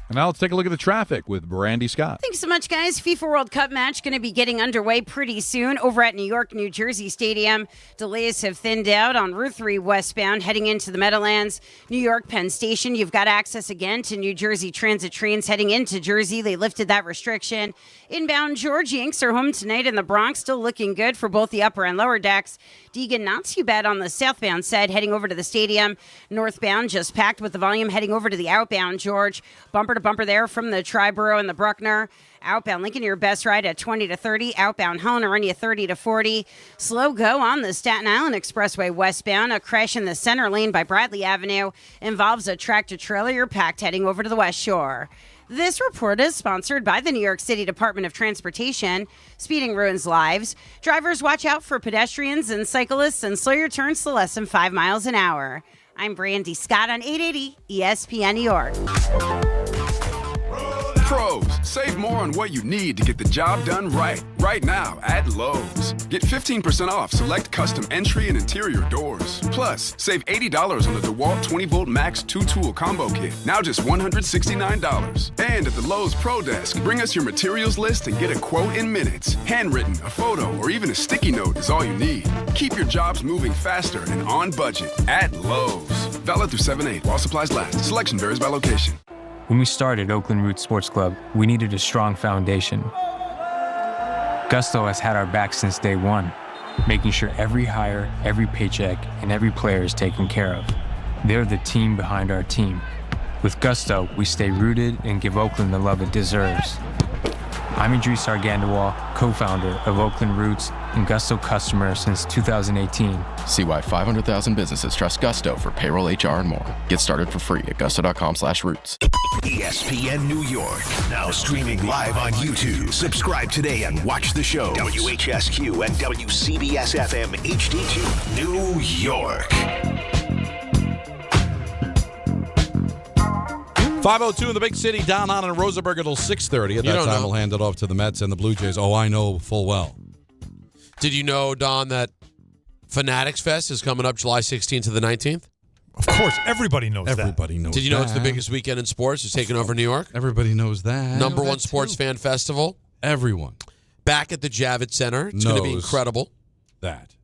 And now let's take a look at the traffic with Brandy Scott. Thanks so much, guys. FIFA World Cup match going to be getting underway pretty soon over at New York, New Jersey Stadium. Delays have thinned out on Route 3 westbound heading into the Meadowlands. New York Penn Station, you've got access again to New Jersey Transit trains heading into Jersey. They lifted that restriction. Inbound George Yanks are home tonight in the Bronx, still looking good for both the upper and lower decks. Deegan, not too bad on the southbound side heading over to the stadium. Northbound, just packed with the volume heading over to the outbound, George. Bumper to bumper there from the Triborough and the Bruckner. Outbound Lincoln, your best ride at 20 to 30. Outbound Helena run you 30 to 40. Slow go on the Staten Island Expressway westbound. A crash in the center lane by Bradley Avenue involves a tractor trailer. You're packed heading over to the West Shore. This report is sponsored by the New York City Department of Transportation. Speeding ruins lives. Drivers, watch out for pedestrians and cyclists and slow your turns to less than 5 miles an hour. I'm Brandy Scott on 880 ESPN New York. Pros, save more on what you need to get the job done right now at Lowe's. Get 15% off select custom entry and interior doors. Plus, save $80 on the DeWalt 20-volt Max 2-tool combo kit, now just $169. And at the Lowe's Pro Desk, bring us your materials list and get a quote in minutes. Handwritten, a photo, or even a sticky note is all you need. Keep your jobs moving faster and on budget at Lowe's. Valid through 7/8 while supplies last. Selection varies by location. When we started Oakland Roots Sports Club, we needed a strong foundation. Gusto has had our back since day one, making sure every hire, every paycheck, and every player is taken care of. They're the team behind our team. With Gusto, we stay rooted and give Oakland the love it deserves. I'm Idris Argandawal, co-founder of Oakland Roots and Gusto customer since 2018. See why 500,000 businesses trust Gusto for payroll, HR, and more. Get started for free at gusto.com/roots. ESPN New York, now streaming live on YouTube. Subscribe today and watch the show. WHSQ and WCBS-FM HD2, New York. 5:02 in the big city, down on in Rosenberg until 6:30. At that time, we'll hand it off to the Mets and the Blue Jays. Oh, I know full well. Did you know, Don, that Fanatics Fest is coming up July 16th to the 19th? Of course, everybody knows that. Everybody knows that. Did you know it's the biggest weekend in sports? It's taking over New York. Everybody knows that. Number one sports fan festival. Everyone. Back at the Javits Center. It's going to be incredible. That.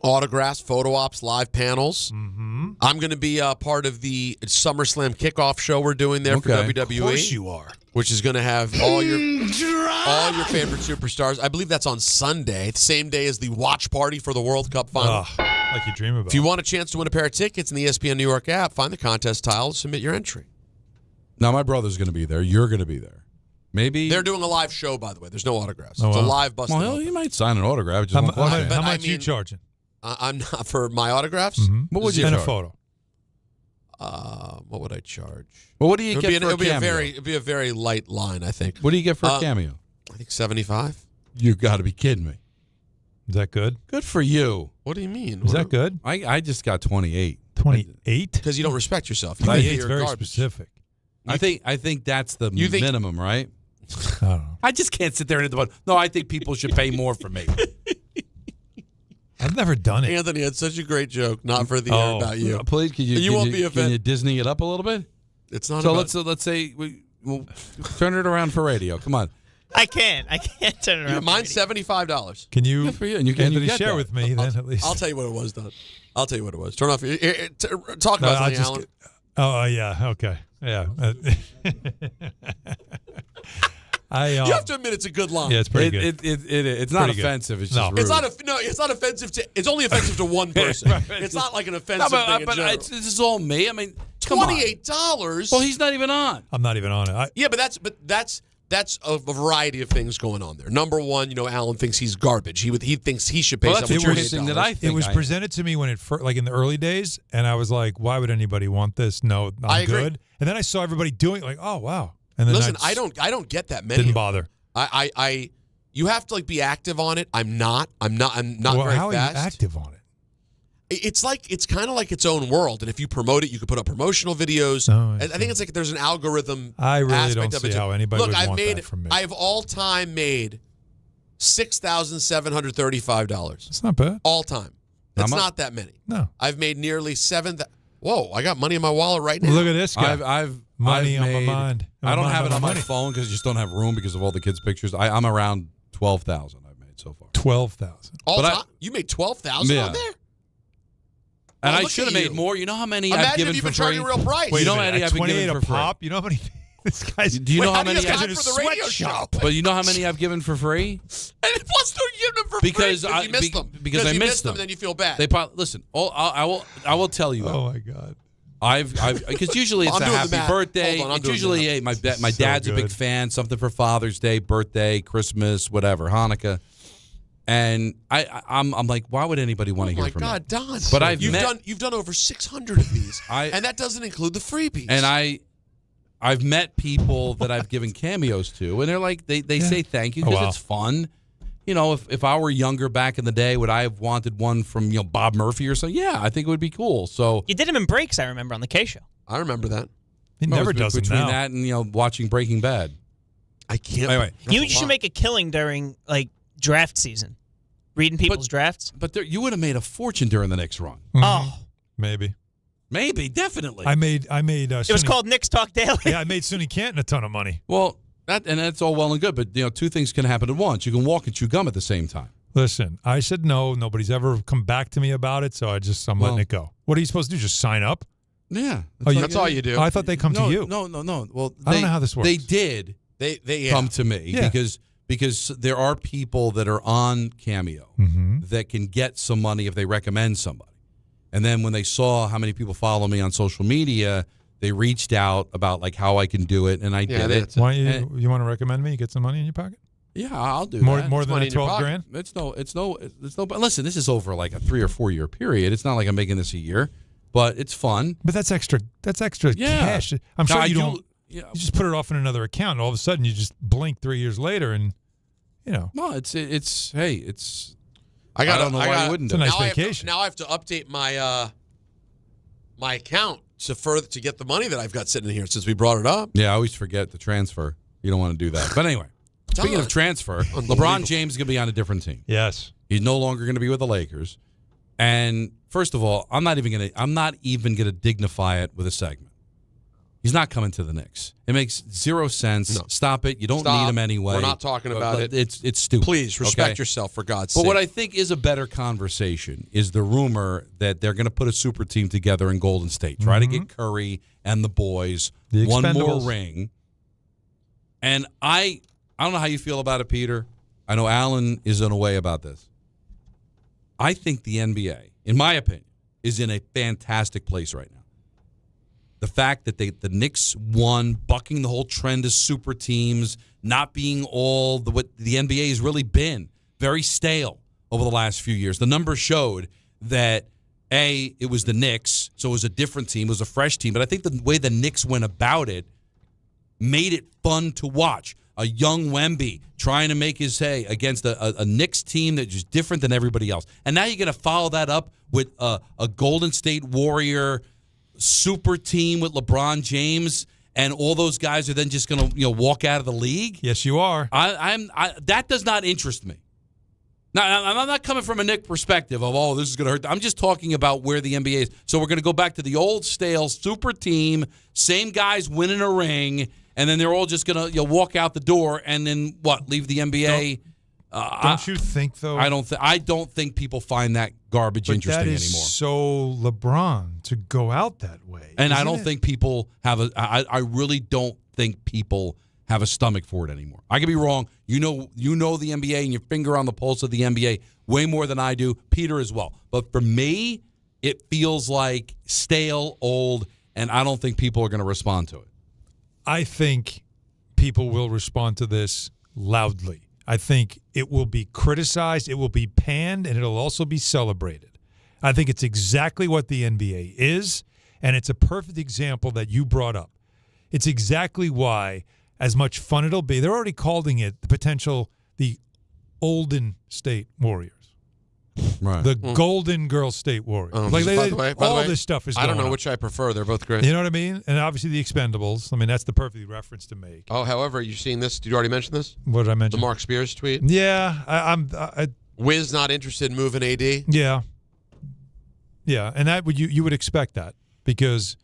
Autographs, photo ops, live panels. Mm-hmm. I'm going to be part of the SummerSlam kickoff show we're doing there for WWE. Of course you are. Which is going to have all your favorite superstars. I believe that's on Sunday, the same day as the watch party for the World Cup final. Like you dream about. If you want a chance to win a pair of tickets in the ESPN New York app, find the contest tile, submit your entry. Now, my brother's going to be there. You're going to be there. Maybe they're doing a live show, by the way. There's no autographs. It's a live bust. Well, he might sign an autograph. How much you charging? I'm not for my autographs. Mm-hmm. What would you and charge? A photo? What would I charge? Well, what do you get for a cameo? It'd be a very light line, I think. What do you get for a cameo? I think 75. You got to be kidding me. Is that good? Good for you. What do you mean? Is that good? I just got 28. 28? Because you don't respect yourself. 28 is very specific. I think that's the minimum, right? I don't know. I just can't sit there and hit the button. No, I think people should pay more for me. I've never done it. Anthony had such a great joke, not for the air, about you. Please, can you won't be offended. Can you Disney it up a little bit? It's not. So let's say we'll turn it around for radio. Come on. I can't turn it around. Mine's $75. Can you? Good for you. And you can Anthony, share with me then at least. I'll tell you what it was, Don. I'll tell you what it was. Turn off. Talk about something, Alan. Oh yeah. Okay. Yeah. You have to admit it's a good line. Yeah, it's pretty good. It's not offensive. It's just rude. It's not offensive to. It's only offensive to one person. Right. It's not like an offensive thing. But this is all me. I mean, $28. Well, he's not even on. I'm not even on it. Yeah, but that's a variety of things going on there. Number one, Alan thinks he's garbage. He thinks he should pay someone $28. That I think it was presented to me when it first, like in the early days, and I was like, "Why would anybody want this? No, I'm good." And then I saw everybody doing it, like, "Oh wow." And then listen, I don't get that many. Didn't bother. You have to be active on it. I'm not well, very how fast. Are you active on it? It's kind of like its own world, and if you promote it, you can put up promotional videos. I think it's like there's an algorithm. I really aspect don't of see it how anybody would want that from me. I've all time made $6,735. That's not bad. All time. That's not that many. No. I've made nearly Whoa! I got money in my wallet right now. Look at this guy. I've money on my made, mind. I don't have it on my phone because I just don't have room because of all the kids' pictures. I'm around 12,000 I've made so far. 12,000. You made 12,000 on there? And I should have made more. You know how many I've given for free? Imagine if you've been charging real price. You know how many I've been given for free? Pop? You know how many this guy's... Do you know how many I've given for the radio show? But you know how many I've given for free? And plus, don't give them for free because you missed them. Because I missed them. And then you feel bad. Listen, I will tell you. Oh my God. Because usually it's a happy birthday. It's usually my dad's a big fan. Something for Father's Day, birthday, Christmas, whatever, Hanukkah. And I'm like, why would anybody want to hear from me? Oh my God, Don! But you've done over 600 of these, and that doesn't include the freebies. And I've met people that I've given cameos to, and they're like, they say thank you because it's fun. If I were younger back in the day, would I have wanted one from Bob Murphy or something? Yeah, I think it would be cool. So you did him in breaks, I remember, on the K Show. I remember that. He never does it between now. that and watching Breaking Bad. I can't. Anyway, you should make a killing during draft season, reading people's drafts. But you would have made a fortune during the Knicks run. Mm-hmm. Oh, maybe, definitely. I made. It was called Knicks Talk Daily. Yeah, I made Sonny Canton a ton of money. Well, that's all well and good, but two things can happen at once. You can walk and chew gum at the same time. Listen, I said no. Nobody's ever come back to me about it, so I'm letting it go. What are you supposed to do? Just sign up? Yeah, that's all you do. Oh, I thought they come to you. No. Well, I don't know how this works. They did. They come to me because there are people that are on Cameo that can get some money if they recommend somebody, and then when they saw how many people follow me on social media, they reached out about how I can do it, and I did it. Why you want to recommend me? You get some money in your pocket? Yeah, I'll do more that. More than $12,000? It's no. But listen, this is over a 3 or 4 year period. It's not like I'm making this a year, but it's fun. But that's extra. That's extra cash. I'm sure you don't. You just put it off in another account. And all of a sudden, you just blink 3 years later, and No, it's. I don't know why you wouldn't. It's a nice vacation. Now I have to update my my account to get the money that I've got sitting in here since we brought it up. Yeah, I always forget the transfer. You don't want to do that. But anyway, speaking of transfer, LeBron James is going to be on a different team. Yes, he's no longer going to be with the Lakers. And first of all, I'm not even going to dignify it with a segment. He's not coming to the Knicks. It makes zero sense. No. Stop it. You don't need him anyway. We're not talking about it. It's stupid. Please respect yourself, for God's sake. But what I think is a better conversation is the rumor that they're going to put a super team together in Golden State. Try to get Curry and the boys one more ring. And I don't know how you feel about it, Peter. I know Alan is in a way about this. I think the NBA, in my opinion, is in a fantastic place right now. The fact that the Knicks won, bucking the whole trend of super teams, not being what the NBA has really been, very stale over the last few years. The numbers showed that it was the Knicks, so it was a different team. It was a fresh team. But I think the way the Knicks went about it made it fun to watch. A young Wemby trying to make his hay against a Knicks team that's just different than everybody else. And now you're going to follow that up with a Golden State Warrior super team with LeBron James, and all those guys are then just going to walk out of the league? Yes, you are. That does not interest me. Now, I'm not coming from a Knick perspective of, this is going to hurt. I'm just talking about where the NBA is. So we're going to go back to the old stale super team, same guys winning a ring, and then they're all just going to walk out the door and then leave the NBA. Don't you think though? I don't think people find that garbage interesting that is anymore. So LeBron to go out that way, and I don't think people have I really don't think people have a stomach for it anymore. I could be wrong. You know the NBA and your finger on the pulse of the NBA way more than I do. Peter as well. But for me, it feels like stale, old, and I don't think people are going to respond to it. I think people will respond to this loudly. I think it will be criticized, it will be panned, and it'll also be celebrated. I think it's exactly what the NBA is, and it's a perfect example that you brought up. It's exactly why, as much fun it'll be, they're already calling it the Golden State Warriors. Right. The Golden Girl State Warriors. By the way, this stuff is going on. I don't know which I prefer. They're both great. You know what I mean? And obviously the Expendables. I mean, that's the perfect reference to make. Oh, however, you've seen this? Did you already mention this? What did I mention? The Mark Spears tweet? Yeah. Wiz not interested in moving AD? Yeah. Yeah, and that you would expect that because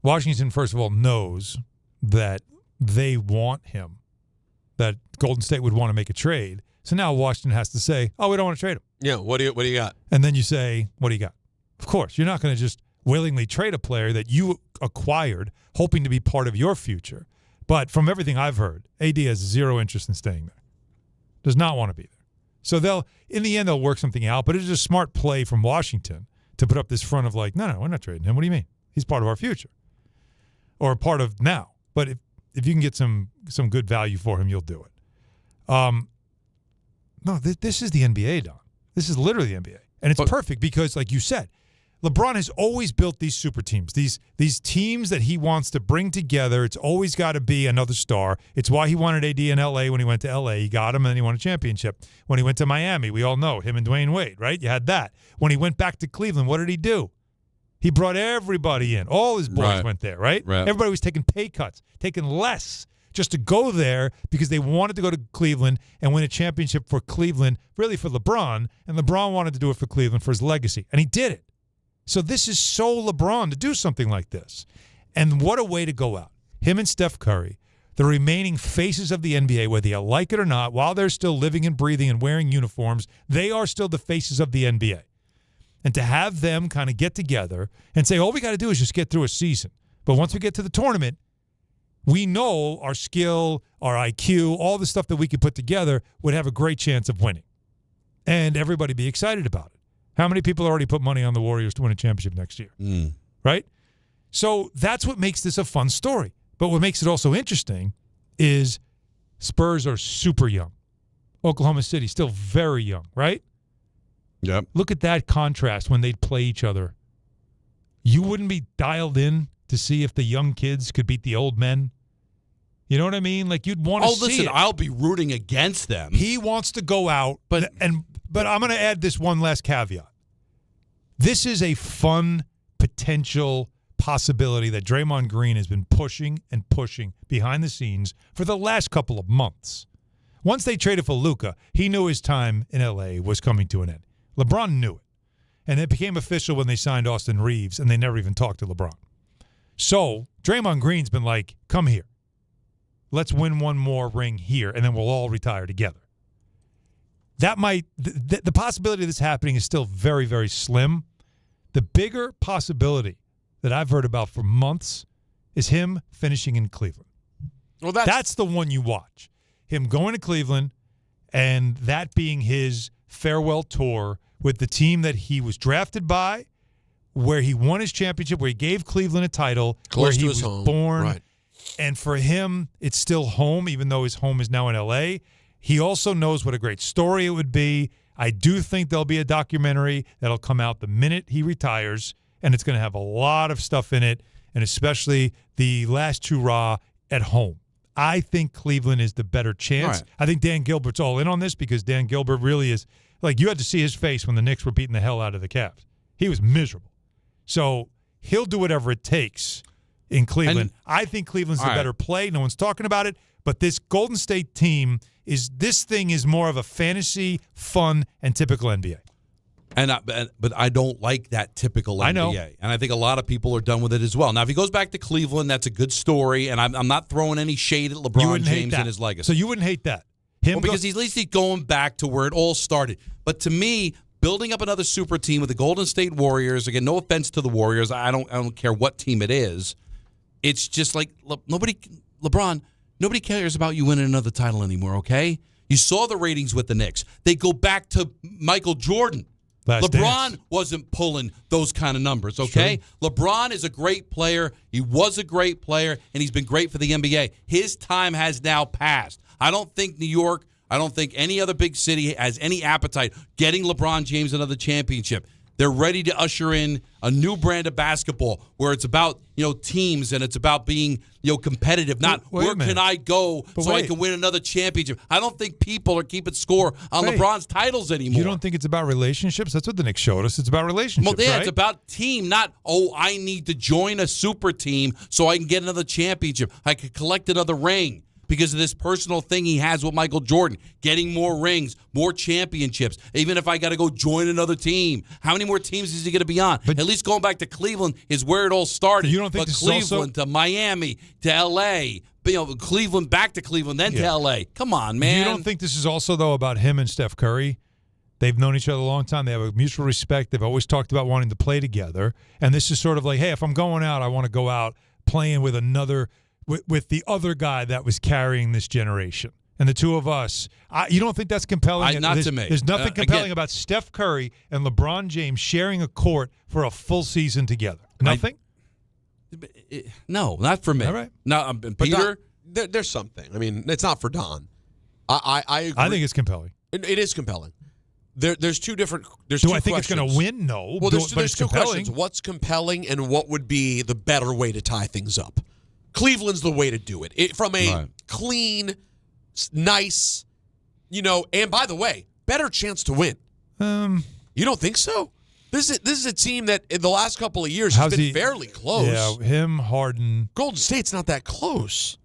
Washington, first of all, knows that they want him, that Golden State would want to make a trade. So now Washington has to say, we don't want to trade him. Yeah, what do you got? And then you say, what do you got? Of course, you're not going to just willingly trade a player that you acquired hoping to be part of your future. But from everything I've heard, AD has zero interest in staying there. Does not want to be there. So in the end, they'll work something out. But it's a smart play from Washington to put up this front of like, no, we're not trading him. What do you mean? He's part of our future. Or part of now. But if you can get some good value for him, you'll do it. No, this is the NBA, Don. This is literally the NBA. And it's perfect because, like you said, LeBron has always built these super teams, these teams that he wants to bring together. It's always got to be another star. It's why he wanted AD in L.A. when he went to L.A. He got him, and then he won a championship. When he went to Miami, we all know him and Dwayne Wade, right? You had that. When he went back to Cleveland, what did he do? He brought everybody in. All his boys went there, right? Everybody was taking pay cuts, taking less just to go there because they wanted to go to Cleveland and win a championship for Cleveland, really for LeBron, and LeBron wanted to do it for Cleveland for his legacy, and he did it. So this is so LeBron to do something like this. And what a way to go out. Him and Steph Curry, the remaining faces of the NBA, whether you like it or not, while they're still living and breathing and wearing uniforms, they are still the faces of the NBA. And to have them kind of get together and say, all we got to do is just get through a season. But once we get to the tournament, we know our skill, our IQ, all the stuff that we could put together would have a great chance of winning. And everybody be excited about it. How many people already put money on the Warriors to win a championship next year? Right? So that's what makes this a fun story. But what makes it also interesting is Spurs are super young. Oklahoma City still very young, right? Yep. Look at that contrast when they'd play each other. You wouldn't be dialed in to see if the young kids could beat the old men. You know what I mean? Like you'd want to see listen, it. I'll be rooting against them. He wants to go out, but I'm going to add this one last caveat. This is a fun potential possibility that Draymond Green has been pushing and pushing behind the scenes for the last couple of months. Once they traded for Luka, he knew his time in L.A. was coming to an end. LeBron knew it. And it became official when they signed Austin Reeves, and they never even talked to LeBron. So Draymond Green's been like, come here. Let's win one more ring here, and then we'll all retire together. That might the possibility of this happening is still very, very slim. The bigger possibility that I've heard about for months is him finishing in Cleveland. Well, that's the one you watch. Him going to Cleveland and that being his farewell tour with the team that he was drafted by, where he won his championship, where he gave Cleveland a title, close where to he his was home. born. Right. And for him, it's still home, even though his home is now in L.A. He also knows what a great story it would be. I do think there'll be a documentary that'll come out the minute he retires, and it's going to have a lot of stuff in it, and especially the last hurrah at home. I think Cleveland is the better chance. Right. I think Dan Gilbert's all in on this because Dan Gilbert really is – like, you had to see his face when the Knicks were beating the hell out of the Cavs. He was miserable. So he'll do whatever it takes in Cleveland. And, I think Cleveland's the better play. No one's talking about it. But this Golden State team is more of a fantasy, fun, and typical NBA. But I don't like that typical NBA. I know. And I think a lot of people are done with it as well. Now, if he goes back to Cleveland, that's a good story. And I'm not throwing any shade at LeBron James and his legacy. So you wouldn't hate that? Because at least he's going back to where it all started. But to me, building up another super team with the Golden State Warriors, again, no offense to the Warriors. I don't care what team it is. It's just like LeBron, nobody cares about you winning another title anymore, okay? You saw the ratings with the Knicks. They go back to Michael Jordan. LeBron wasn't pulling those kind of numbers, okay? True. LeBron is a great player. He was a great player, and he's been great for the NBA. His time has now passed. I don't think New York, I don't think any other big city has any appetite getting LeBron James another championship. They're ready to usher in a new brand of basketball where it's about, teams and it's about being, competitive, not where can I go I can win another championship. I don't think people are keeping score on LeBron's titles anymore. You don't think it's about relationships? That's what the Knicks showed us. It's about relationships, Well, yeah, right? It's about team, not, I need to join a super team so I can get another championship. I can collect another ring. Because of this personal thing he has with Michael Jordan, getting more rings, more championships. Even if I got to go join another team, how many more teams is he going to be on? But at least going back to Cleveland is where it all started. You don't think this Cleveland to Miami to L.A., Cleveland back to Cleveland, then to L.A. Come on, man. You don't think this is also, though, about him and Steph Curry? They've known each other a long time. They have a mutual respect. They've always talked about wanting to play together. And this is sort of like, hey, if I'm going out, I want to go out playing with with the other guy that was carrying this generation. And the two of us, you don't think that's compelling? Not to me. There's nothing compelling about Steph Curry and LeBron James sharing a court for a full season together. Nothing? No, not for me. All right. No, Peter? Don, there's something. I mean, it's not for Don. I agree. I think it's compelling. It is compelling. There's two different. Do I think it's going to win? No. Well, there's two compelling. questions. What's compelling and what would be the better way to tie things up? Cleveland's the way to do it. From a clean, nice, and by the way, better chance to win. You don't think so? This is a team that in the last couple of years has been fairly close. Yeah, him, Harden. Golden State's not that close.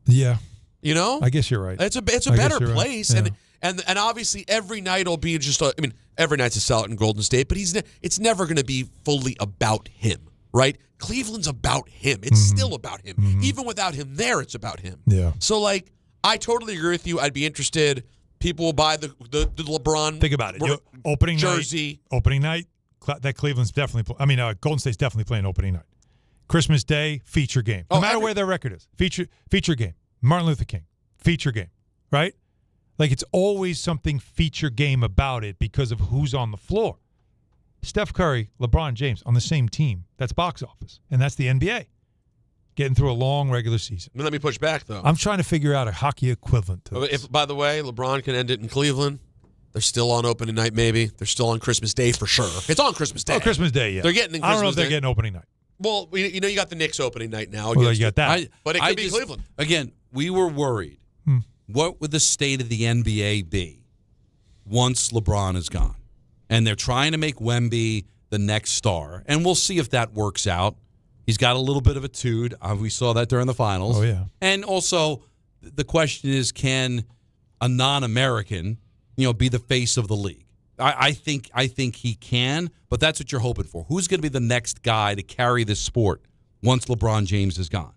Yeah. I guess you're right. It's a better place, right. And obviously every night will be just. Every night's a sellout in Golden State, but it's never going to be fully about him, right? Cleveland's about him. It's still about him. Mm-hmm. Even without him there, it's about him. Yeah. So, I totally agree with you. I'd be interested. People will buy the LeBron. Think about it. Opening jersey. Opening night, that Cleveland's definitely Golden State's definitely playing opening night. Christmas Day, feature game. No matter where their record is. Feature game. Martin Luther King, feature game, right? It's always something feature game about it because of who's on the floor. Steph Curry, LeBron James on the same team. That's box office. And that's the NBA. Getting through a long regular season. Let me push back, though. I'm trying to figure out a hockey equivalent to this. If, by the way, LeBron can end it in Cleveland, they're still on opening night, maybe. They're still on Christmas Day for sure. It's on Christmas Day. Oh, Christmas Day, yeah. They're getting in Christmas Day. I don't know if they're getting opening night. Well, you got the Knicks opening night now. Well, you got that. But it could be Cleveland. Again, we were worried. What would the state of the NBA be once LeBron is gone? And they're trying to make Wemby the next star. And we'll see if that works out. He's got a little bit of a tood. We saw that during the finals. Oh, yeah. And also, the question is, can a non-American, be the face of the league? I think he can, but that's what you're hoping for. Who's going to be the next guy to carry this sport once LeBron James is gone?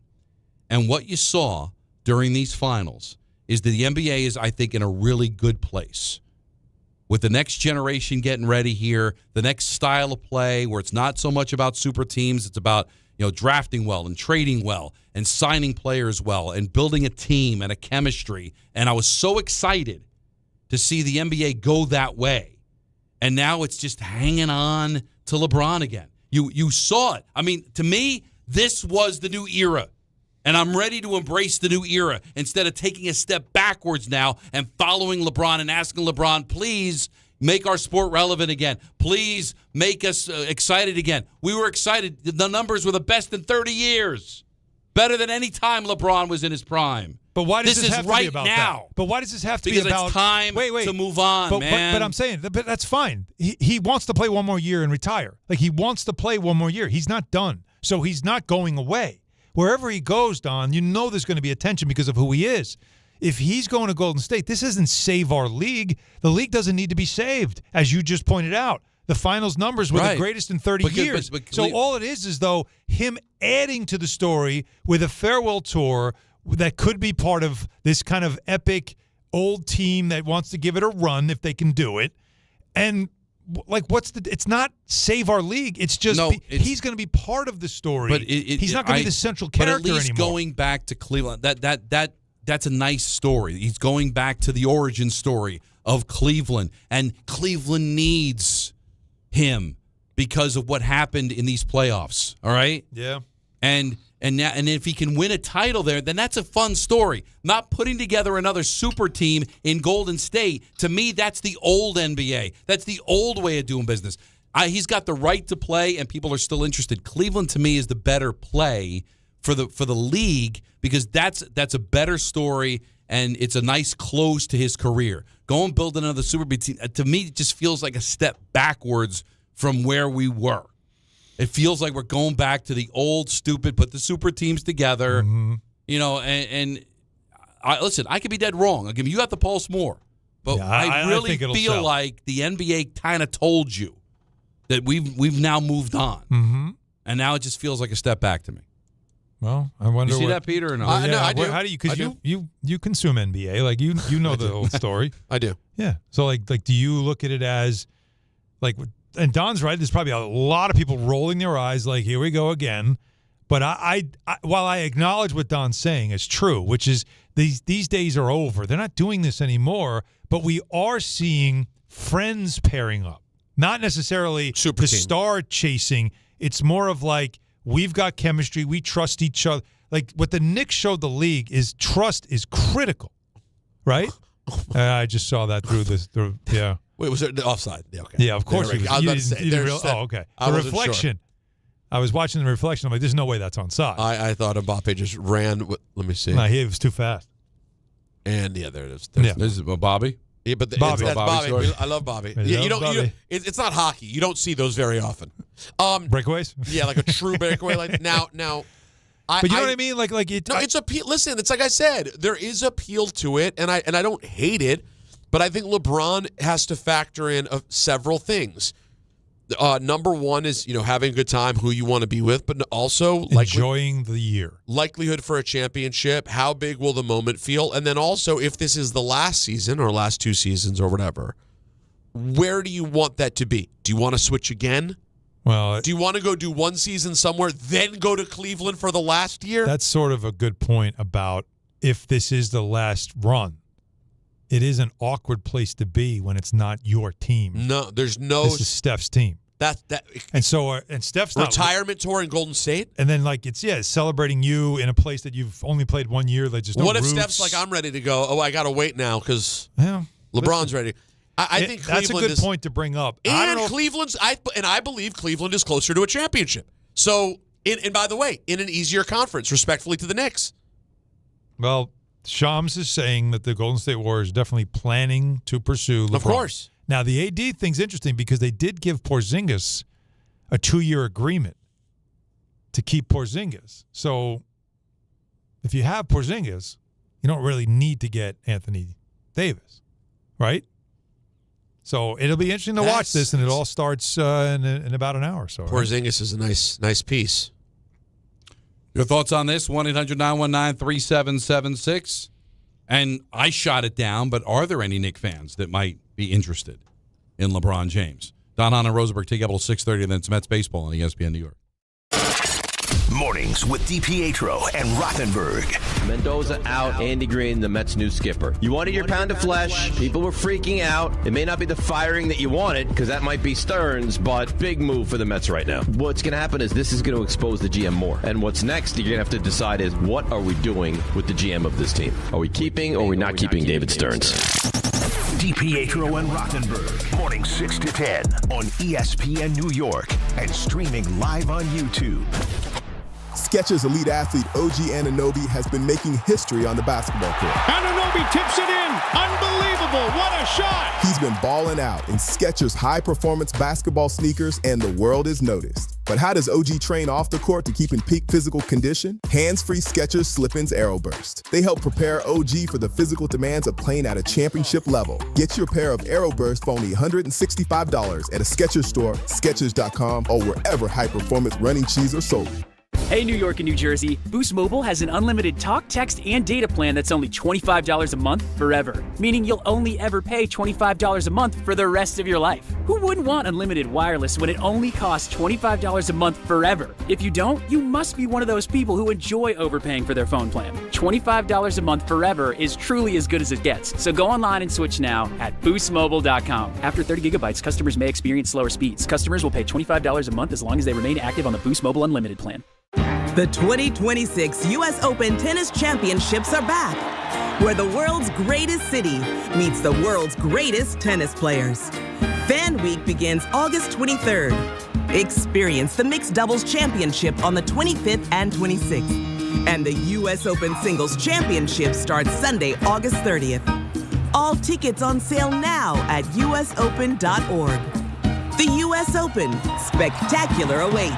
And what you saw during these finals is that the NBA is, I think, in a really good place. With the next generation getting ready here, the next style of play where it's not so much about super teams, it's about drafting well and trading well and signing players well and building a team and a chemistry. And I was so excited to see the NBA go that way. And now it's just hanging on to LeBron again. You saw it. I mean, to me, this was the new era. And I'm ready to embrace the new era instead of taking a step backwards now and following LeBron and asking LeBron, please, make our sport relevant again. Please make us excited again. We were excited. The numbers were the best in 30 years. Better than any time LeBron was in his prime. But why does this have to right be about now? That? But why does this have to because be about? It's time to move on, man. But I'm saying, but that's fine. He wants to play one more year and retire. Like, he wants to play one more year. He's not done. So he's not going away. Wherever he goes, Don, you know there's going to be attention because of who he is. If he's going to Golden State, this isn't save our league. The league doesn't need to be saved, as you just pointed out. The finals numbers were the greatest in 30 years. So all it is though him adding to the story with a farewell tour that could be part of this kind of epic old team that wants to give it a run if they can do it. And like, it's not save our league. It's just he's going to be part of the story. But he's not going to be the central character anymore. But at least going back to Cleveland, that's a nice story. He's going back to the origin story of Cleveland, and Cleveland needs him because of what happened in these playoffs. All right? Yeah. And if he can win a title there, then that's a fun story. Not putting together another super team in Golden State, to me, that's the old NBA. That's the old way of doing business. He's got the right to play, and people are still interested. Cleveland, to me, is the better play for the league because that's a better story, and it's a nice close to his career. Go and build another super team. To me, it just feels like a step backwards from where we were. It feels like we're going back to the old stupid, put the super teams together, you know, and listen, I could be dead wrong. I'll give you got the pulse more. But yeah, I really feel like the NBA kind of told you that we've now moved on. And now it just feels like a step back to me. Well, I wonder. You see that, Peter, or no? Yeah, no, I do. How do you? Because you consume NBA, like you know the whole story. I do. Yeah. So like do you look at it as like? And Don's right. There's probably a lot of people rolling their eyes, like here we go again. But I while I acknowledge what Don's saying is true, which is these days are over. They're not doing this anymore. But we are seeing friends pairing up, not necessarily super the team. Star chasing. It's more of like, we've got chemistry. We trust each other. Like what the Knicks showed the league is trust is critical, right? I just saw that through yeah. Wait, was it offside? Yeah, okay. Yeah, of course. I was about to say. Okay. The reflection. Sure. I was watching the reflection. I'm like, there's no way that's onside. I thought Mbappé just ran. Let me see. No, he was too fast. And yeah, there it is. This is Bobby. Yeah, but that's Bobby. I love Bobby. It's not hockey. You don't see those very often. Breakaways. Yeah, like a true breakaway. Like now. But you know what I mean? Like it. No, it's appeal. Listen, it's like I said. There is appeal to it, and I don't hate it, but I think LeBron has to factor in several things. Number one is having a good time, who you want to be with, but also enjoying the year, likelihood for a championship. How big will the moment feel? And then also, if this is the last season or last 2 seasons or whatever, where do you want that to be? Do you want to switch again? Well, do you want to go do one season somewhere, then go to Cleveland for the last year? That's sort of a good point about if this is the last run. It is an awkward place to be when it's not your team. No, there's no. This is Steph's team. And Steph's retirement tour in Golden State. And then it's celebrating you in a place that you've only played 1 year. Like just what if Steph's like, I'm ready to go? Oh, I got to wait now because LeBron's ready. I think that's a good point to bring up. And I believe Cleveland is closer to a championship. So, and by the way, in an easier conference, respectfully to the Knicks. Well, Shams is saying that the Golden State Warriors are definitely planning to pursue LeBron. Of course. Now, the AD thing's interesting because they did give Porzingis a 2-year agreement to keep Porzingis. So, if you have Porzingis, you don't really need to get Anthony Davis, right? So it'll be interesting to watch this, and it all starts in about an hour or so. Porzingis is a nice piece. Your thoughts on this? 1-800-919-3776. And I shot it down, but are there any Knicks fans that might be interested in LeBron James? Don, Hahn, and Rosenberg take up until 6:30, and then it's Mets baseball on ESPN New York. Mornings with DiPietro and Rothenberg. Mendoza out, Andy Green, the Mets' new skipper. You wanted your pound of flesh. People were freaking out. It may not be the firing that you wanted, because that might be Stearns, but big move for the Mets right now. What's going to happen is this is going to expose the GM more. And what's next, you're going to have to decide is what are we doing with the GM of this team? Are we keeping or are we not keeping David Stearns? DiPietro and Rothenberg, morning 6 to 10 on ESPN New York and streaming live on YouTube. Skechers elite athlete OG Anunoby has been making history on the basketball court. Anunoby tips it in. Unbelievable. What a shot. He's been balling out in Skechers high-performance basketball sneakers, and the world is noticed. But how does OG train off the court to keep in peak physical condition? Hands-free Skechers Slip-ins Aeroburst. They help prepare OG for the physical demands of playing at a championship level. Get your pair of Aeroburst for only $165 at a Skechers store, Skechers.com, or wherever high-performance running shoes are sold. Hey, New York and New Jersey, Boost Mobile has an unlimited talk, text, and data plan that's only $25 a month forever, meaning you'll only ever pay $25 a month for the rest of your life. Who wouldn't want unlimited wireless when it only costs $25 a month forever? If you don't, you must be one of those people who enjoy overpaying for their phone plan. $25 a month forever is truly as good as it gets, so go online and switch now at boostmobile.com. After 30 gigabytes, customers may experience slower speeds. Customers will pay $25 a month as long as they remain active on the Boost Mobile Unlimited plan. The 2026 U.S. Open Tennis Championships are back, where the world's greatest city meets the world's greatest tennis players. Fan Week begins August 23rd. Experience the Mixed Doubles Championship on the 25th and 26th. And the U.S. Open Singles Championship starts Sunday, August 30th. All tickets on sale now at usopen.org. The U.S. Open, spectacular awaits.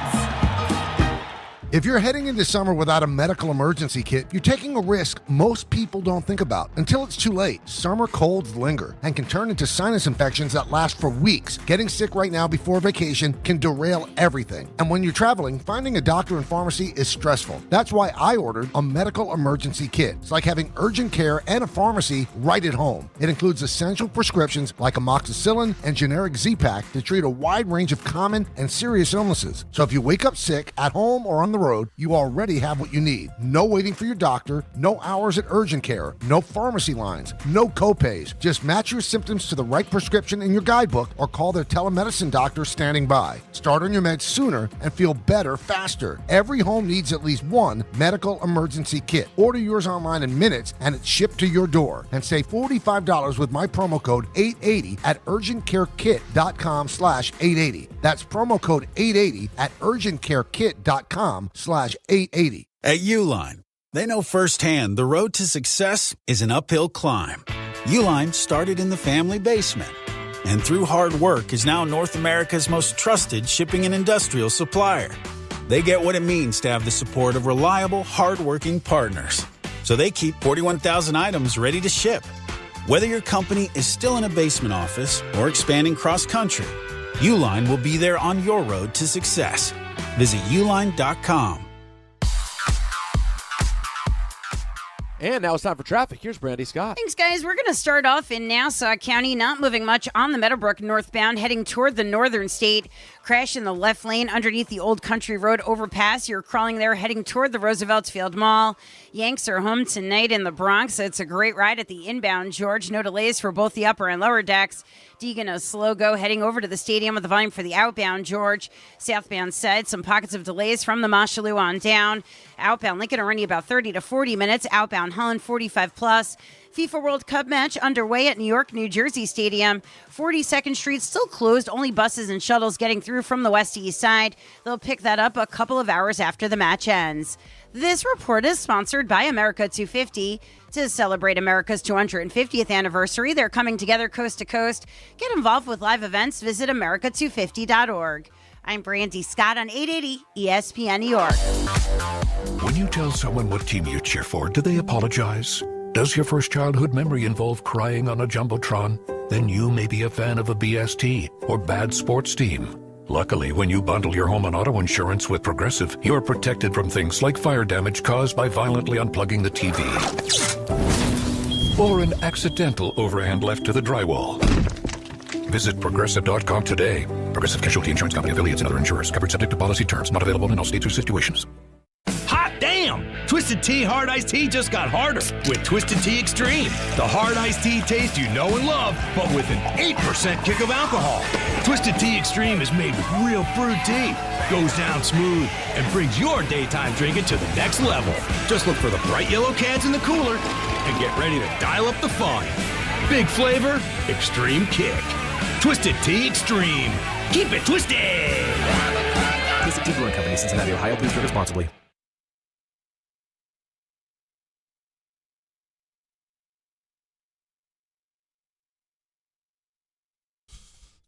If you're heading into summer without a medical emergency kit, you're taking a risk most people don't think about until it's too late. Summer colds linger and can turn into sinus infections that last for weeks. Getting sick right now before vacation can derail everything. And when you're traveling, finding a doctor and pharmacy is stressful. That's why I ordered a medical emergency kit. It's like having urgent care and a pharmacy right at home. It includes essential prescriptions like amoxicillin and generic Z-Pak to treat a wide range of common and serious illnesses. So if you wake up sick at home or on the road, you already have what you need. No waiting for your doctor, no hours at urgent care, no pharmacy lines, no copays. Just match your symptoms to the right prescription in your guidebook or call their telemedicine doctor standing by. Start on your meds sooner and feel better faster. Every home needs at least one medical emergency kit. Order yours online in minutes and it's shipped to your door. And save $45 with my promo code 880 at urgentcarekit.com/880. That's promo code 880 at urgentcarekit.com/880. At Uline, they know firsthand the road to success is an uphill climb. Uline started in the family basement, and through hard work is now North America's most trusted shipping and industrial supplier. They get what it means to have the support of reliable, hardworking partners. So they keep 41,000 items ready to ship. Whether your company is still in a basement office or expanding cross-country, Uline will be there on your road to success. Visit uline.com. And now it's time for traffic. Here's Brandy Scott. Thanks, guys. We're going to start off in Nassau County, not moving much on the Meadowbrook northbound, heading toward the northern state. Crash in the left lane underneath the Old Country Road overpass. You're crawling there, heading toward the Roosevelt Field Mall. Yanks are home tonight in the Bronx. It's a great ride at the inbound, George. No delays for both the upper and lower decks. Deegan, a slow go heading over to the stadium with the volume for the outbound, George. Southbound side, some pockets of delays from the Mosholu on down. Outbound Lincoln are running about 30 to 40 minutes. Outbound Holland 45 plus. FIFA World Cup match underway at New York, New Jersey Stadium. 42nd Street still closed, only buses and shuttles getting through from the west to east side. They'll pick that up a couple of hours after the match ends. This report is sponsored by America 250. To celebrate America's 250th anniversary, they're coming together coast to coast. Get involved with live events. Visit America250.org. I'm Brandy Scott on 880 ESPN New York. When you tell someone what team you cheer for, do they apologize? Does your first childhood memory involve crying on a Jumbotron? Then you may be a fan of a BST or bad sports team. Luckily, when you bundle your home and auto insurance with Progressive, you're protected from things like fire damage caused by violently unplugging the TV. Or an accidental overhand left to the drywall. Visit Progressive.com today. Progressive Casualty Insurance Company, affiliates, and other insurers. Covered subject to policy terms. Not available in all states or situations. Hot damn! Twisted Tea Hard Iced Tea just got harder with Twisted Tea Extreme. The hard iced tea taste you know and love, but with an 8% kick of alcohol. Twisted Tea Extreme is made with real brewed tea, goes down smooth, and brings your daytime drinking to the next level. Just look for the bright yellow cans in the cooler and get ready to dial up the fun. Big flavor, extreme kick. Twisted Tea Extreme. Keep it twisted. Twisted Tea Brewing Company, Cincinnati, Ohio. Please drink responsibly.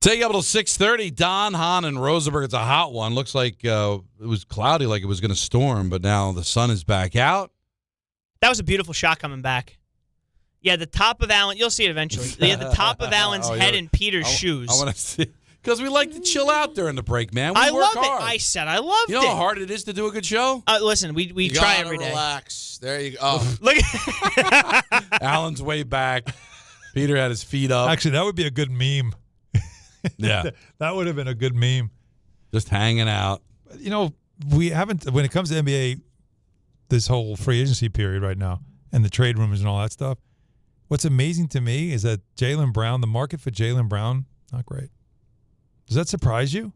Take up until 6:30. Don, Hahn, and Rosenberg. It's a hot one. Looks like it was cloudy, like it was going to storm, but now the sun is back out. That was a beautiful shot coming back. Yeah, the top of Allen. You'll see it eventually. Yeah, the top of Allen's head in Peter's shoes. I want to see. Because we like to chill out during the break, man. We I work love hard. it. I said I loved it. You know how hard it is to do a good show? Listen, we try every day. Relax. There you go. Oh. Look Alan's way back. Peter had his feet up. Actually, that would be a good meme. Yeah. That would have been a good meme. Just hanging out. You know, we haven't, when it comes to NBA, this whole free agency period right now and the trade rumors and all that stuff, what's amazing to me is that Jaylen Brown, the market for Jaylen Brown, not great. Does that surprise you?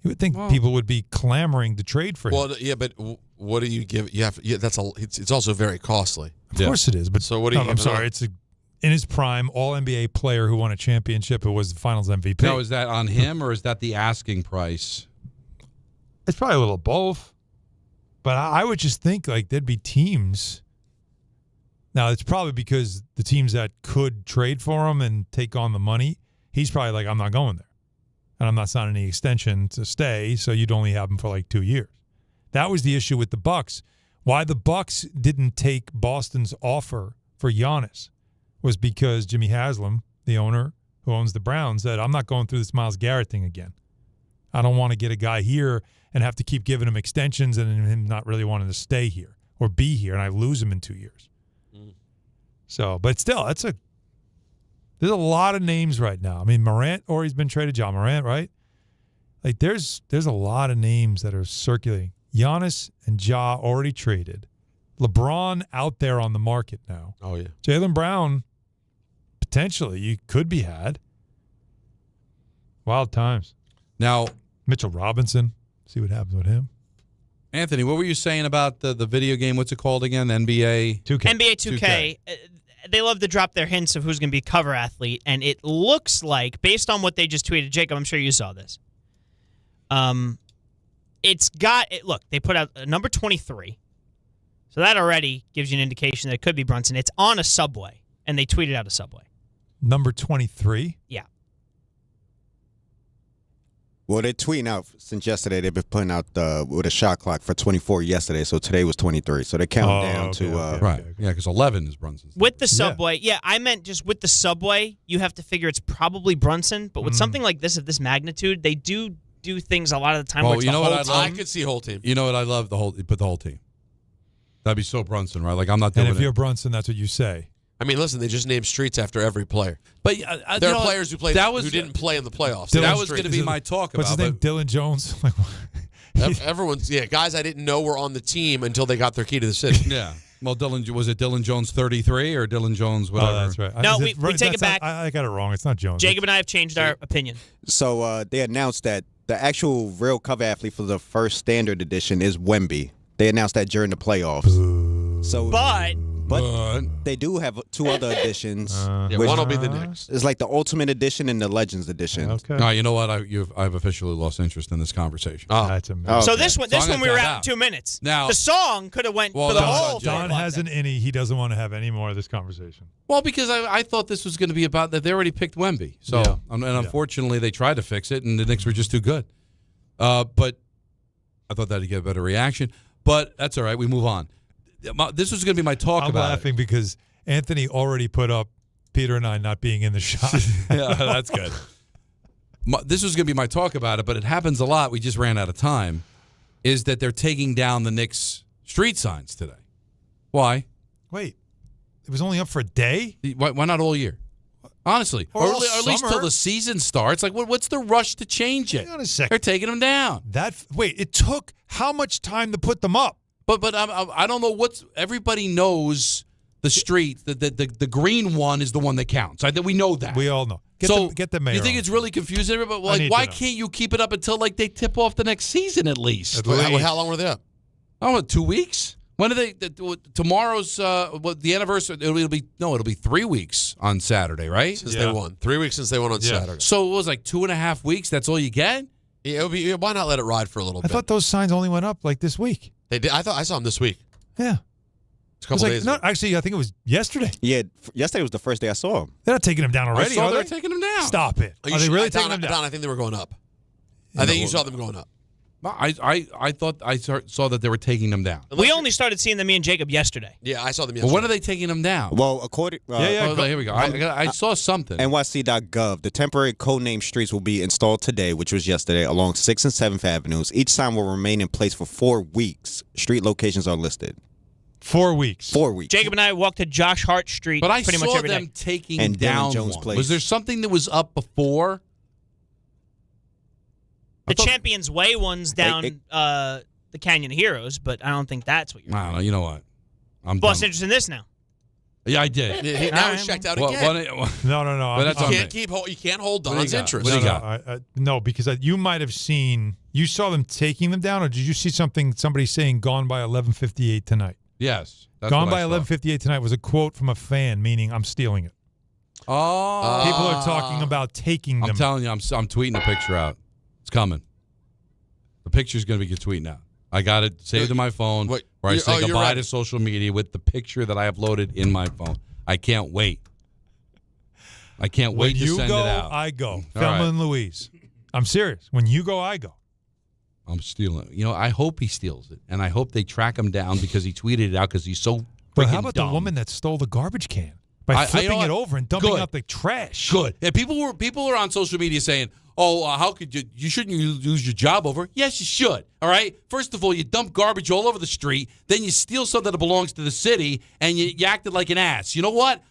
You would think people would be clamoring to trade for him. Well, yeah, but what do you give? You have. Yeah, it's also very costly. Of course it is. But so what do you? I'm sorry. It's in his prime, all NBA player who won a championship. Who was the Finals MVP. Now, is that on him or is that the asking price? It's probably a little both. But I would just think like there'd be teams. Now it's probably because the teams that could trade for him and take on the money, he's probably like, I'm not going there. And I'm not signing any extension to stay, so you'd only have him for like 2 years. That was the issue with the Bucks. Why the Bucks didn't take Boston's offer for Giannis was because Jimmy Haslam, the owner who owns the Browns, said, I'm not going through this Myles Garrett thing again. I don't want to get a guy here and have to keep giving him extensions and him not really wanting to stay here or be here, and I lose him in 2 years. So, but still, there's a lot of names right now. I mean, Morant, or he's been traded, John Morant, right? Like, there's a lot of names that are circulating. Giannis and Ja already traded. LeBron out there on the market now. Oh, yeah. Jaylen Brown, potentially, you could be had. Wild times. Now, Mitchell Robinson, see what happens with him. Anthony, what were you saying about the video game? What's it called again? NBA 2K. NBA 2K. They love to drop their hints of who's going to be cover athlete, and it looks like, based on what they just tweeted, Jacob, I'm sure you saw this. Look, they put out number 23. So that already gives you an indication that it could be Brunson. It's on a Subway, and they tweeted out a Subway. Number 23? Yeah. Well, they're tweeting out since yesterday. They've been putting out with a shot clock for 24 yesterday, so today was 23. So they count down to right. Yeah, because 11 is Brunson's. With the Subway, I meant just with the Subway, you have to figure it's probably Brunson. But with something like this of this magnitude, they do things a lot of the time. Where it's you know what I'd love? I could see whole team. You know what I love? Put the whole team. That'd be so Brunson, right? Like I'm not doing it. And if you're Brunson, that's what you say. I mean, listen, they just named streets after every player. But there are players who didn't play in the playoffs. That was going to be my talk about. What's his name? Dylan Jones. Everyone's guys I didn't know were on the team until they got their key to the city. Yeah. Well, was it Dylan Jones 33 or Dylan Jones whatever? Oh, that's right. No, we take it back. I got it wrong. It's not Jones. Jacob and I have changed our opinion. So they announced that the actual real cover athlete for the first standard edition is Wemby. They announced that during the playoffs. So, but they do have two other editions. One will be the Knicks. It's like the Ultimate Edition and the Legends Edition. Okay. No, you know what? I've officially lost interest in this conversation. Oh, that's amazing. So this one we were out in 2 minutes. Now the song could have went for the whole. John has an innie. He doesn't want to have any more of this conversation. Well, because I thought this was going to be about that. They already picked Wemby. So and unfortunately they tried to fix it, and the Knicks were just too good. But I thought that'd get a better reaction. But that's all right. We move on. This was going to be my talk I'm about laughing because Anthony already put up Peter and I not being in the shot. Yeah, that's good. This was going to be my talk about it, but it happens a lot. We just ran out of time. Is that they're taking down the Knicks street signs today. Why? Wait. It was only up for a day? Why not all year? Honestly. Or at least till the season starts. Like, what's the rush to change it? Hang on a second. They're taking them down. It took how much time to put them up? But I don't know everybody knows the street. The green one is the one that counts. We know that. We all know. Get the mayor. You think it's really confusing everybody? Like, why can't you keep it up until like they tip off the next season at least? How long were they up? I don't know, 2 weeks. When are they? Tomorrow's the anniversary. It'll be 3 weeks on Saturday, right? Since they won. 3 weeks since they won on Saturday. So it was like 2.5 weeks. That's all you get. Yeah, why not let it ride for a little bit? I thought those signs only went up like this week. They did. I saw them this week. Yeah. It's a couple days ago. No, actually, I think it was yesterday. Yeah, yesterday was the first day I saw them. They're not taking them down already. I saw are they're they? taking them down. Stop it. Are they really taking them down? Don, I think they were going up. I think you saw them going up. I thought I saw that they were taking them down. We only started seeing them, me and Jacob, yesterday. Yeah, I saw them yesterday. But when are they taking them down? Well, according here we go. I saw something. NYC.gov. The temporary codenamed streets will be installed today, which was yesterday, along 6th and 7th Avenues. Each sign will remain in place for 4 weeks. Street locations are listed. 4 weeks. 4 weeks. Jacob and I walked to Josh Hart Street But I pretty saw much every them day. taking And down Dylan Jones one. Place. Was there something that was up before? The Champions Way one's down the Canyon of Heroes, but I don't think that's what you're I don't know. You know what? I'm Boss done. interested in this now. Yeah, I did. Now he's checked out again. No. But that's on me. You can't hold What do you Don's got? interest. What do you got? No, because you might have seen. You saw them taking them down, or did you see somebody saying "gone by 11:58 tonight"? Yes. That's Gone what by I saw. 11:58 tonight was a quote from a fan, meaning I'm stealing it. Oh. People are talking about taking them. I'm telling you, I'm tweeting a picture out. It's coming. The picture's going to be tweeting out. I got it saved in my phone where I say goodbye to social media with the picture that I uploaded in my phone. I can't wait. I can't When wait to you send go, it out. I go. All Thelma right. and Louise. I'm serious. When you go, I go. I'm stealing it. I hope he steals it. And I hope they track him down because he tweeted it out because he's so freaking But how about dumb. the woman that stole the garbage can by flipping it over and dumping out the trash? Good. And people were on social media saying, how could you shouldn't you lose your job over? Yes, you should. All right. First of all, you dump garbage all over the street, then you steal something that belongs to the city, and you acted like an ass. You know what?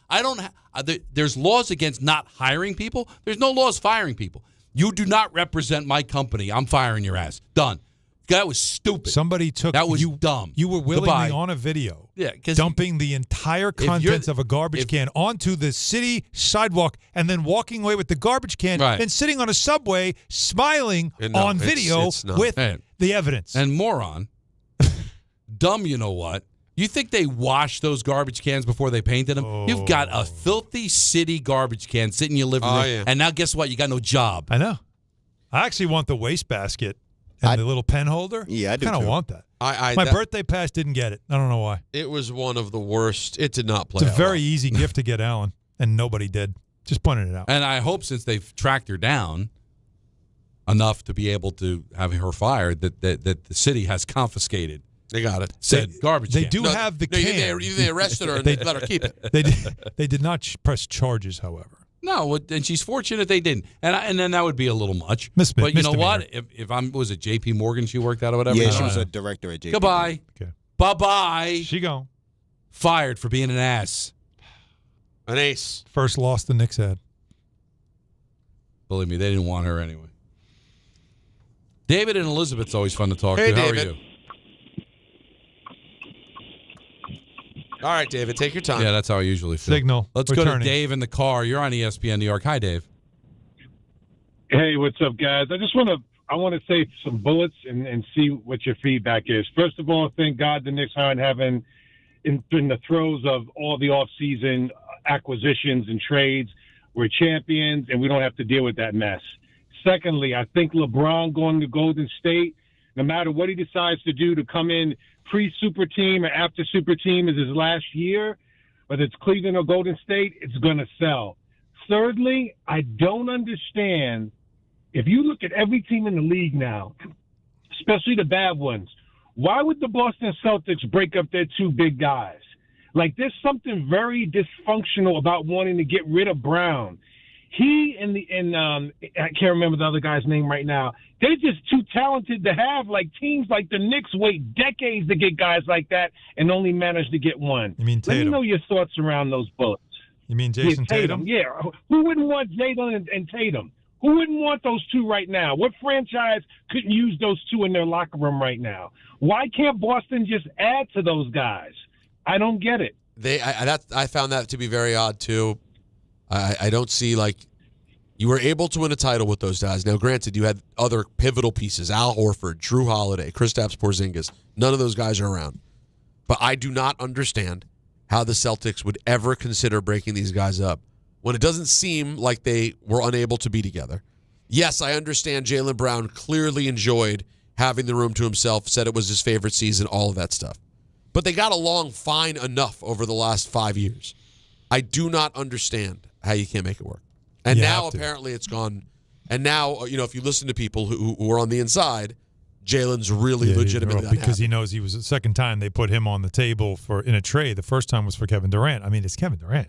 There's laws against not hiring people. There's no laws firing people. You do not represent my company. I'm firing your ass. Done. That was stupid. Somebody took that was dumb. You were willingly Goodbye. on a video, Yeah, dumping the entire contents of a garbage can onto the city sidewalk, and then walking away with the garbage can, and sitting on a subway, smiling on video with the evidence. And moron, dumb. You know what? You think they wash those garbage cans before they painted them? You've got a filthy city garbage can sitting in your living room, and now guess what? You got no job. I know. I actually want the wastebasket. And the little pen holder? Yeah, I do kind of too. want that. My birthday pass didn't get it. I don't know why. It was one of the worst. It did not play It's a out very well. easy gift to get Alan, and nobody did. Just pointed it out. And I hope since they've tracked her down enough to be able to have her fired, that the city has confiscated. They got it. Said garbage They can. do have the can. They arrested her and they let her keep it. They did not press charges, however. No, and she's fortunate they didn't. And then that would be a little much. But you know what? If was it J.P. Morgan she worked at or whatever? Yeah, she was a director at J.P. Goodbye. Okay. Bye-bye. She gone. Fired for being an ass. An ace. First loss the Knicks had. Believe me, they didn't want her anyway. David and Elizabeth's always fun to talk Hey, to. How David. are you? All right, David, take your time. Yeah, that's how I usually feel. Signal. Let's go to Dave in the car. You're on ESPN New York. Hi, Dave. Hey, what's up, guys? I want to say some bullets and see what your feedback is. First of all, thank God the Knicks aren't having in the throes of all the offseason acquisitions and trades. We're champions, and we don't have to deal with that mess. Secondly, I think LeBron going to Golden State, no matter what he decides to do to come in pre-Superteam or after Superteam is his last year, whether it's Cleveland or Golden State, it's going to sell. Thirdly, I don't understand, if you look at every team in the league now, especially the bad ones, why would the Boston Celtics break up their two big guys? Like, there's something very dysfunctional about wanting to get rid of Brown. He and I can't remember the other guy's name right now. They're just too talented to have. Like, teams like the Knicks wait decades to get guys like that and only manage to get one. You mean Tatum? Let me know your thoughts around those bullets. You mean Jason Tatum? Yeah. Who wouldn't want Jalen and Tatum? Who wouldn't want those two right now? What franchise couldn't use those two in their locker room right now? Why can't Boston just add to those guys? I don't get it. I found that to be very odd too. I don't see, like, you were able to win a title with those guys. Now, granted, you had other pivotal pieces: Al Horford, Drew Holiday, Kristaps Porzingis. None of those guys are around. But I do not understand how the Celtics would ever consider breaking these guys up when it doesn't seem like they were unable to be together. Yes, I understand Jaylen Brown clearly enjoyed having the room to himself, said it was his favorite season, all of that stuff. But they got along fine enough over the last 5 years. I do not understand how you can't make it work. And now apparently it's gone. And now, if you listen to people who are on the inside, Jaylen's really legitimately unhappy. Because he knows he was the second time they put him on the table in a trade. The first time was for Kevin Durant. I mean, it's Kevin Durant.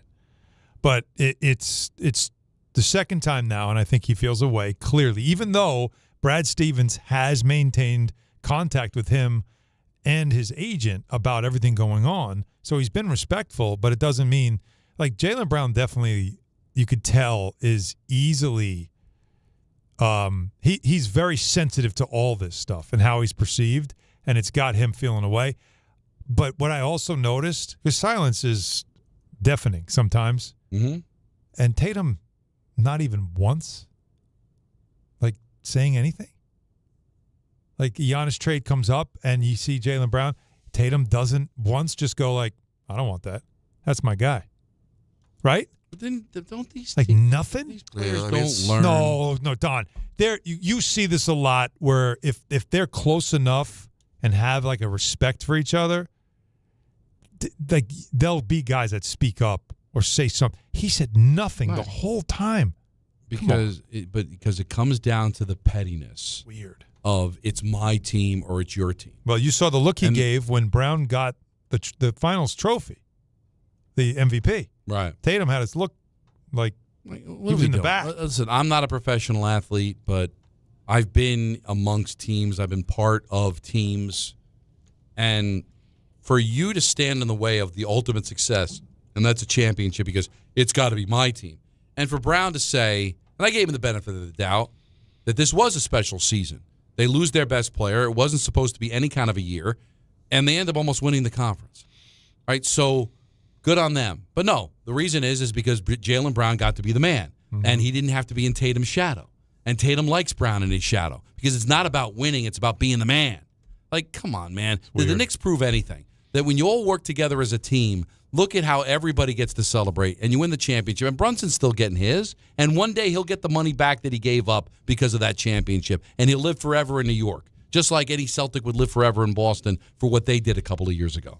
But it's the second time now, and I think he feels a way, clearly, even though Brad Stevens has maintained contact with him and his agent about everything going on. So he's been respectful, but it doesn't mean – like Jaylen Brown definitely, you could tell, is easily he's very sensitive to all this stuff and how he's perceived, and it's got him feeling away. But what I also noticed, because silence is deafening sometimes, and Tatum not even once saying anything. Like Giannis trade comes up and you see Jaylen Brown, Tatum doesn't once just go like, I don't want that. That's my guy. Right? But then don't these nothing? These players don't learn. No, Don. You see this a lot where if they're close enough and have like a respect for each other, there'll be guys that speak up or say something. He said nothing the whole time. Because it comes down to the pettiness. Weird. Of it's my team or it's your team. Well, you saw the look he gave when Brown got the finals trophy, the MVP. Right. Tatum had his look like he was in the back. Listen, I'm not a professional athlete, but I've been amongst teams. I've been part of teams. And for you to stand in the way of the ultimate success, and that's a championship because it's got to be my team. And for Brown to say, and I gave him the benefit of the doubt, that this was a special season. They lose their best player. It wasn't supposed to be any kind of a year. And they end up almost winning the conference. Right? So good on them. But no, the reason is because Jaylen Brown got to be the man. Mm-hmm. And he didn't have to be in Tatum's shadow. And Tatum likes Brown in his shadow. Because it's not about winning. It's about being the man. Like, come on, man. Did the Knicks prove anything? That when you all work together as a team, look at how everybody gets to celebrate, and you win the championship. And Brunson's still getting his, and one day he'll get the money back that he gave up because of that championship, and he'll live forever in New York, just like any Celtic would live forever in Boston for what they did a couple of years ago.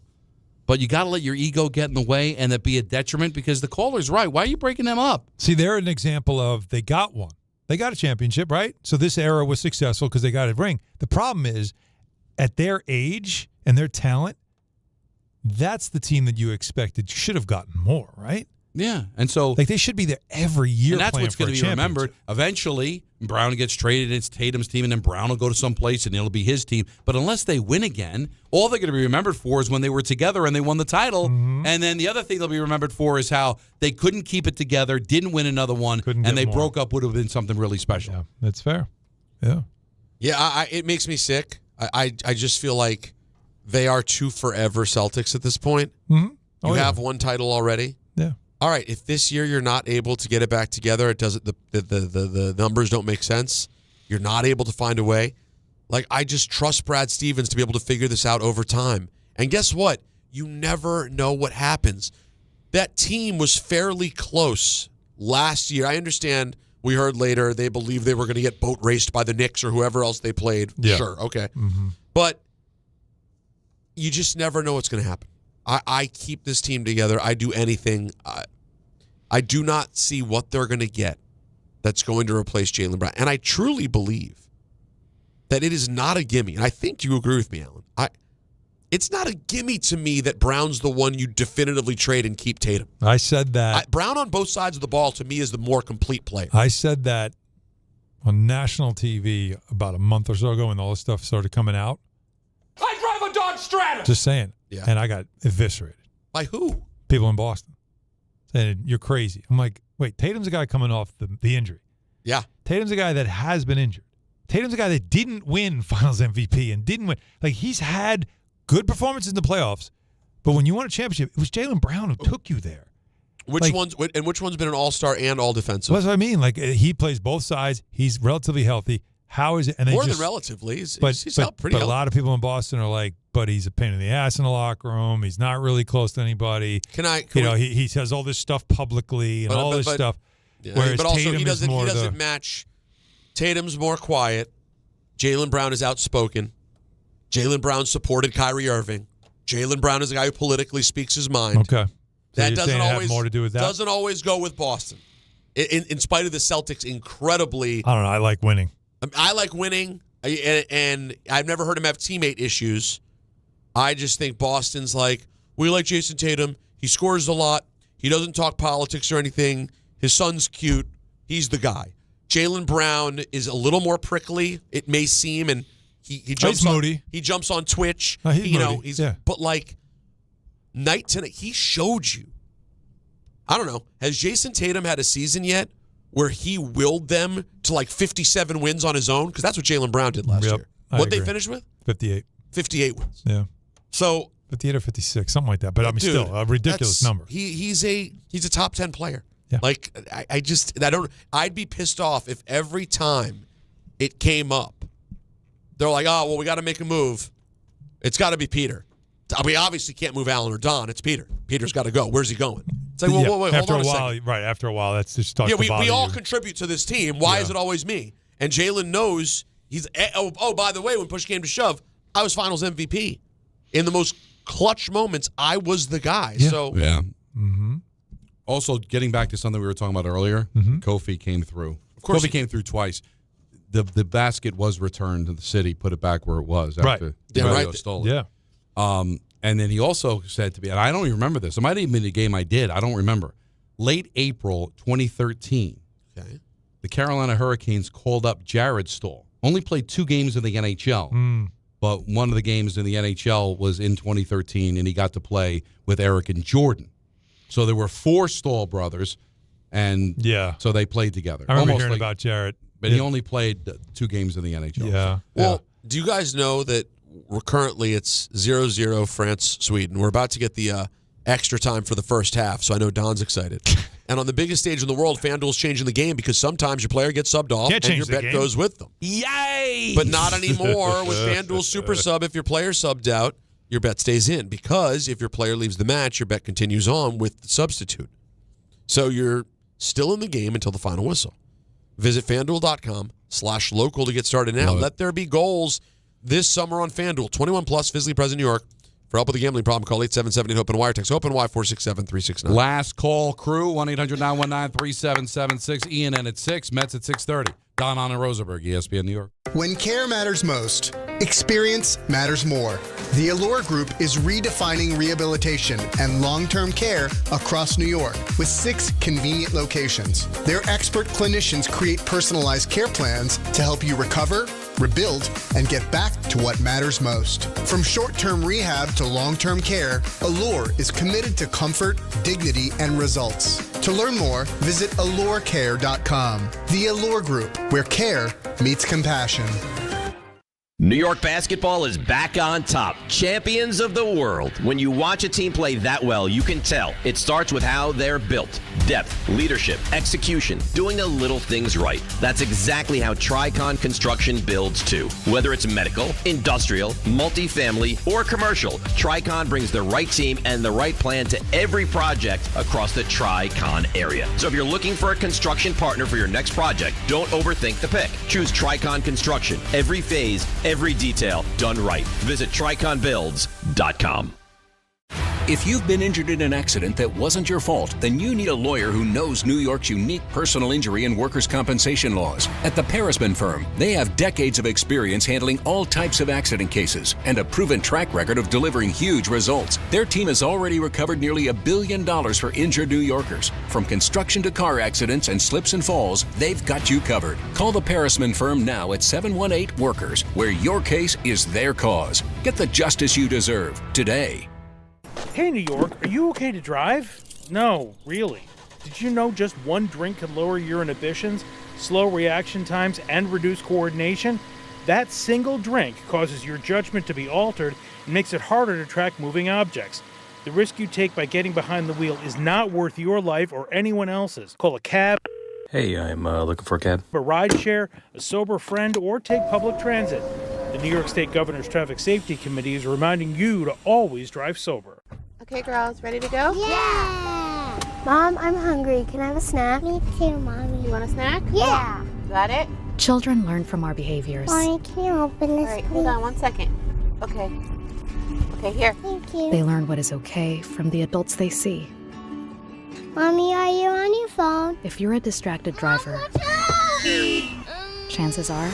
But you got to let your ego get in the way and that be a detriment because the caller's right. Why are you breaking them up? See, they're an example of they got one. They got a championship, right? So this era was successful because they got a ring. The problem is, at their age and their talent, that's the team that you expected should have gotten more, right? Yeah. And so they should be there every year. And that's what's going to be remembered. Eventually, Brown gets traded, it's Tatum's team, and then Brown will go to some place and it'll be his team. But unless they win again, all they're going to be remembered for is when they were together and they won the title. Mm-hmm. And then the other thing they'll be remembered for is how they couldn't keep it together, didn't win another one, and they broke up would have been something really special. Yeah, that's fair. Yeah. Yeah, it makes me sick. I just feel like they are two forever Celtics at this point. Mm-hmm. You have one title already. Yeah. All right. If this year you're not able to get it back together, it doesn't. The numbers don't make sense. You're not able to find a way. Like I just trust Brad Stevens to be able to figure this out over time. And guess what? You never know what happens. That team was fairly close last year. I understand. We heard later they believed they were going to get boat raced by the Knicks or whoever else they played. Yeah. Sure. Okay. Mm-hmm. But you just never know what's going to happen. I keep this team together. I do anything. I do not see what they're going to get that's going to replace Jaylen Brown. And I truly believe that it is not a gimme. And I think you agree with me, Alan. It's not a gimme to me that Brown's the one you definitively trade and keep Tatum. I said that. Brown on both sides of the ball, to me, is the more complete player. I said that on national TV about a month or so ago when all this stuff started coming out. I drive a Dodge Stratus. Just saying. Yeah. And I got eviscerated. By who? People in Boston. Saying, you're crazy. I'm like, wait, Tatum's a guy coming off the injury. Yeah. Tatum's a guy that has been injured. Tatum's a guy that didn't win Finals MVP and didn't win. Like, he's had good performances in the playoffs, but when you won a championship, it was Jaylen Brown who took you there. Which one's been an all-star and all-defensive? Well, that's what I mean. Like, he plays both sides. He's relatively healthy. How is it? And More than relatively. He's held pretty But a healthy. lot of people in Boston are like, but he's a pain in the ass in the locker room. He's not really close to anybody. He says all this stuff publicly and all this stuff. Yeah, whereas but also Tatum he doesn't is more match. Tatum's more quiet. Jaylen Brown is outspoken. Jaylen Brown supported Kyrie Irving. Jaylen Brown is a guy who politically speaks his mind. Okay. So That you're doesn't saying it had always more to do with that? Doesn't always go with Boston. In spite of the Celtics incredibly. I don't know. I like winning. I like winning, and I've never heard him have teammate issues. I just think Boston's like, we like Jason Tatum. He scores a lot. He doesn't talk politics or anything. His son's cute. He's the guy. Jaylen Brown is a little more prickly, it may seem, and he jumps on, moody. He jumps on Twitch. He's moody. But like night tonight, he showed you. I don't know. Has Jason Tatum had a season yet where he willed them to like 57 wins on his own? Because that's what Jaylen Brown did last year. What'd they finish with? 58. 58 wins. Yeah. So 58 or 56, something like that. But I mean, dude, still a ridiculous number. He's a top 10 player. Yeah. Like I'd be pissed off if every time it came up, they're like, oh well, we got to make a move. It's got to be Peter. We obviously can't move Allen or Don. It's Peter. Peter's got to go. Where's he going? It's like, well, wait, hold on a second. Right, after a while, that's just starts to bother we all you. contribute to this team. Why is it always me? And Jaylen knows he's. Oh, by the way, when push came to shove, I was Finals MVP. In the most clutch moments, I was the guy. Yeah. So yeah. Mm-hmm. Also, getting back to something we were talking about earlier, Kofi came through. Of course Kofi came through twice. The basket was returned to the city, put it back where it was after DiPietro stole it. Yeah. And then he also said to me, and I don't even remember this. It might have even been a game I did. I don't remember. Late April 2013, the Carolina Hurricanes called up Jared Stahl. Only played 2 games in the NHL, but one of the games in the NHL was in 2013, and he got to play with Eric and Jordan. So there were 4 Stahl brothers, and so they played together. I remember hearing about Jared. But he only played 2 games in the NHL. Yeah. Well, do you guys know that we're currently it's 0-0 France-Sweden. We're about to get the extra time for the first half, so I know Don's excited. And on the biggest stage in the world, FanDuel's changing the game because sometimes your player gets subbed off and your bet goes with them. Yay! But not anymore with FanDuel Super Sub. If your player subbed out, your bet stays in because if your player leaves the match, your bet continues on with the substitute. So you're still in the game until the final whistle. Visit FanDuel.com/local to get started now. Let there be goals this summer on FanDuel. 21 plus, physically present in New York. For help with a gambling problem, call 877-HOPE-NY. Text HOPE-NY 467-369. Last call, crew, 1-800-919-3776. ENN at 6, Mets at 6:30. Don, Hahn, and Rosenberg, ESPN New York. When care matters most, experience matters more. The Allure Group is redefining rehabilitation and long-term care across New York with 6 convenient locations. Their expert clinicians create personalized care plans to help you recover, rebuild, and get back to what matters most. From short-term rehab to long-term care, Allure is committed to comfort, dignity, and results. To learn more, visit allurecare.com. The Allure Group, where care meets compassion. New York basketball is back on top. Champions of the world. When you watch a team play that well, you can tell. It starts with how they're built. Depth, leadership, execution, doing the little things right. That's exactly how Tricon Construction builds too. Whether it's medical, industrial, multifamily, or commercial, Tricon brings the right team and the right plan to every project across the Tricon area. So if you're looking for a construction partner for your next project, don't overthink the pick. Choose Tricon Construction. Every phase, every detail done right. Visit TriconBuilds.com. If you've been injured in an accident that wasn't your fault, then you need a lawyer who knows New York's unique personal injury and workers' compensation laws. At the Parisman Firm, they have decades of experience handling all types of accident cases and a proven track record of delivering huge results. Their team has already recovered nearly $1 billion for injured New Yorkers. From construction to car accidents and slips and falls, they've got you covered. Call the Parisman Firm now at 718-WORKERS, where your case is their cause. Get the justice you deserve today. Hey, New York, are you okay to drive? No, really. Did you know just one drink can lower your inhibitions, slow reaction times, and reduce coordination? That single drink causes your judgment to be altered and makes it harder to track moving objects. The risk you take by getting behind the wheel is not worth your life or anyone else's. Call a cab Hey, I'm looking for a cab. A ride share, a sober friend, or take public transit. The New York State Governor's Traffic Safety Committee is reminding you to always drive sober. Okay, girls, ready to go? Yeah! Mom, I'm hungry. Can I have a snack? Me too, Mommy. You want a snack? Yeah! Got it? Children learn from our behaviors. Mommy, can you open this, All right, hold on 1 second. Okay. Okay, here. Thank you. They learn what is okay from the adults they see. Mommy, are you on your phone? If you're a distracted driver, chances are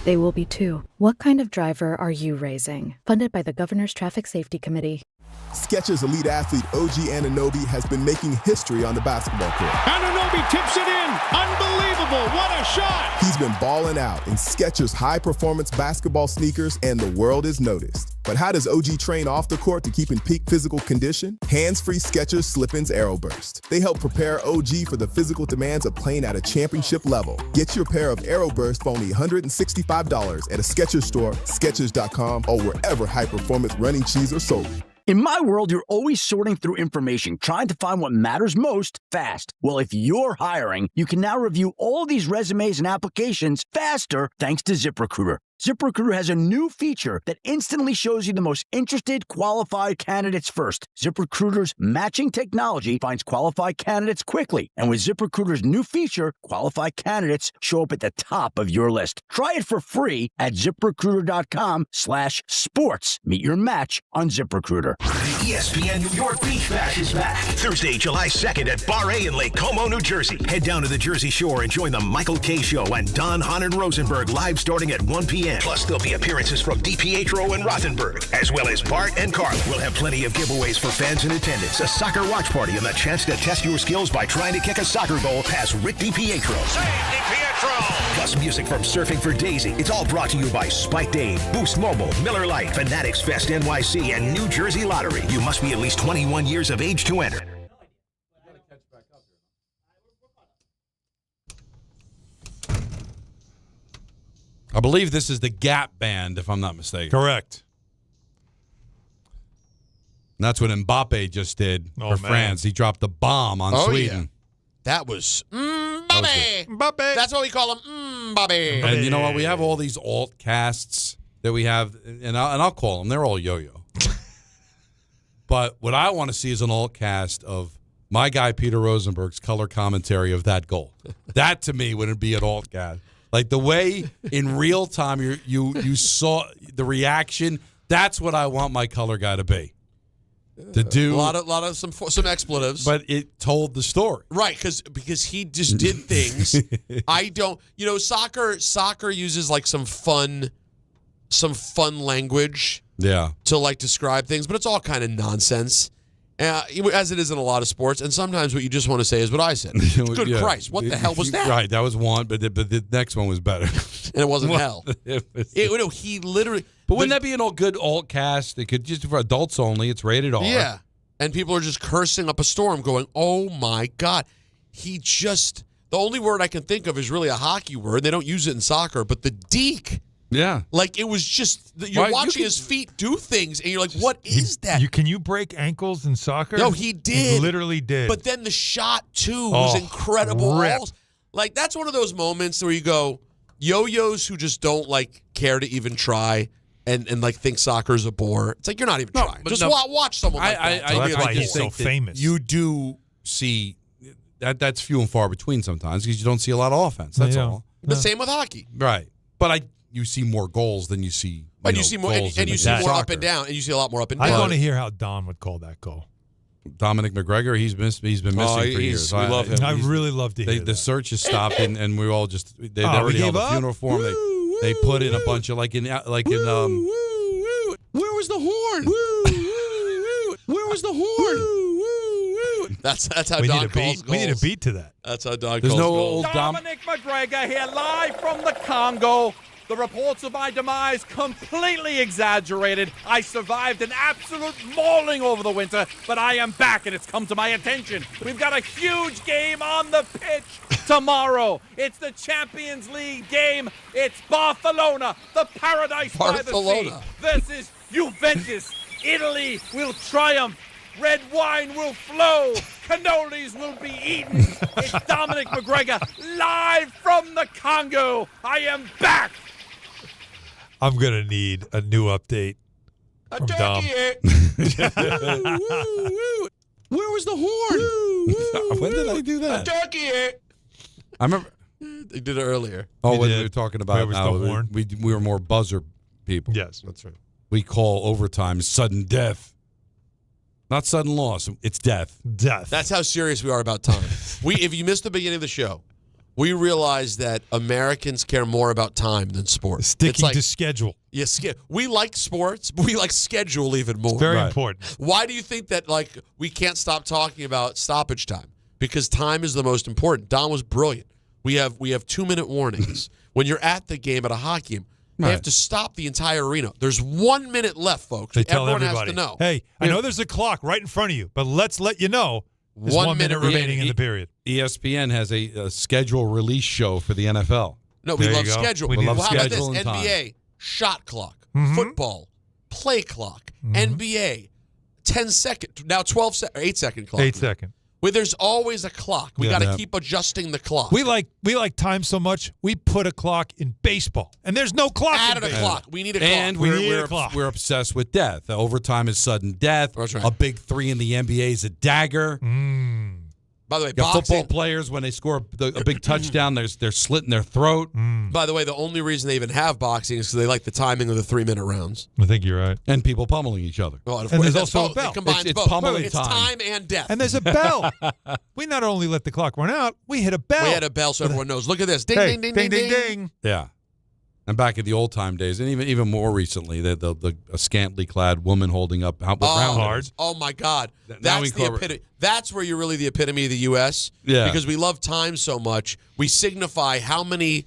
they will be too. What kind of driver are you raising? Funded by the Governor's Traffic Safety Committee. Skechers elite athlete OG Anunoby has been making history on the basketball court. Anunoby tips it in. Unbelievable. What a shot. He's been balling out in Skechers high-performance basketball sneakers, and the world is noticed. But how does OG train off the court to keep in peak physical condition? Hands-free Skechers Slip-ins Aeroburst. They help prepare OG for the physical demands of playing at a championship level. Get your pair of Aeroburst for only $165 at a Skechers store, Skechers.com, or wherever high-performance running shoes are sold. In my world, you're always sorting through information, trying to find what matters most fast. Well, if you're hiring, you can now review all these resumes and applications faster thanks to ZipRecruiter. ZipRecruiter has a new feature that instantly shows you the most interested, qualified candidates first. ZipRecruiter's matching technology finds qualified candidates quickly. And with ZipRecruiter's new feature, qualified candidates show up at the top of your list. Try it for free at ZipRecruiter.com/sports. Meet your match on ZipRecruiter. The ESPN New York Beach Bash is back. Thursday, July 2nd at Bar A in Lake Como, New Jersey. Head down to the Jersey Shore and join the Michael K. Show and Don, Hahn, and Rosenberg live starting at 1 p.m. Plus, there'll be appearances from DiPietro and Rothenberg, as well as Bart and Carlin. We'll have plenty of giveaways for fans in attendance, a soccer watch party, and the chance to test your skills by trying to kick a soccer goal past Rick DiPietro. Save DiPietro! Plus music from Surfing for Daisy. It's all brought to you by Spike Dave, Boost Mobile, Miller Lite, Fanatics Fest NYC, and New Jersey Lottery. You must be at least 21 years of age to enter. I believe this is the Gap Band, if I'm not mistaken. Correct. And that's what Mbappé just did for France. He dropped the bomb on Sweden. Yeah. That was Mbappé. Mbappé. That's what we call him, Mbappé. And you know what? We have all these alt casts that we have, and I'll call them. They're all yo-yo. But what I want to see is an alt cast of my guy Peter Rosenberg's color commentary of that goal. That to me would be an alt cast. Like the way in real time you saw the reaction. That's what I want my color guy to be. To do a lot of some expletives, but it told the story, right? Because he just did things. I don't, soccer uses like some fun language, to like describe things, but it's all kind of nonsense, as it is in a lot of sports. And sometimes what you just want to say is what I said. Good Christ, what the hell was that? Right, that was one, but the next one was better, and it wasn't hell. He literally. But wouldn't that be an all good alt cast? It could just for adults only. It's rated R. Yeah, and people are just cursing up a storm, going, "Oh my God!" The only word I can think of is really a hockey word. They don't use it in soccer, but the deke. Yeah, like it was just you're watching his feet do things, and you're like, "What is that?" Can you break ankles in soccer? No, he did. He literally did. But then the shot too was incredible. Like that's one of those moments where you go, yo-yos who just don't like care to even try. And like think soccer is a bore. It's like you're not even trying. Just watch someone like that. That's why he's so famous. You do see that's few and far between sometimes because you don't see a lot of offense. That's all. The same with hockey, right? But you see more goals than you see. You see more, and you see more up and down, and you see a lot more up and down. I want to hear how Don would call that goal. Dominic McGregor, he's been missing for years. We love him. I really love to hear the search has stopped, and we all just they already held a funeral for him. They put in a bunch of like in where was the horn? Where was the horn? That's how Don calls goals. We need a beat to that. That's how Don calls goals. Old Dominic McGregor here live from the Congo. The reports of my demise completely exaggerated. I survived an absolute mauling over the winter, but I am back and it's come to my attention. We've got a huge game on the pitch tomorrow. It's the Champions League game. It's Barcelona, the paradise by the sea. Versus Juventus. Italy will triumph. Red wine will flow. cannolis will be eaten. It's Dominic McGregor live from the Congo. I am back. I'm going to need a new update from Dom. Where was the horn? When did I do that? I remember. They did it earlier. Oh, You when did. we were talking about Where was the horn? we were more buzzer people. Yes. That's right. We call overtime sudden death. Not sudden loss. It's death. Death. That's how serious we are about time. If you missed the beginning of the show, we realized that Americans care more about time than sports. Sticking to schedule. Yes, we like sports, but we like schedule even more. It's very important. Why do you think that we can't stop talking about stoppage time? Because time is the most important. Don was brilliant. We have 2-minute warnings. When you're at the game at a hockey game, they have to stop the entire arena. There's 1 minute left, folks. They tell Everyone everybody, has to know. hey, I know there's a clock right in front of you, but let's let you know there's 1 minute remaining in the period. ESPN has a schedule release show for the NFL. No, we love schedule. We love How about this? schedule and time. NBA, shot clock. Mm-hmm. Football, play clock. NBA, 10-second. Now 8-second clock. 8 second. Where there's always a clock. We got to keep adjusting the clock. We like time so much, we put a clock in baseball. And there's no clock Added in a baseball. clock. We need a clock. And we're obsessed with death. Overtime is sudden death. That's right. A big three in the NBA is a dagger. By the way, Got boxing, football players, when they score a big touchdown, they're slitting their throat. By the way, the only reason they even have boxing is because they like the timing of the 3-minute rounds. I think you're right. And people pummeling each other. Well, And there's that's also a both. bell. It combines It's both. pummeling It's time. time and death. And there's a bell. We not only let the clock run out, we hit a bell. We had a bell so everyone knows. Look at this. Ding, Hey, ding, ding, ding, ding. Yeah. And back at the old time days, and even more recently, the a scantily clad woman holding up round cards. Oh my God, Now that's we the cover- epitome. That's where you're really the epitome of the U.S. Yeah. because we love time so much. We signify how many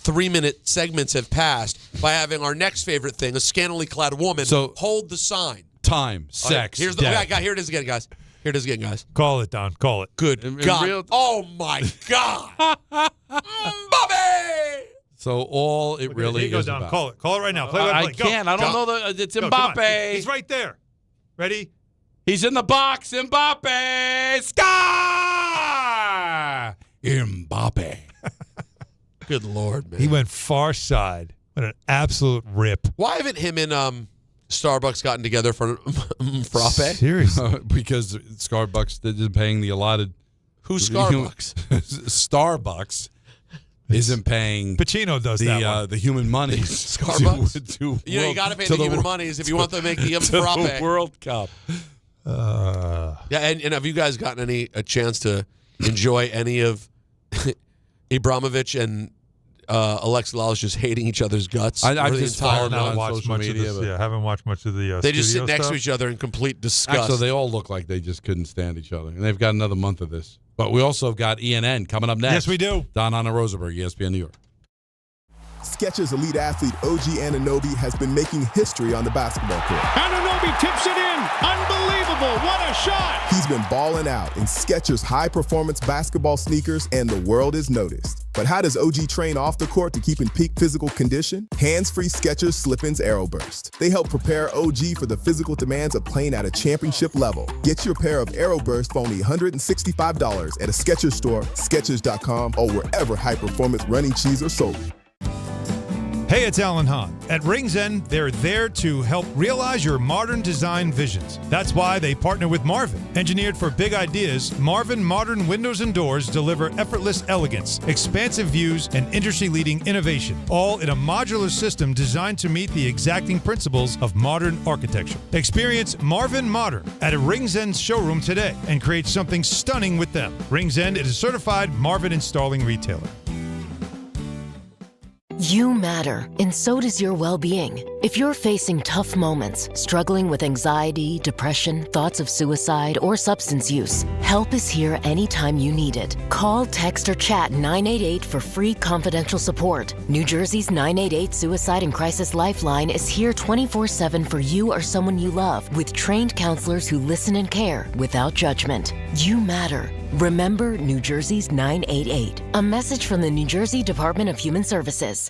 3-minute segments have passed by having our next favorite thing, a scantily clad woman, hold the sign. Time, sex, Here's the death. here it is again, guys. Here it is again, guys. Call it, Don. Call it. Good God. Oh my God. Mbappé. So all it really Here you go, is Don. about. Call it. Call it right now. Play by I play. Go. can't. I don't Go. know it's Go, come on. Mbappé. He's right there. Ready? He's in the box. Mbappé. Sky. Mbappé. Good Lord, man. He went far side. What an absolute rip. Why haven't him and Starbucks gotten together for frappe? Seriously. Because Starbucks isn't paying the allotted. Who's Starbucks? Starbucks isn't paying. Pacino does that one. The human monies. Starbucks? to You got to pay the human monies if you want to make the to frappe. the World Cup. Yeah, and have you guys gotten a chance to enjoy any of Abramovich and Alexi Lalas just hating each other's guts? I've over the just entire followed night? that on watched social much media. of but- this. Yeah, haven't watched much of the They just sit studio next stuff. to each other in complete disgust. Actually, they all look like they just couldn't stand each other. And they've got another month of this. But we also have got ENN coming up next. Yes, we do. Don Hahn and Rosenberg, ESPN New York. Skechers elite athlete OG Anunoby has been making history on the basketball court. Anunoby tips it in. Unbelievable. What a shot. He's been balling out in Skechers high-performance basketball sneakers, and the world is noticed. But how does OG train off the court to keep in peak physical condition? Hands-free Skechers Slip-ins Aeroburst. They help prepare OG for the physical demands of playing at a championship level. Get your pair of Aeroburst for only $165 at a Skechers store, Skechers.com, or wherever high-performance running shoes are sold. Hey, it's Alan Hahn. At Rings End, they're there to help realize your modern design visions. That's why they partner with Marvin. Engineered for big ideas, Marvin Modern Windows and Doors deliver effortless elegance, expansive views, and industry-leading innovation, all in a modular system designed to meet the exacting principles of modern architecture. Experience Marvin Modern at a Rings End showroom today and create something stunning with them. Rings End is a certified Marvin installing retailer. You matter, and so does your well-being. If you're facing tough moments, struggling with anxiety, depression, thoughts of suicide, or substance use, help is here anytime you need it. Call, text, or chat 988 for free confidential support. New Jersey's 988 Suicide and Crisis Lifeline is here 24/7 for you or someone you love, with trained counselors who listen and care without judgment. You matter. Remember New Jersey's 988. A message from the New Jersey Department of Human Services.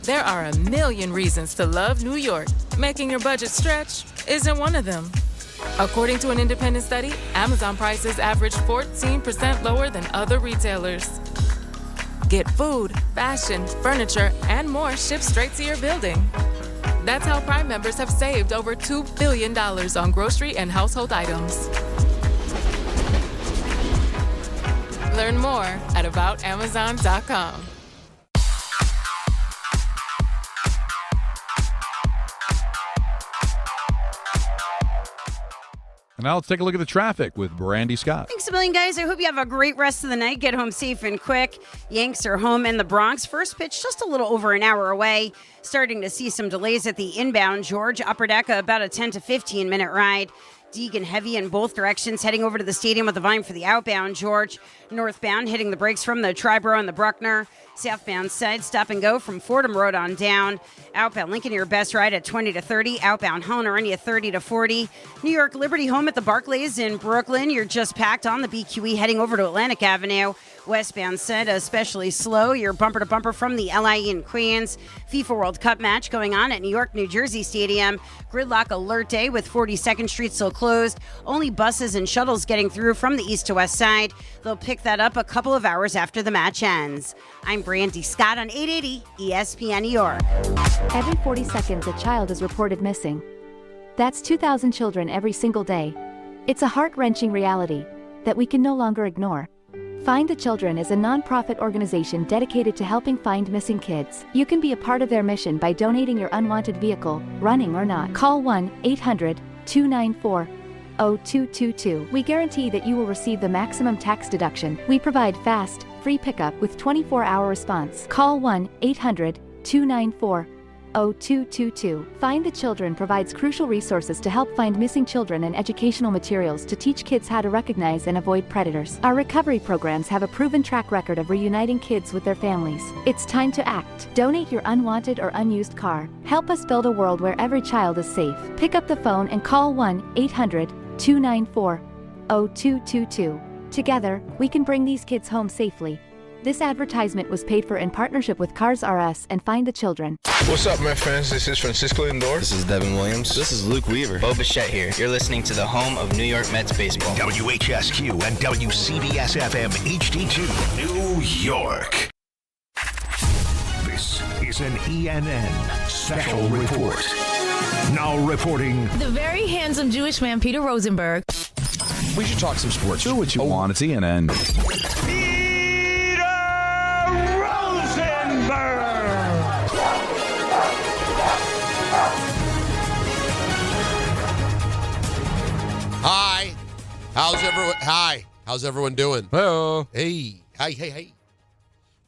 There are a million reasons to love New York. Making your budget stretch isn't one of them. According to an independent study, Amazon prices averaged 14% lower than other retailers. Get food, fashion, furniture, and more shipped straight to your building. That's how Prime members have saved over $2 billion on grocery and household items. Learn more at aboutamazon.com. And now let's take a look at the traffic with Brandy Scott. Thanks a million, guys. I hope you have a great rest of the night. Get home safe and quick. Yanks are home in the Bronx. First pitch just a little over an hour away. Starting to see some delays at the inbound George. Upper Deck, about a 10 to 15 minute ride. Deegan heavy in both directions, heading over to the stadium with the Vine for the outbound George. Northbound, hitting the brakes from the Triborough and the Bruckner. Southbound side, stop and go from Fordham Road on down. Outbound Lincoln, your best ride at 20 to 30. Outbound Helena, any at 30 to 40. New York Liberty home at the Barclays in Brooklyn. You're just packed on the BQE, heading over to Atlantic Avenue. Westbound side, especially slow. You're bumper to bumper from the LIE in Queens. FIFA World Cup match going on at New York, New Jersey Stadium. Gridlock alert day with 42nd Street still closed. Only buses and shuttles getting through from the east to west side. They'll pick that up a couple of hours after the match ends. I'm Brandy Scott on 880 ESPN New York. Every 40 seconds, a child is reported missing. That's 2,000 children every single day. It's a heart-wrenching reality that we can no longer ignore. Find the Children is a non-profit organization dedicated to helping find missing kids. You can be a part of their mission by donating your unwanted vehicle, running or not. Call 1-800-294-0222. We guarantee that you will receive the maximum tax deduction. We provide fast, free pickup with 24-hour response. Call 1-800-294-0222. Find the Children provides crucial resources to help find missing children and educational materials to teach kids how to recognize and avoid predators. Our recovery programs have a proven track record of reuniting kids with their families. It's time to act. Donate your unwanted or unused car. Help us build a world where every child is safe. Pick up the phone and call 1-800-294-0222. Together, we can bring these kids home safely. This advertisement was paid for in partnership with Cars RS and Find the Children. What's up, my friends? This is Francisco Lindor. This is Devin Williams. This is Luke Weaver. Bo Bichette here. You're listening to the home of New York Mets baseball. WHSQ and WCBS-FM HD2, New York. This is an ENN Special Report. Now reporting. The very handsome Jewish man, Peter Rosenberg. We should talk some sports. Do what you want. It's ENN. Hi. How's everyone doing? Hello. Hey. Hey.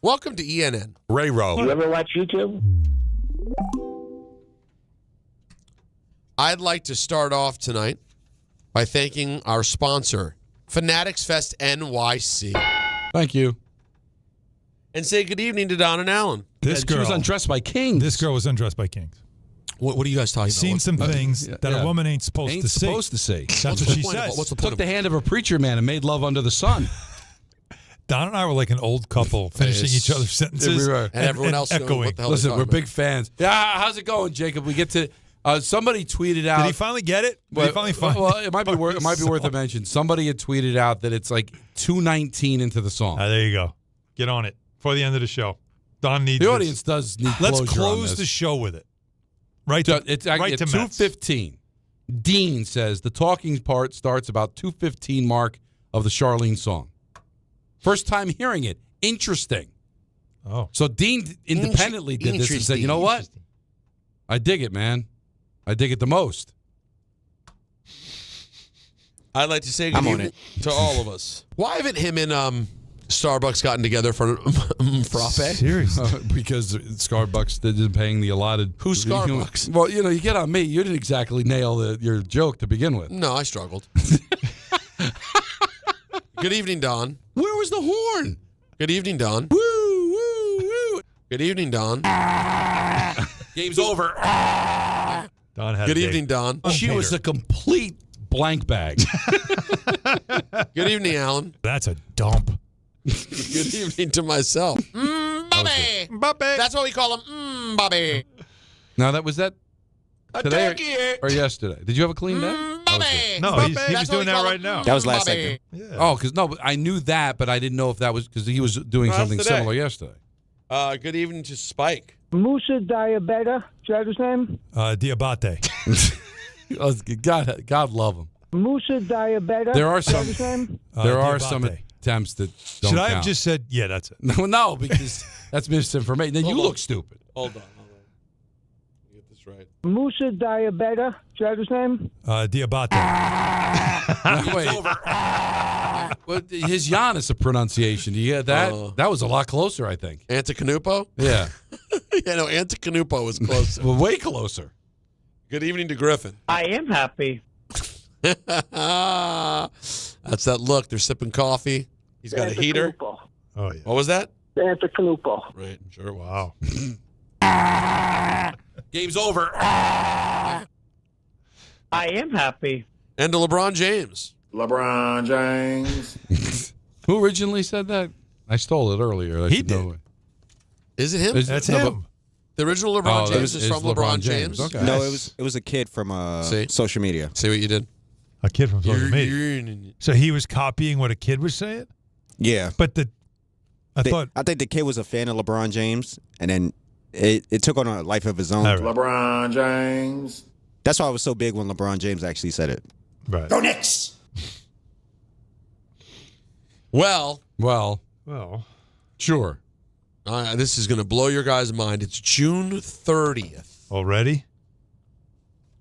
Welcome to ENN. Ray Rowe. You ever watch YouTube? I'd like to start off tonight by thanking our sponsor, Fanatics Fest NYC. Thank you. And say good evening to Don and Alan. This girl she was undressed by kings. This girl was undressed by kings. What are you guys talking about? Seen some things that a woman ain't supposed to see. That's what she says. What's the Took the hand of a preacher man and made love under the sun. Don and I were like an old couple, finishing each other's sentences. And everyone else echoing. What the hell Listen, we're big fans. Yeah, how's it going, Jacob? We get to somebody tweeted out. Did he finally get it? Did he finally find well, it might be worth a mention. Somebody had tweeted out that it's like 2:19 into the song. There you go. Get on it before the end of the show. Don needs the audience does need Let's closure close on the show with it. Right to it's actually right to 2:15. Dean says the talking part starts about 2:15 mark of the Charlene song. First time hearing it. Interesting. Oh. So Dean independently did this and said, you know what? I dig it, man. I dig it the most. I'd like to say good evening to all of us. Why haven't him and Starbucks gotten together for frappe? Seriously. Because Starbucks isn't paying the allotted. Who's Starbucks? Well, you get on me. You didn't exactly nail your joke to begin with. No, I struggled. Good evening, Don. Where was the horn? Good evening, Don. Woo, woo, woo. Good evening, Don. Game's over. Don had Good evening, Don. She was a complete blank bag. Good evening, Alan. That's a dump. Good evening to myself. Mbappé. That's what we call him. Mbappé. Now, was that today or yesterday? Did you have a clean day? it. No, he was doing that right now. That was last segment. Yeah. Oh, because I knew that, but I didn't know if that was because he was doing something today. similar yesterday. Good evening to Spike. Musa Diabeta, driver's name? Diabate. God love him. Musa Diabeta. There are some. driver's name? There are Diabate. some attempts that don't Should I have count. just said, yeah, that's it? No, because that's misinformation. Then you look stupid. Hold on. Get this right. Musa Diabeta, driver's name? Diabate. Wait. Well, his Giannis pronunciation. Do you get that? That was a lot closer, I think. Antetokounmpo? Yeah. Yeah, no, Antetokounmpo was closer. Well, way closer. Good evening to Griffin. I am happy. That's that look. They're sipping coffee. He's got a heater. Antetokounmpo. Oh, yeah. What was that? Antetokounmpo. Right, sure. Wow. Game's over. I am happy. And to LeBron James. LeBron James. Who originally said that? I stole it earlier. He did. Is it him? That's him. The original LeBron James is from LeBron James. James. Okay. No, it was a kid from social media. See what you did? A kid from social media. So he was copying what a kid was saying? Yeah. But I think the kid was a fan of LeBron James, and then it took on a life of its own. Right. LeBron James. That's why I was so big when LeBron James actually said it. Right. Go Knicks. Well, sure. This is going to blow your guys' mind. It's June 30th. Already?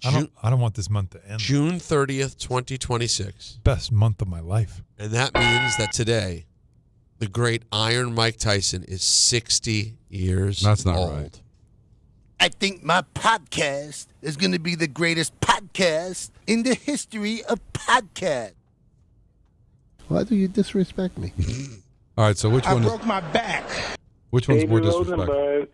I don't want this month to end. June 30th, 2026. Best month of my life. And that means that today, the great Iron Mike Tyson is 60 years old. That's not right. I think my podcast is going to be the greatest podcast in the history of podcasts. Why do you disrespect me? All right, so which one? I broke my back. Which one's more disrespectful? Rosenberg.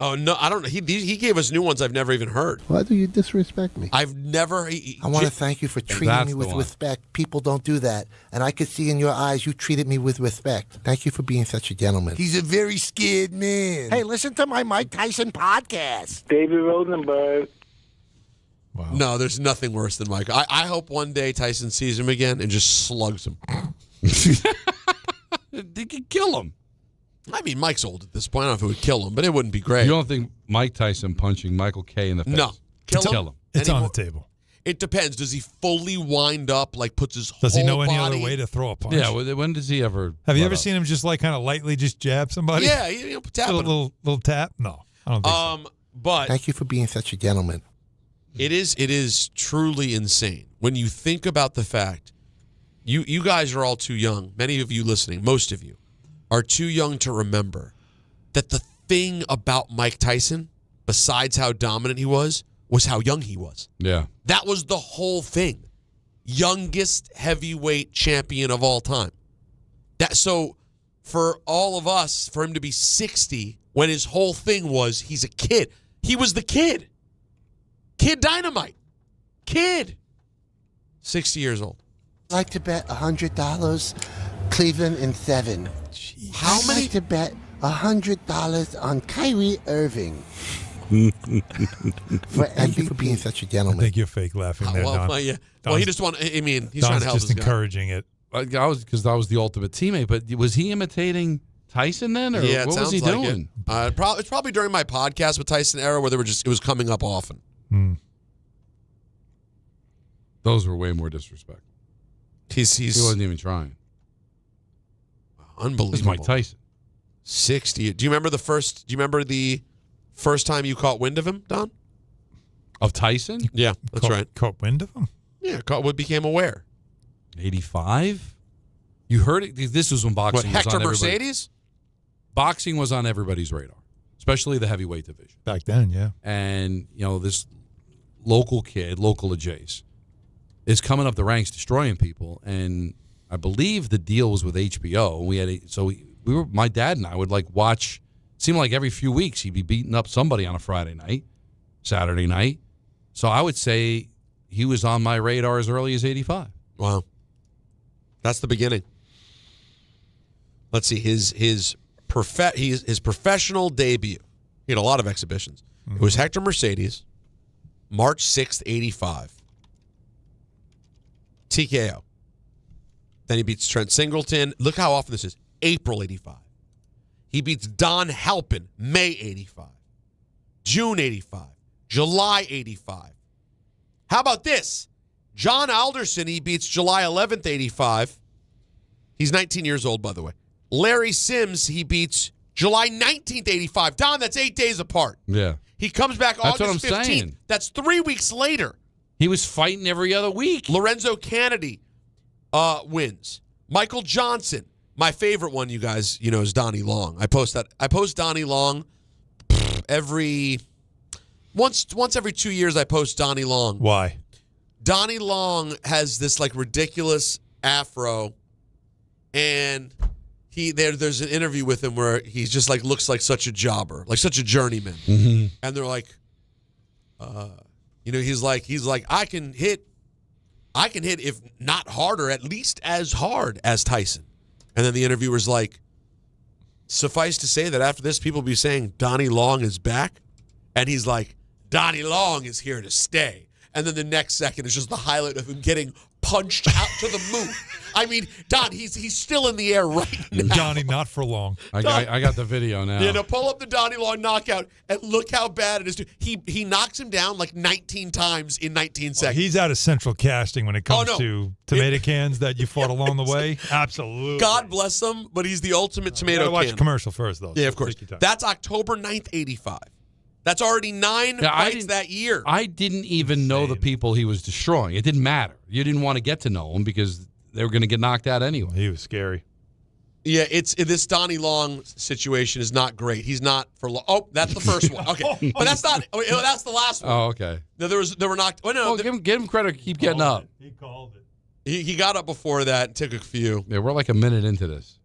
Oh, no, I don't know. He gave us new ones I've never even heard. Why do you disrespect me? I've never. I want to thank you for treating me with respect. People don't do that. And I could see in your eyes you treated me with respect. Thank you for being such a gentleman. He's a very scared man. Hey, listen to my Mike Tyson podcast. David Rosenberg. Wow. No, there's nothing worse than Mike. I hope one day Tyson sees him again and just slugs him. They could kill him. I mean, Mike's old at this point. I don't know if it would kill him, but it wouldn't be great. You don't think Mike Tyson punching Michael K in the face? No. Kill him. It's on the table. It depends. Does he fully wind up, like puts his Does he whole know any body? other way to throw a punch? Yeah, when does he ever? Have you ever seen him just like kind of lightly just jab somebody? Yeah, tap little tap. No, I don't think so. But thank you for being such a gentleman. It is truly insane when you think about the fact you guys are all too young. Many of you listening, most of you, are too young to remember that the thing about Mike Tyson, besides how dominant he was how young he was. Yeah. That was the whole thing. Youngest heavyweight champion of all time. So for all of us, for him to be 60 when his whole thing was he's a kid. He was the kid. Kid Dynamite. Kid. 60 years old. I'd like to bet $100 Cleveland in 7. Jeez. How many? I'd like to bet $100 on Kyrie Irving. Thank you for being such a gentleman. I think you're fake laughing there, Don. Yeah. Well, he just want. I mean, he's trying to help just this guy. encouraging it. I was because I was the ultimate teammate. But was he imitating Tyson then, or Yeah, it what was sounds he like doing? It. It's probably during my podcast with Tyson era where it was coming up often. Those were way more disrespectful. He wasn't even trying. Unbelievable. He's Mike Tyson. 60. Do you remember the first time you caught wind of him, Don? Of Tyson? Yeah, that's right. Caught wind of him? Yeah, became aware. 85? You heard it? This was when boxing was Hector on everybody. Mercedes? Boxing was on everybody's radar, especially the heavyweight division. Back then, yeah. And, this local kid, local Jace, is coming up the ranks destroying people. And I believe the deal was with HBO. And we were, my dad and I would watch, seemed like every few weeks he'd be beating up somebody on a Friday night, Saturday night. So I would say he was on my radar as early as 85. Wow. That's the beginning. Let's see, his professional debut. He had a lot of exhibitions. It was Hector Mercedes, March 6th, 85. TKO. Then he beats Trent Singleton. Look how often this is. April 85. He beats Don Halpin, May 85. June 85. July 85. How about this? John Alderson, he beats July 11th, 85. He's 19 years old, by the way. Larry Sims, he beats July 19th, 85. Don, that's 8 days apart. Yeah. He comes back That's August what I'm 15th. saying. That's 3 weeks later. He was fighting every other week. Lorenzo Kennedy wins. Michael Johnson. My favorite one, you guys, is Donnie Long. I post Donnie Long once every 2 years. I post Donnie Long. Why? Donnie Long has this ridiculous afro, and there's an interview with him where he's just looks like such a jobber, like such a journeyman, and they're like, he's like I can hit if not harder, at least as hard as Tyson. And then the interviewer's like, suffice to say that after this, people will be saying Donnie Long is back. And he's like, Donnie Long is here to stay. And then the next second is just the highlight of him getting punched out to the moon. I mean, Don, he's still in the air right now. Donnie, not for long. I got the video now. Yeah, pull up the Donnie Long knockout and look how bad it is. He knocks him down 19 times in 19 seconds. He's out of central casting when it comes to tomato cans that you fought along the way. Absolutely. God bless him, but he's the ultimate tomato can. Watch the commercial first, though. Yeah, of course. That's October 9th, 85. That's already 9 fights that year. I didn't even know the people he was destroying. It didn't matter. You didn't want to get to know him because they were going to get knocked out anyway. He was scary. Yeah, this Donnie Long situation is not great. He's not for long. Oh, that's the first one. Okay, but that's not. That's the last one. Oh, okay. There were knocked. Oh no, give him credit. Keep getting up. He called it. He got up before that and took a few. Yeah, we're like a minute into this.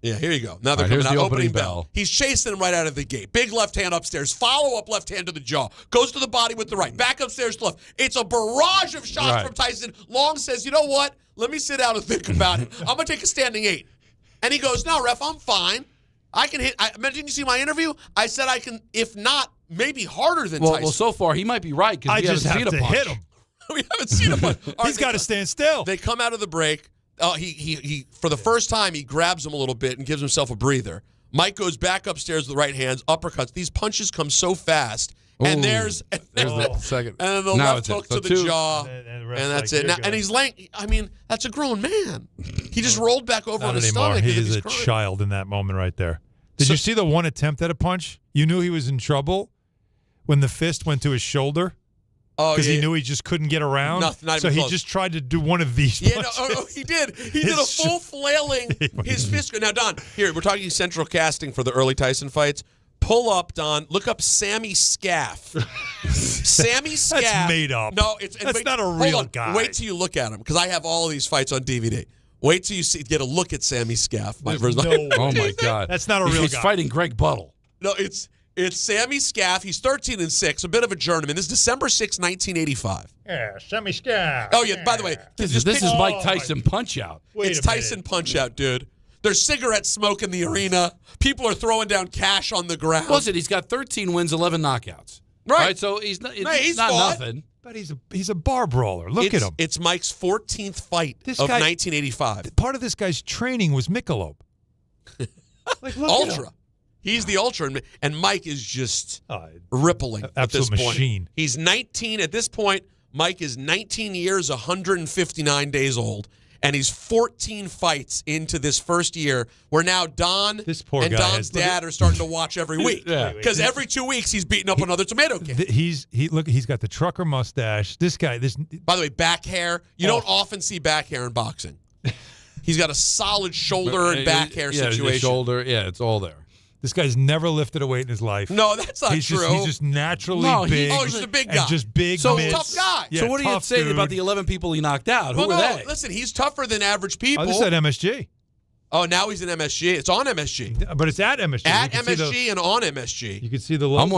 Yeah, here you go. Now they're coming out. Opening bell. He's chasing him right out of the gate. Big left hand upstairs. Follow-up left hand to the jaw. Goes to the body with the right. Back upstairs to left. It's a barrage of shots from Tyson. Long says, you know what? Let me sit down and think about it. I'm going to take a standing 8. And he goes, no, ref, I'm fine. I can hit. Didn't you see my interview? I said I can, if not, maybe harder than Tyson. Well, so far, he might be right because we haven't seen a punch. Hit him. We haven't seen a punch. He's got to stand still. They come out of the break. He for the first time, he grabs him a little bit and gives himself a breather. Mike goes back upstairs with the right hands, uppercuts. These punches come so fast. And there's the second. And the left hook to the jaw. And that's it. Now, and he's laying, that's a grown man. He just rolled back over on his stomach. He is a child in that moment right there. Did you see the one attempt at a punch? You knew he was in trouble when the fist went to his shoulder? Because he knew he just couldn't get around. Not so he just tried to do one of these punches. Yeah, he did. He did a full flailing his fist. Now, Don, here, we're talking central casting for the early Tyson fights. Pull up, Don. Look up Sammy Scaff. Sammy Scaff. That's made up. No, that's not a real guy. Wait till you look at him, because I have all of these fights on DVD. Wait till you get a look at Sammy Scaff. Oh, my God. That's not a real guy. He's fighting Greg Buttle. No, it's Sammy Scaff. He's 13-6, a bit of a journeyman. This is December 6, 1985. Yeah, Sammy Scaff. Oh, yeah, by the way. This is Mike Tyson Punch-Out. It's Tyson Punch-Out, dude. There's cigarette smoke in the arena. People are throwing down cash on the ground. Listen, he's got 13 wins, 11 knockouts. Right. So he's not fought. nothing. But he's a bar brawler. Look at him. It's Mike's 14th fight of 1985. Part of this guy's training was Michelob. Ultra. He's the Ultra, and Mike is just rippling at this point. Machine. He's 19 at this point. Mike is 19 years, 159 days old, and he's 14 fights into this first year where now Don and Don's dad are starting to watch every week. Because every 2 weeks he's beating up another tomato can. He's got the trucker mustache. By the way, back hair. You don't often see back hair in boxing. He's got a solid shoulder and back hair situation. The shoulder, it's all there. This guy's never lifted a weight in his life. No, that's not true. He's just naturally big. He's a big guy. And just big, tough guy. Yeah, so what are you saying about the 11 people he knocked out? Who were they? Listen, he's tougher than average people. This is at MSG. Oh, now he's in MSG. It's on MSG. But it's at MSG. At MSG and on MSG. You can see the logo. I'm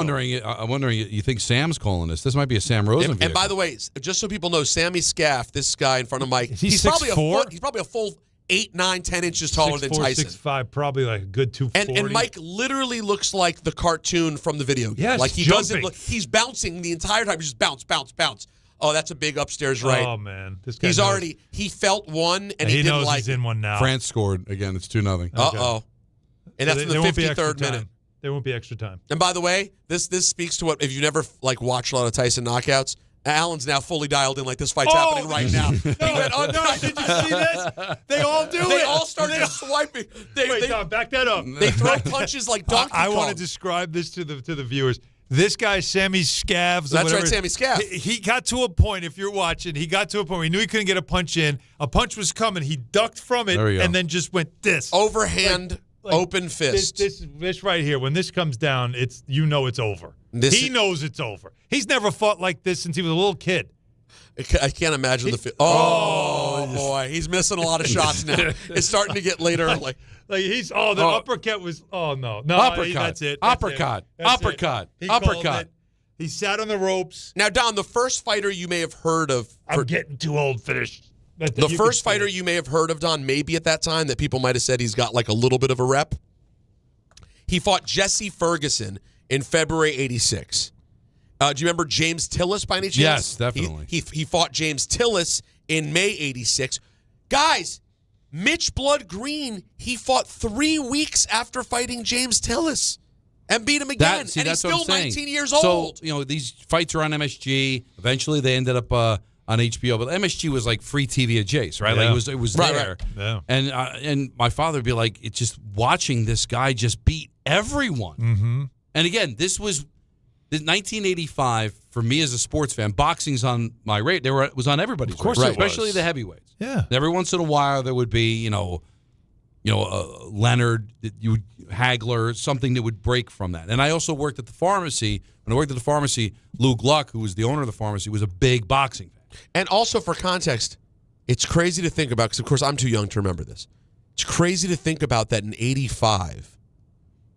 wondering, you think Sam's calling this? This might be a Sam Rosenberg. And by the way, just so people know, Sammy Scaff, this guy in front of Mike, he's probably 6'4"? He's probably a full 8, 9, 10 inches taller than Tyson. 6'5", probably like a good 240. And Mike literally looks like the cartoon from the video game. Yes, like he doesn't look. He's bouncing the entire time. He just bounce. Oh, that's a big upstairs right. Oh, man. This guy he felt one, and he didn't knows like he's in one now. France scored again. It's 2-0. Uh-oh. And that's in the 53rd minute. There won't be extra time. And by the way, this speaks to what, if you never watched a lot of Tyson knockouts, Alan's now fully dialed in like this fight's happening right now. He went, no, did you see this? They all do it. They all started swiping. Tom, back that up. They throw punches like Donkey Kong. I want to describe this to the viewers. This guy, Sammy Scavs. That's right, Sammy Scavs. He got to a point, if you're watching, he got to a point where he knew he couldn't get a punch in. A punch was coming. He ducked from it and then just went this. Overhand, open fist. This right here, when this comes down, it's over. He knows it's over. He's never fought like this since he was a little kid. I can't imagine the feel. Oh, boy. He's missing a lot of shots now. It's starting to get late early. The uppercut was, no. Uppercut. That's it. Uppercut. He sat on the ropes. Now, Don, the first fighter you may have heard of. I'm getting too old for this. The first fighter you may have heard of, Don, maybe at that time, that people might have said he's got like a little bit of a rep. He fought Jesse Ferguson in February 86. Do you remember James Tillis by any chance? Yes, definitely. He fought James Tillis in May 86. Guys, Mitch Blood Green, he fought 3 weeks after fighting James Tillis and beat him again. And he's still 19 years old. So, these fights are on MSG. Eventually, they ended up on HBO. But MSG was like free TV at Jace, right? Yeah. Like it was there. Right. Yeah. And my father would be like, it's just watching this guy just beat everyone. Mm-hmm. And again, this was 1985 for me as a sports fan. Boxing's on my rate. It was on everybody's, of course, rate, it was. especially the heavyweights. Yeah. Every once in a while, there would be Leonard, Hagler, something that would break from that. And I also worked at the pharmacy. When I worked at the pharmacy, Lou Gluck, who was the owner of the pharmacy, was a big boxing fan. And also for context, it's crazy to think about, because of course I'm too young to remember this. It's crazy to think about that in 85.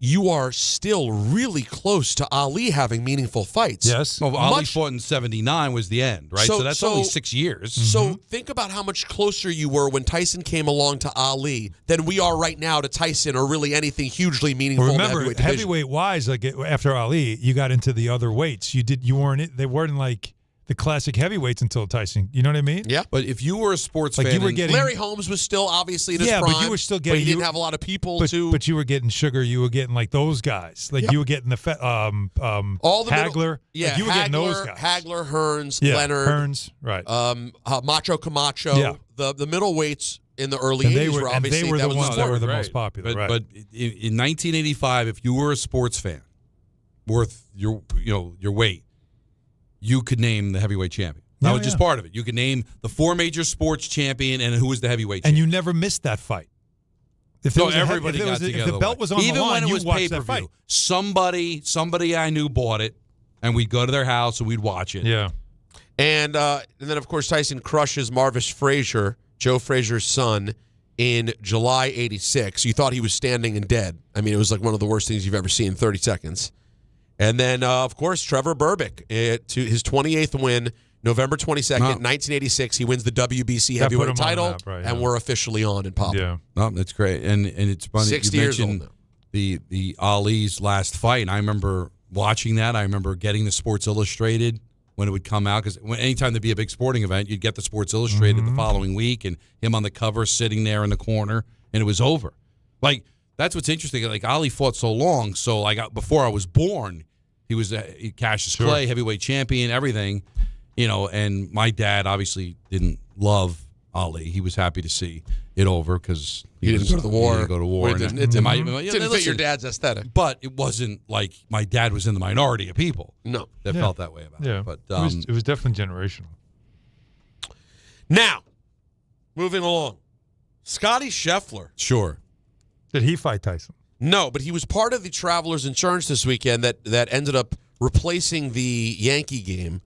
You are still really close to Ali having meaningful fights. Yes. Well, Ali fought in 79 was the end, right? So that's only 6 years. So think about how much closer you were when Tyson came along to Ali than we are right now to Tyson, or really anything hugely meaningful. Well, remember, in the heavyweight heavyweight wise, like after Ali, you got into the other weights. They weren't like the classic heavyweights until Tyson. You know what I mean? Yeah. But if you were a sports fan, you were getting Larry Holmes was still obviously in his prime. But you were still getting. But he didn't have a lot of people But you were getting Sugar. You were getting like those guys. Like you were getting the all the Hagler. Yeah, you were getting those guys. Hagler, Hearns, Leonard, Hearns, right? Macho Camacho. Yeah. The middleweights in the early 80s were obviously the ones that were the most popular. But in 1985, if you were a sports fan worth your weight, you could name the heavyweight champion. That was just part of it. You could name the 4 major sports champion and who was the heavyweight champion. And you never missed that fight. If everybody got together. If the belt was on even the line, when it was pay-per-view, somebody I knew bought it, and we'd go to their house and we'd watch it. Yeah. And then, of course, Tyson crushes Marvis Frazier, Joe Frazier's son, in July 86. You thought he was standing and dead. I mean, it was like one of the worst things you've ever seen in 30 seconds. And then, of course, Trevor Berbick, to his 28th win, November 22nd, 1986. He wins the WBC heavyweight title, and we're officially on in pop. Yeah. No, that's great. And it's funny. 60 you years old mentioned now. the Ali's last fight, and I remember watching that. I remember getting the Sports Illustrated when it would come out, because anytime there'd be a big sporting event, you'd get the Sports Illustrated the following week, and him on the cover sitting there in the corner, and it was over. Like, that's what's interesting. Like, Ali fought so long, so like before I was born, he was Cassius Clay, heavyweight champion, everything, and my dad obviously didn't love Ali. He was happy to see it over because he didn't go to the war. He didn't go to war. It didn't fit your dad's aesthetic. But it wasn't like my dad was in the minority of people that felt that way about it. But it was definitely generational. Now, moving along, Scotty Scheffler. Sure. Did he fight Tyson? No, but he was part of the Travelers Insurance this weekend that ended up replacing the Yankee game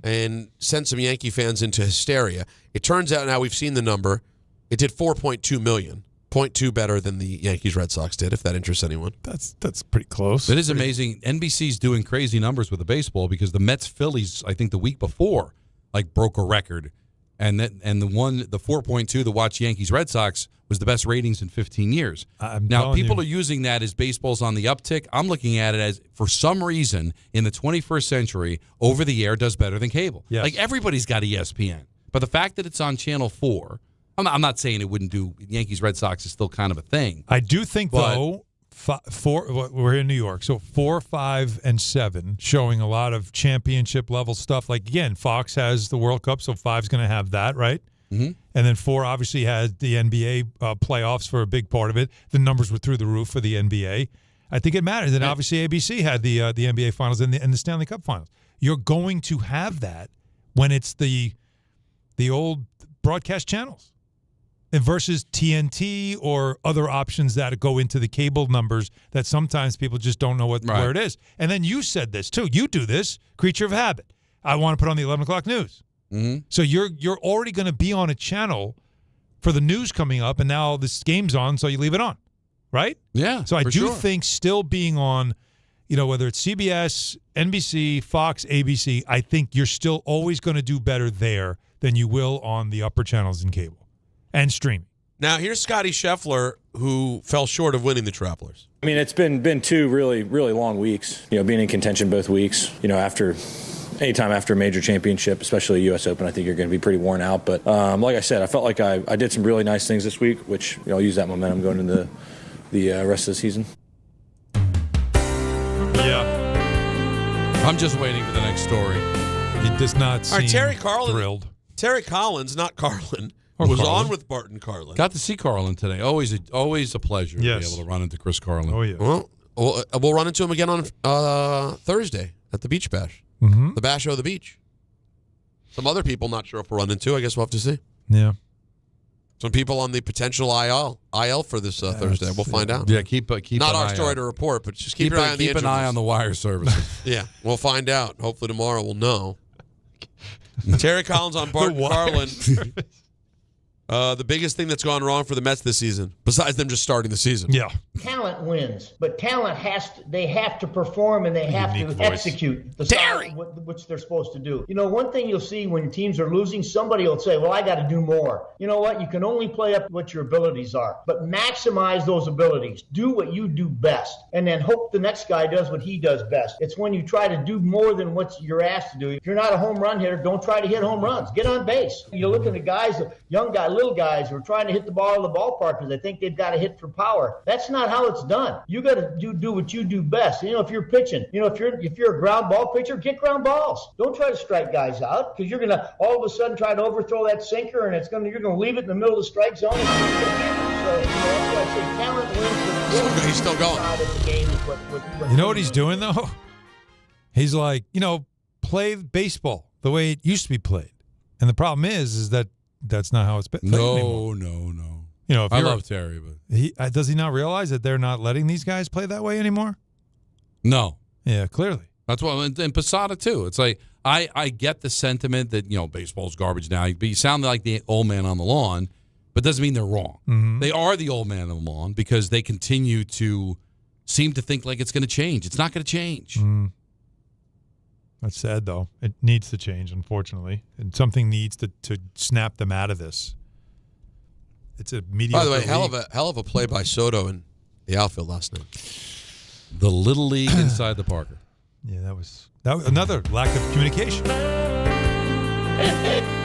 and sent some Yankee fans into hysteria. It turns out now we've seen the number. It did $4.2 million, 0.2 better than the Yankees Red Sox did, if that interests anyone. That's pretty close. It is amazing. NBC's doing crazy numbers with the baseball because the Mets Phillies, I think the week before, broke a record And the 4.2 to watch Yankees Red Sox was the best ratings in 15 years. Now, people are using that as baseball's on the uptick. I'm looking at it as, for some reason, in the 21st century, over-the-air does better than cable. Yes. Like, everybody's got ESPN. But the fact that it's on Channel 4, I'm not saying it wouldn't do. Yankees Red Sox is still kind of a thing. I do think, though, we're in New York, so 4, 5, and 7 showing a lot of championship-level stuff. Like, again, Fox has the World Cup, so 5's going to have that, right? Mm-hmm. And then 4 obviously has the NBA playoffs for a big part of it. The numbers were through the roof for the NBA. I think it matters. And obviously ABC had the NBA Finals and the Stanley Cup Finals. You're going to have that when it's the old broadcast channels versus TNT or other options that go into the cable numbers that sometimes people just don't know where it is. And then you said this, too. You do this, creature of habit. I want to put on the 11 o'clock news. Mm-hmm. So you're already going to be on a channel for the news coming up, and now this game's on, so you leave it on, right? Yeah. So I do think still being on, whether it's CBS, NBC, Fox, ABC, I think you're still always going to do better there than you will on the upper channels in cable and streaming. Now, here's Scotty Scheffler, who fell short of winning the Travelers. I mean, it's been 2 really, really long weeks, being in contention both weeks, anytime after a major championship, especially a U.S. Open, I think you're going to be pretty worn out. But like I said, I felt like I did some really nice things this week, which I'll use that momentum going into the rest of the season. Yeah. I'm just waiting for the next story. He does not seem Terry Carlin, thrilled. Terry Collins, not Carlin, was on with Bart and Carlin. Got to see Carlin today. Always a pleasure to be able to run into Chris Carlin. Oh, yeah. Well, we'll run into him again on Thursday at the Beach Bash. Mm-hmm. The Bash of the Beach. Some other people not sure if we'll run into. I guess we'll have to see. Yeah. Some people on the potential IL for this Thursday. We'll find out. Yeah, keep not an our eye story out. to report, but just keep your eye on the keep an eye on the wire services. Yeah, we'll find out. Hopefully tomorrow we'll know. Terry Collins on Bart and Carlin. The biggest thing that's gone wrong for the Mets this season, besides them just starting the season. Yeah. Talent wins, but talent they have to perform and they have to execute the style which they're supposed to do. One thing you'll see when teams are losing, somebody will say, well, I got to do more. You know what? You can only play up what your abilities are, but maximize those abilities. Do what you do best, and then hope the next guy does what he does best. It's when you try to do more than what you're asked to do. If you're not a home run hitter, don't try to hit home runs. Get on base. You're looking at guys, little guys who are trying to hit the ball in the ballpark because they think they've got to hit for power. That's not how it's done. You got to do what you do best. If you're pitching, if you're a ground ball pitcher, get ground balls. Don't try to strike guys out because you're going to all of a sudden try to overthrow that sinker and you're going to leave it in the middle of the strike zone. So that's why I say talent wins. He's still going. You know what he's doing though? He's like, play baseball the way it used to be played, and the problem is that. That's not how it's been. No. If I love Terry, but does he not realize that they're not letting these guys play that way anymore? No. Yeah, clearly. That's what, and Posada too. It's like I get the sentiment that baseball's garbage now, but you sound like the old man on the lawn, but doesn't mean they're wrong. Mm-hmm. They are the old man on the lawn because they continue to seem to think like it's going to change. It's not going to change. Mm. That's sad, though. It needs to change, unfortunately. And something needs to snap them out of this. It's a mediocre By the way, league. hell of a play by Soto in the outfield last night. The Little League inside the Parker. Yeah, that was another lack of communication. Did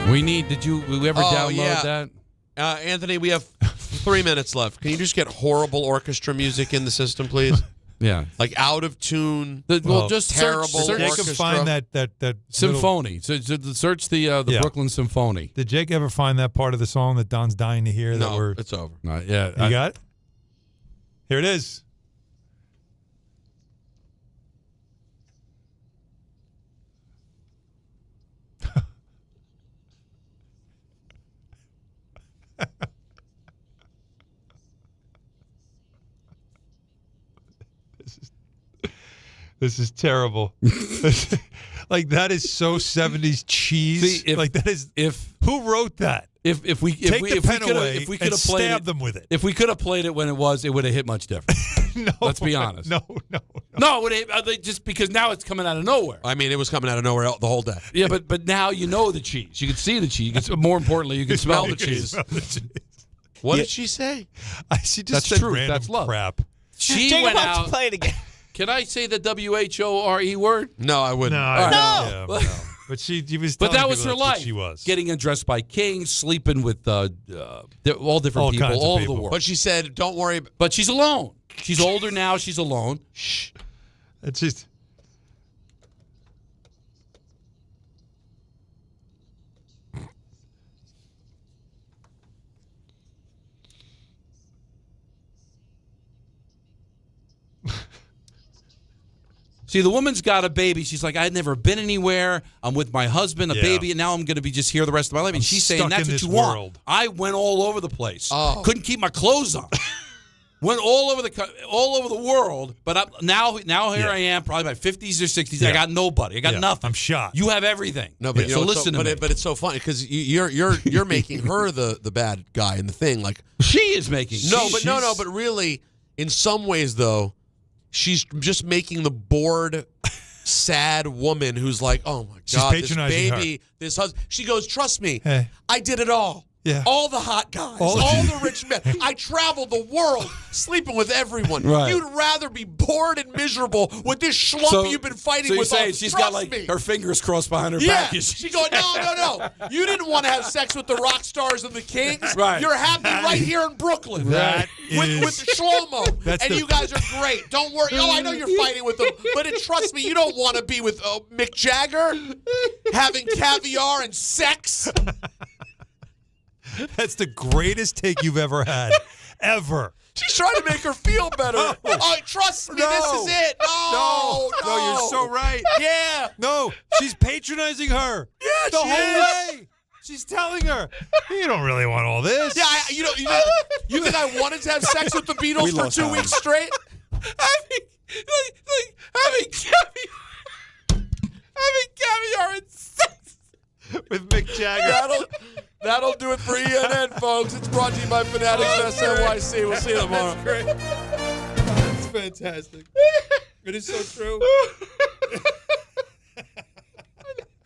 we ever download that? Anthony, we have 3 minutes left. Can you just get horrible orchestra music in the system, please? Yeah, like out of tune. Just terrible. Jacob find that symphony. So search the Brooklyn Symphony. Did Jake ever find that part of the song that Don's dying to hear? No, it's over. Yeah, you got it. Here it is. This is terrible. Like that is so 70s cheese. See, who wrote that? If we could have played them with it. If we could have played it when it would have hit much different. No. Let's be honest. No. Just because now it's coming out of nowhere. I mean, it was coming out of nowhere the whole day. Yeah, but now you know the cheese. You can see the cheese. More importantly, you can smell the cheese. What did she say? She just That's said true. random That's love. crap. She Jacob went wants to out. play it again. Can I say the WHORE word? No, I wouldn't. No. But she was. But that telling was people her that's what life. She was getting undressed by kings, sleeping with all different All people kinds of all over people. the world. But she said, "Don't worry." But she's alone. She's older now. She's alone. Shh. It's just. See, the woman's got a baby. She's like, I'd never been anywhere. I'm with my husband, a baby, and now I'm going to be just here the rest of my life. And she's saying, that's what you want. I went all over the place. Oh. Couldn't keep my clothes on. Went all over the world. But now here I am, probably my 50s or 60s. I got nobody. I got nothing. I'm shocked. You have everything. No, but so listen to me. But it's so funny because you're making her the bad guy in the thing. Like she is making. But really, in some ways though, she's just making the bored, sad woman who's like, oh my God, this baby, this husband. She goes, trust me, I did it all. Yeah. All the hot guys, all the rich men. I traveled the world sleeping with everyone. Right. You'd rather be bored and miserable with this schlump you've been fighting with. So you're saying she's got like her fingers crossed behind her back. She going, no. You didn't want to have sex with the rock stars and the kings. Right. You're happy right here in Brooklyn. That with the Shlomo. You guys are great. Don't worry. Oh, I know you're fighting with them. But trust me, you don't want to be with Mick Jagger having caviar and sex. That's the greatest take you've ever had. Ever. She's trying to make her feel better. Oh, trust me, this is it. No, you're so right. Yeah. No, she's patronizing her. Yeah, the whole way. She's telling her, you don't really want all this. Yeah, you think I wanted to have sex with the Beatles for 2 weeks straight? Having caviar and sex with Mick Jagger. That'll do it for ENN, folks. It's brought to you by Fanatics NYC. We'll see you tomorrow. That's great. That's fantastic. It is so true.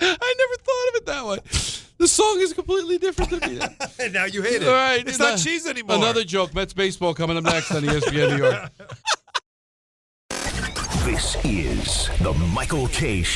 I never thought of it that way. The song is completely different to me. And now you hate it. All right, it's not cheese anymore. Another joke. Mets baseball coming up next on ESPN New York. This is the Michael K. Show.